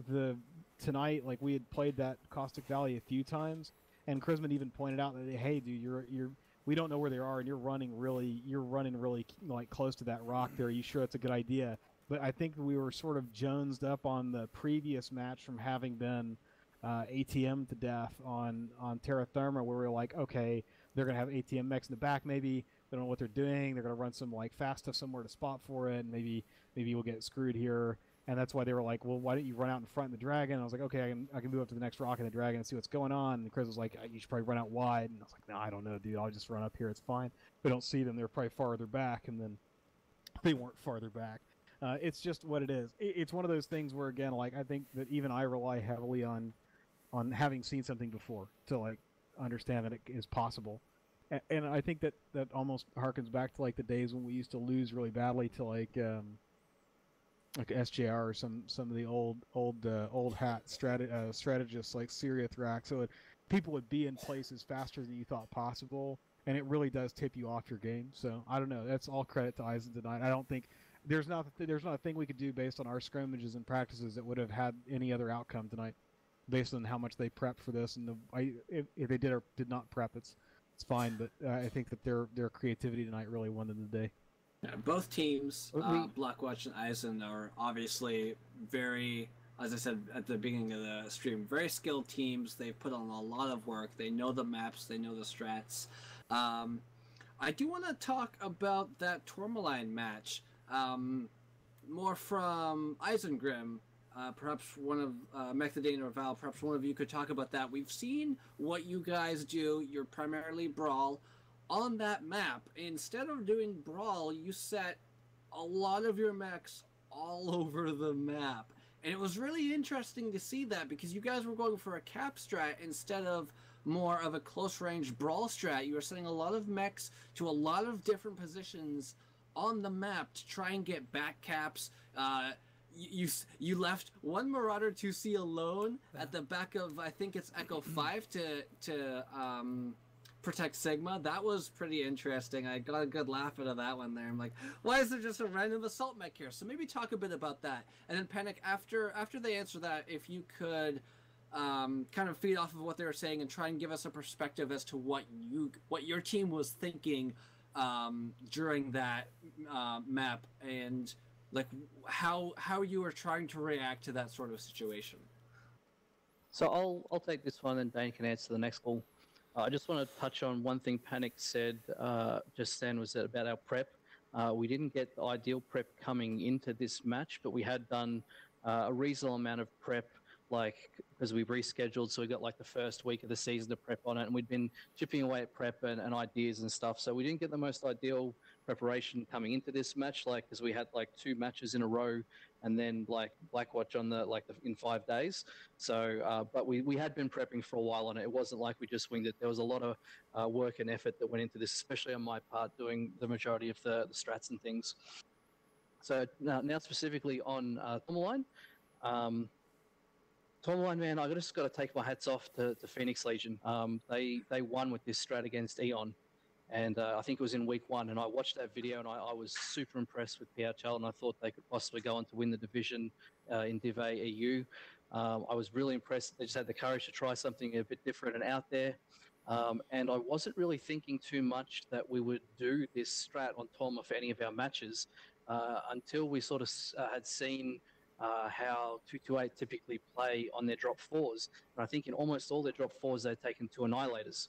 tonight, like we had played that Caustic Valley a few times, and Charisma even pointed out that, hey, dude, we don't know where they are, and you're running really like close to that rock there. Are you sure it's a good idea? But I think we were sort of jonesed up on the previous match from having been ATM to death on Terra Therma, where we were like, okay, they're going to have ATM mechs in the back maybe. They don't know what they're doing. They're going to run some like fast stuff somewhere to spot for it, and maybe we'll get screwed here. And that's why they were like, well, why don't you run out in front of the dragon? And I was like, okay, I can move up to the next rock in the dragon and see what's going on. And Chris was like, you should probably run out wide. And I was like, no, I don't know, dude. I'll just run up here. It's fine. We don't see them. They're probably farther back. And then they weren't farther back. It's just what it is. It's one of those things where, again, like I think that even I rely heavily on having seen something before to like understand that it is possible. And I think that almost harkens back to like the days when we used to lose really badly to like SJR or some of the old hat strategists like Syria Thrak. So people would be in places faster than you thought possible, and it really does tip you off your game. So I don't know. That's all credit to ISEN tonight. I don't think there's not a thing we could do based on our scrimmages and practices that would have had any other outcome tonight, based on how much they prepped for this. And if they did or did not prep, it's fine. But I think that their creativity tonight really won them the day. Yeah, both teams, Blackwatch and ISEN, are obviously very, as I said at the beginning of the stream, very skilled teams. They've put on a lot of work. They know the maps. They know the strats. I do want to talk about that Tourmaline match. More from Eisengrim. Perhaps one of Mechdane or Val, perhaps one of you could talk about that. We've seen what you guys do. You're primarily Brawl. On that map, instead of doing Brawl, you set a lot of your mechs all over the map. And it was really interesting to see that, because you guys were going for a cap strat instead of more of a close-range Brawl strat. You were setting a lot of mechs to a lot of different positions on the map to try and get back caps. You left one Marauder 2C alone at the back of, I think it's Echo 5 to protect Sigma. That was pretty interesting. I got a good laugh out of that one there. I'm like, why is there just a random assault mech here? So maybe talk a bit about that. And then Panic, after they answer that, if you could kind of feed off of what they were saying and try and give us a perspective as to what your team was thinking during that map, and like how you were trying to react to that sort of situation. So I'll take this one, and Dane can answer the next call. I just want to touch on one thing Panic said just then, was about our prep. We didn't get the ideal prep coming into this match, but we had done a reasonable amount of prep, like because we rescheduled, so we got like the first week of the season to prep on it, and we'd been chipping away at prep and ideas and stuff. So we didn't get the most ideal preparation coming into this match, like because we had like 2 matches in a row, and then like Blackwatch on in 5 days. So, but we had been prepping for a while on it. It wasn't like we just winged it. There was a lot of work and effort that went into this, especially on my part, doing the majority of the strats and things. So now specifically on Tourmaline. Tourmaline, man, I just got to take my hats off to Phoenix Legion. They won with this strat against Eon, and I think it was in week 1. And I watched that video, and I was super impressed with PHL, and I thought they could possibly go on to win the division in Div A EU. I was really impressed. They just had the courage to try something a bit different and out there. And I wasn't really thinking too much that we would do this strat on Torma for any of our matches until we sort of had seen how 228 typically play on their drop 4s. And I think in almost all their drop 4s, they've taken 2 Annihilators.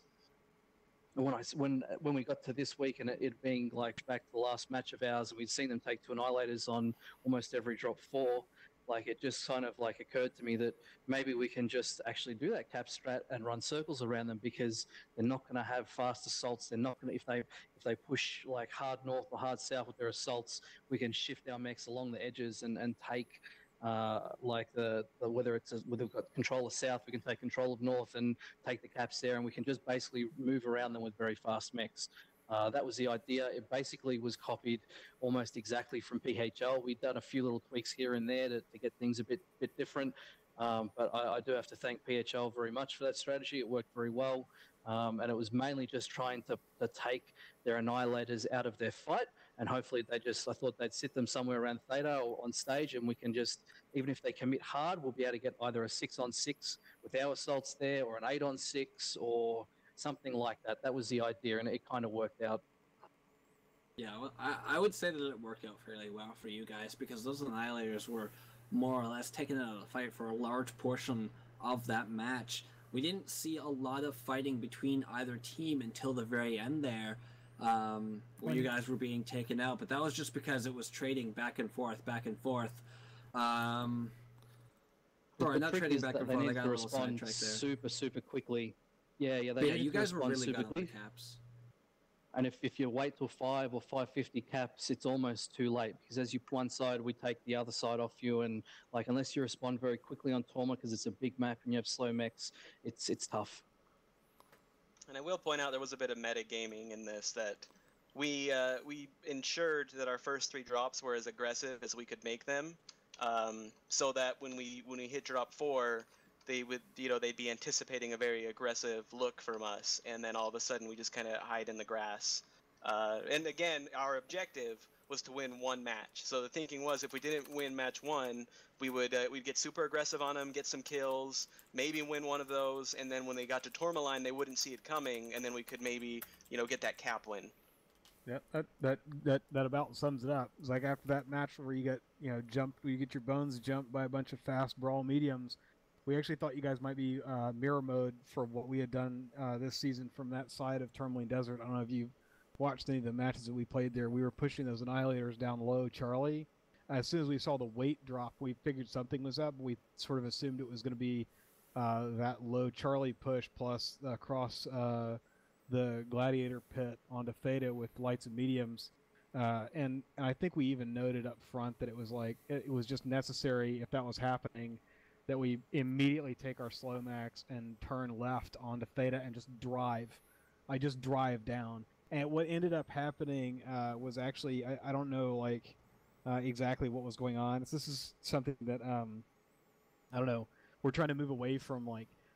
And when we got to this week, and it being like back to the last match of ours, and we'd seen them take 2 Annihilators on almost every drop 4, like it just kind of like occurred to me that maybe we can just actually do that cap strat and run circles around them, because they're not going to have fast assaults. They're not going to, if they push like hard north or hard south with their assaults, we can shift our mechs along the edges and take like whether we've got control of south, we can take control of north and take the caps there, and we can just basically move around them with very fast mechs. That was the idea. It basically was copied almost exactly from PHL. We'd done a few little tweaks here and there to get things a bit different, but I do have to thank PHL very much for that strategy. It worked very well, and it was mainly just trying to take their Annihilators out of their fight, and hopefully I thought they'd sit them somewhere around Theta or on stage, and we can just, even if they commit hard, we'll be able to get either a 6-on-6 with our assaults there, or an 8-on-6, or something like that. That was the idea, and it kind of worked out. Yeah, well, I would say that it worked out fairly well for you guys, because those Annihilators were more or less taken out of the fight for a large portion of that match. We didn't see a lot of fighting between either team until the very end there, where you guys were being taken out, but that was just because it was trading back and forth. Sorry, not trading back and forth. I got a little sidetracked there. Super quickly. Yeah, you guys were really good on the caps. And if you wait till 5 or 550 caps, it's almost too late, because as you put one side, we take the other side off you, and like unless you respond very quickly on Torma, because it's a big map and you have slow mechs, it's tough. And I will point out there was a bit of meta gaming in this, that we ensured that our first 3 drops were as aggressive as we could make them, so that when we hit drop 4, they would, they'd be anticipating a very aggressive look from us, and then all of a sudden we just kind of hide in the grass. And again, our objective was to win 1 match. So the thinking was, if we didn't win match 1, we'd get super aggressive on them, get some kills, maybe win one of those, and then when they got to Tourmaline, they wouldn't see it coming, and then we could maybe, get that cap win. Yeah, that about sums it up. It's like after that match where you get, jumped, where you get your bones jumped by a bunch of fast brawl mediums, we actually thought you guys might be mirror mode for what we had done this season from that side of Tourmaline Desert. I don't know if you watched any of the matches that we played there. We were pushing those Annihilators down low, Charlie. As soon as we saw the weight drop, we figured something was up. We sort of assumed it was going to be that low Charlie push plus across the Gladiator pit onto Theta with lights and mediums. And I think we even noted up front that it was like, it was just necessary, if that was happening, that we immediately take our slow max and turn left onto Theta and just drive. I just drive down. And what ended up happening was actually, I don't know exactly what was going on. This is something that, I don't know, we're trying to move away from.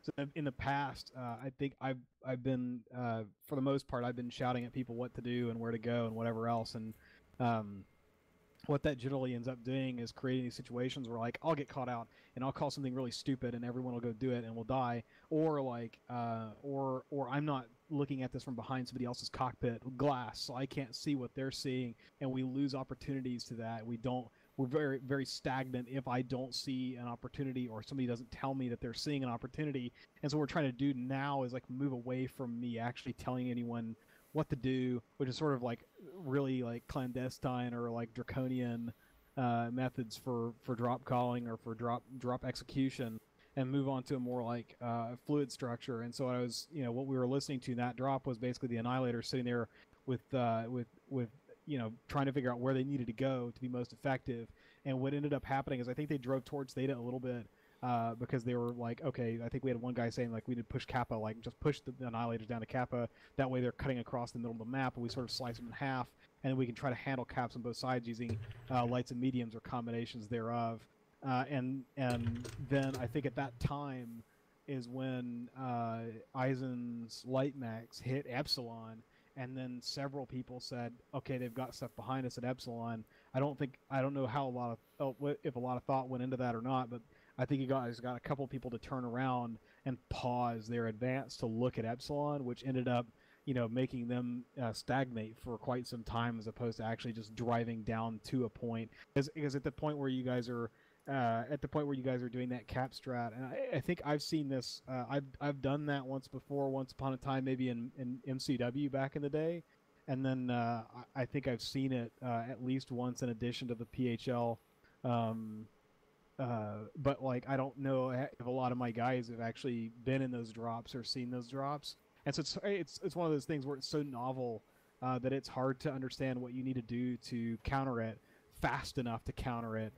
So in the past, I think I've been, for the most part, I've been shouting at people what to do and where to go and whatever else. And what that generally ends up doing is creating these situations where, I'll get caught out and I'll call something really stupid and everyone will go do it and we'll die. Or or I'm not looking at this from behind somebody else's cockpit glass, so I can't see what they're seeing, and we lose opportunities to that. We're very, very stagnant if I don't see an opportunity or somebody doesn't tell me that they're seeing an opportunity. And so what we're trying to do now is move away from me actually telling anyone what to do, which is sort of like really like clandestine or like draconian methods for drop calling or for drop execution, and move on to a more like fluid structure. And so I was, what we were listening to in that drop was basically the Annihilator sitting there with trying to figure out where they needed to go to be most effective. And what ended up happening is I think they drove towards Theta a little bit because they were like, okay, I think we had one guy saying like we did push Kappa, like just push the Annihilators down to Kappa. That way they're cutting across the middle of the map, and we sort of slice them in half, and we can try to handle caps on both sides using lights and mediums or combinations thereof. And then I think at that time is when ISEN's Light Max hit Epsilon, and then several people said, okay, they've got stuff behind us at Epsilon. I don't know how if a lot of thought went into that or not, but I think you guys got a couple people to turn around and pause their advance to look at Epsilon, which ended up, making them stagnate for quite some time, as opposed to actually just driving down to a point. Because at the point where you guys are doing that cap strat, and I think I've seen this. I've done that once before, once upon a time, maybe in MCW back in the day, and then I think I've seen it at least once in addition to the PHL. But like I don't know if a lot of my guys have actually been in those drops or seen those drops, and so it's one of those things where it's so novel that it's hard to understand what you need to do to counter it fast enough to counter it.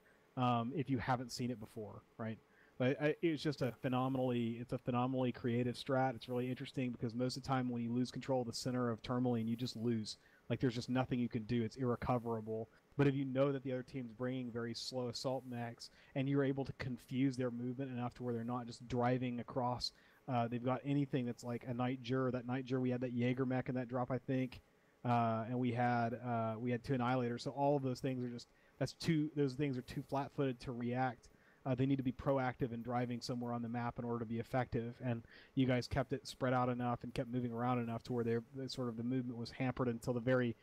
If you haven't seen it before, right? But it's just a phenomenally creative strat. It's really interesting because most of the time when you lose control of the center of Tourmaline, you just lose. Like there's just nothing you can do. It's irrecoverable. But if you know that the other team's bringing very slow assault mechs, and you're able to confuse their movement enough to where they're not just driving across, they've got anything that's like a Night Jur. That Night Jur, we had that Jaeger mech in that drop, I think, and we had 2 Annihilators. So all of those things are just those things are too flat-footed to react. They need to be proactive in driving somewhere on the map in order to be effective. And you guys kept it spread out enough and kept moving around enough to where the movement was hampered until at the very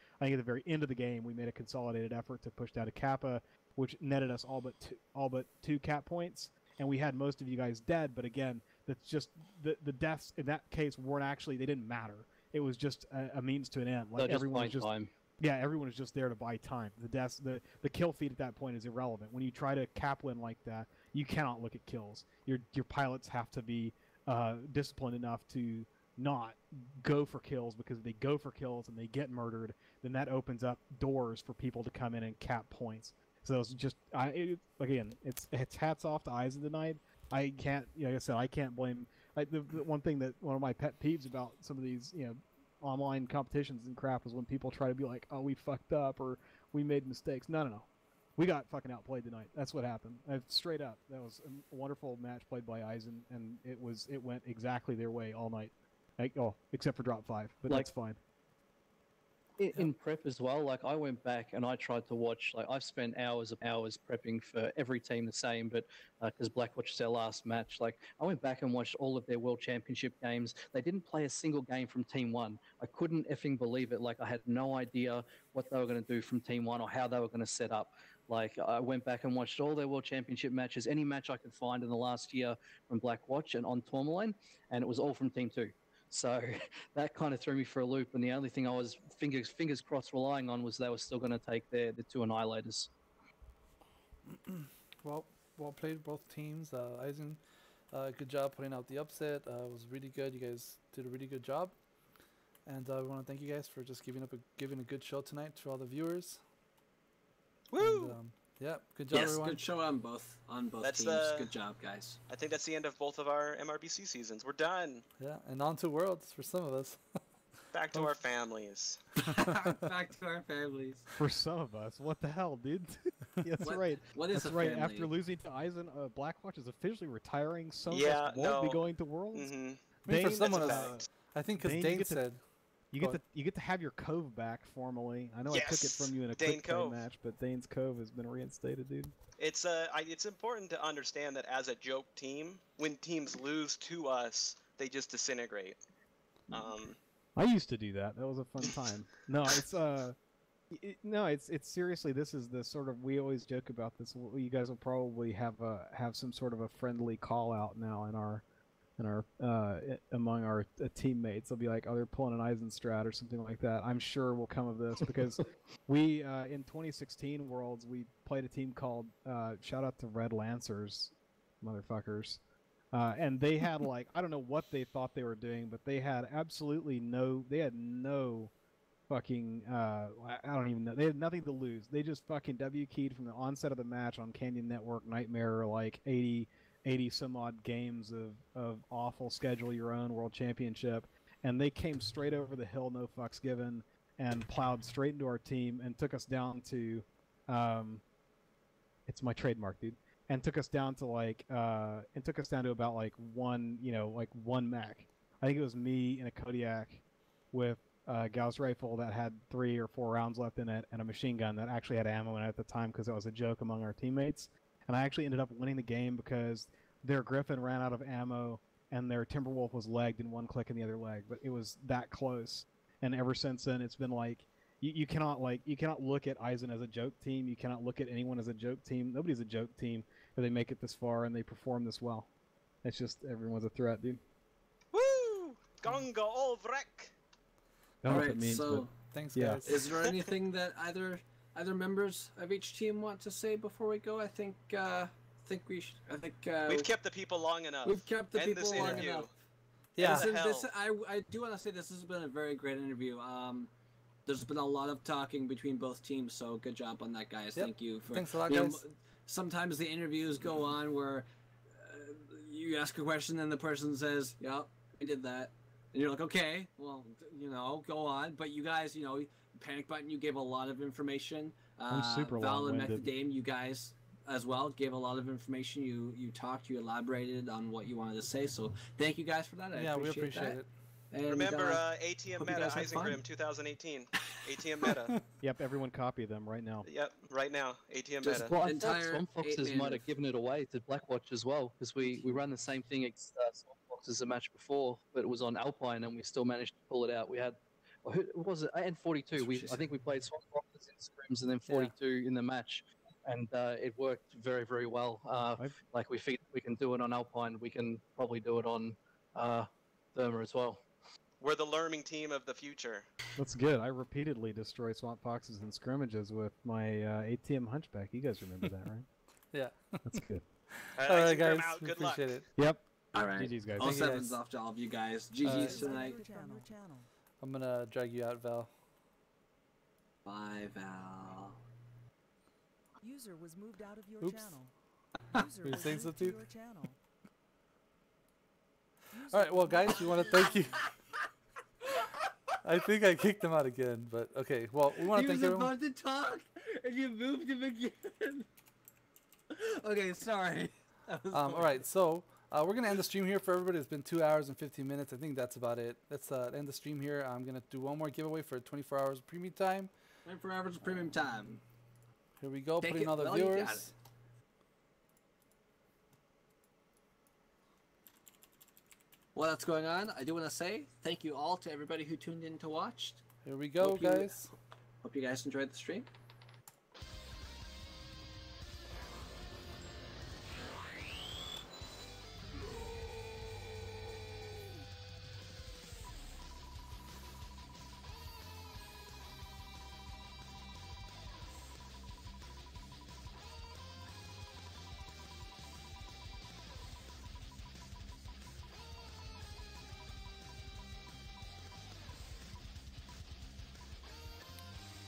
end of the game. We made a consolidated effort to push down to Kappa, which netted us all but 2 cap points. And we had most of you guys dead. But again, that's just the deaths in that case they didn't matter. It was just a means to an end. Like everyone was just time. Yeah, everyone is just there to buy time. The kill feed at that point is irrelevant. When you try to cap win like that, you cannot look at kills. Your pilots have to be disciplined enough to not go for kills, because if they go for kills and they get murdered, then that opens up doors for people to come in and cap points. So it's just again, it's hats off to Eisen tonight. I can't, like I said, I can't blame. The one thing that one of my pet peeves about some of these, online competitions and crap is when people try to be like, oh, we fucked up or we made mistakes. No. We got fucking outplayed tonight. That's what happened. Straight up. That was a wonderful match played by Eisen, and it went exactly their way all night. Except for drop 5, but that's fine. In prep as well, like I went back and I tried to watch, like I've spent hours prepping for every team the same, but because Blackwatch is our last match, like I went back and watched all of their World Championship games. They didn't play a single game from Team 1. I couldn't effing believe it. Like I had no idea what they were going to do from Team 1 or how they were going to set up. Like I went back and watched all their World Championship matches, any match I could find in the last year from Blackwatch and on Tourmaline, and it was all from Team 2. So that kind of threw me for a loop, and the only thing I was fingers crossed relying on was they were still going to take the 2 Annihilators. Well played both teams. Eisen, good job putting out the upset. It was really good. You guys did a really good job, and we want to thank you guys for just giving a good show tonight to all the viewers. Woo! And, yeah, good job, everyone. Good show on both teams. Good job, guys. I think that's the end of both of our MRBC seasons. We're done. Yeah, and on to Worlds for some of us. Back to our families. Back to our families. For some of us, what the hell, dude? Yeah, that's right. What is that's a right. family? After losing to Eisen, Blackwatch is officially retiring. Some Yeah, of us won't no. be going to Worlds. Mm-hmm. I mean, for Dane, someone that's a else, fact. I think because Dane, Dane said. You get to have your Cove back formally. I know I took it Yes, from you in a Dane quick play Cove. match, but Dane's Cove has been reinstated, dude. It's important to understand that as a joke team, when teams lose to us, they just disintegrate. I used to do that. That was a fun time. No, it's seriously. This is the sort of, we always joke about this. You guys will probably have some sort of a friendly call out now in our in our among our teammates. They'll be like, "Oh, they're pulling an Eisen strat or something like that." I'm sure will come of this because we in 2016 Worlds we played a team called shout out to Red Lancers, motherfuckers, and they had like I don't know what they thought they were doing, but they had absolutely no fucking I don't even know. They had nothing to lose. They just fucking W keyed from the onset of the match on Canyon Network Nightmare, like 80 some odd games of awful schedule your own world championship, and they came straight over the hill, no fucks given, and plowed straight into our team and took us down to it's my trademark, dude, and took us down to about like one mech. I think it was me and a Kodiak with Gauss rifle that had 3 or 4 rounds left in it and a machine gun that actually had ammo in it at the time because it was a joke among our teammates. And I actually ended up winning the game because their Griffin ran out of ammo and their Timberwolf was legged in one click in the other leg. But it was that close. And ever since then, it's been like you cannot look at Eisen as a joke team. You cannot look at anyone as a joke team. Nobody's a joke team if they make it this far and they perform this well. It's just everyone's a threat, dude. Woo! Gonga all wreck. All right, so thanks, guys. Is there anything that either members of each team want to say before we go? I think we've kept the people long enough. We've kept the people long enough. Yeah. I do want to say this has been a very great interview. There's been a lot of talking between both teams, so good job on that, guys. Yep. Thank you. Thanks a lot, guys. Sometimes the interviews go on where you ask a question and the person says, "Yep, I did that." And you're like, okay, well, go on. But you guys, Panic Button, you gave a lot of information. I'm super Val and long-winded. Methadame, you guys as well gave a lot of information. You talked, you elaborated on what you wanted to say. So thank you guys for that. We appreciate that. it. And, remember ATM hope you Meta guys had fun. Isengrim 2018. ATM Meta. Yep, everyone copy them right now. Yep, right now. ATM Just Meta. Well, I thought Swamp Foxes might have given it away to Blackwatch as well, because we ran the same thing against Swamp Foxes a match before, but it was on Alpine, and we still managed to pull it out. We had, who was it? And 42. I think we played Swamp Foxes in scrims and then 42 in the match, and it worked very, very well. Like we can do it on Alpine, we can probably do it on Therma as well. We're the learning team of the future. That's good. I repeatedly destroy Swamp Foxes in scrimmages with my ATM Hunchback. You guys remember that, right? Yeah. That's good. All right, guys. Out. We Good luck. appreciate it. Yep. All right. GG's, guys. All Thank you, sevens guys. off to all of you guys. GG's tonight. I'm going to drag you out, Val. Bye, Val. User was moved out of your Oops. channel. User Were you was saying moved something? to your channel. All right, well, guys, we want to thank you. I think I kicked him out again, but okay. Well, we want to thank everyone. He was about to talk, and you moved him again. Okay, sorry. All right, so we're going to end the stream here for everybody. It's been 2 hours and 15 minutes. I think that's about it. Let's end the stream here. I'm going to do one more giveaway for 24 hours of premium time. 24 hours of premium time. Here we go. Take Putting it, all the Val, you got viewers. it. While that's going on, I do want to say thank you all to everybody who tuned in to watch. Here we go, guys. Hope you guys enjoyed the stream.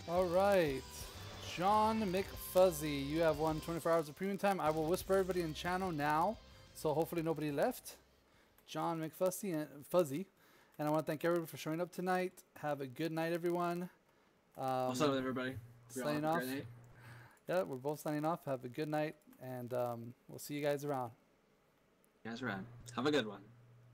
All right. John McFuzzy, you have won 24 hours of premium time. I will whisper everybody in channel now, so hopefully nobody left. John McFuzzy and Fuzzy. And I want to thank everybody for showing up tonight. Have a good night, everyone. What's up, everybody? Signing off. Yeah, we're both signing off. Have a good night, and we'll see you guys around. You guys around. Have a good one.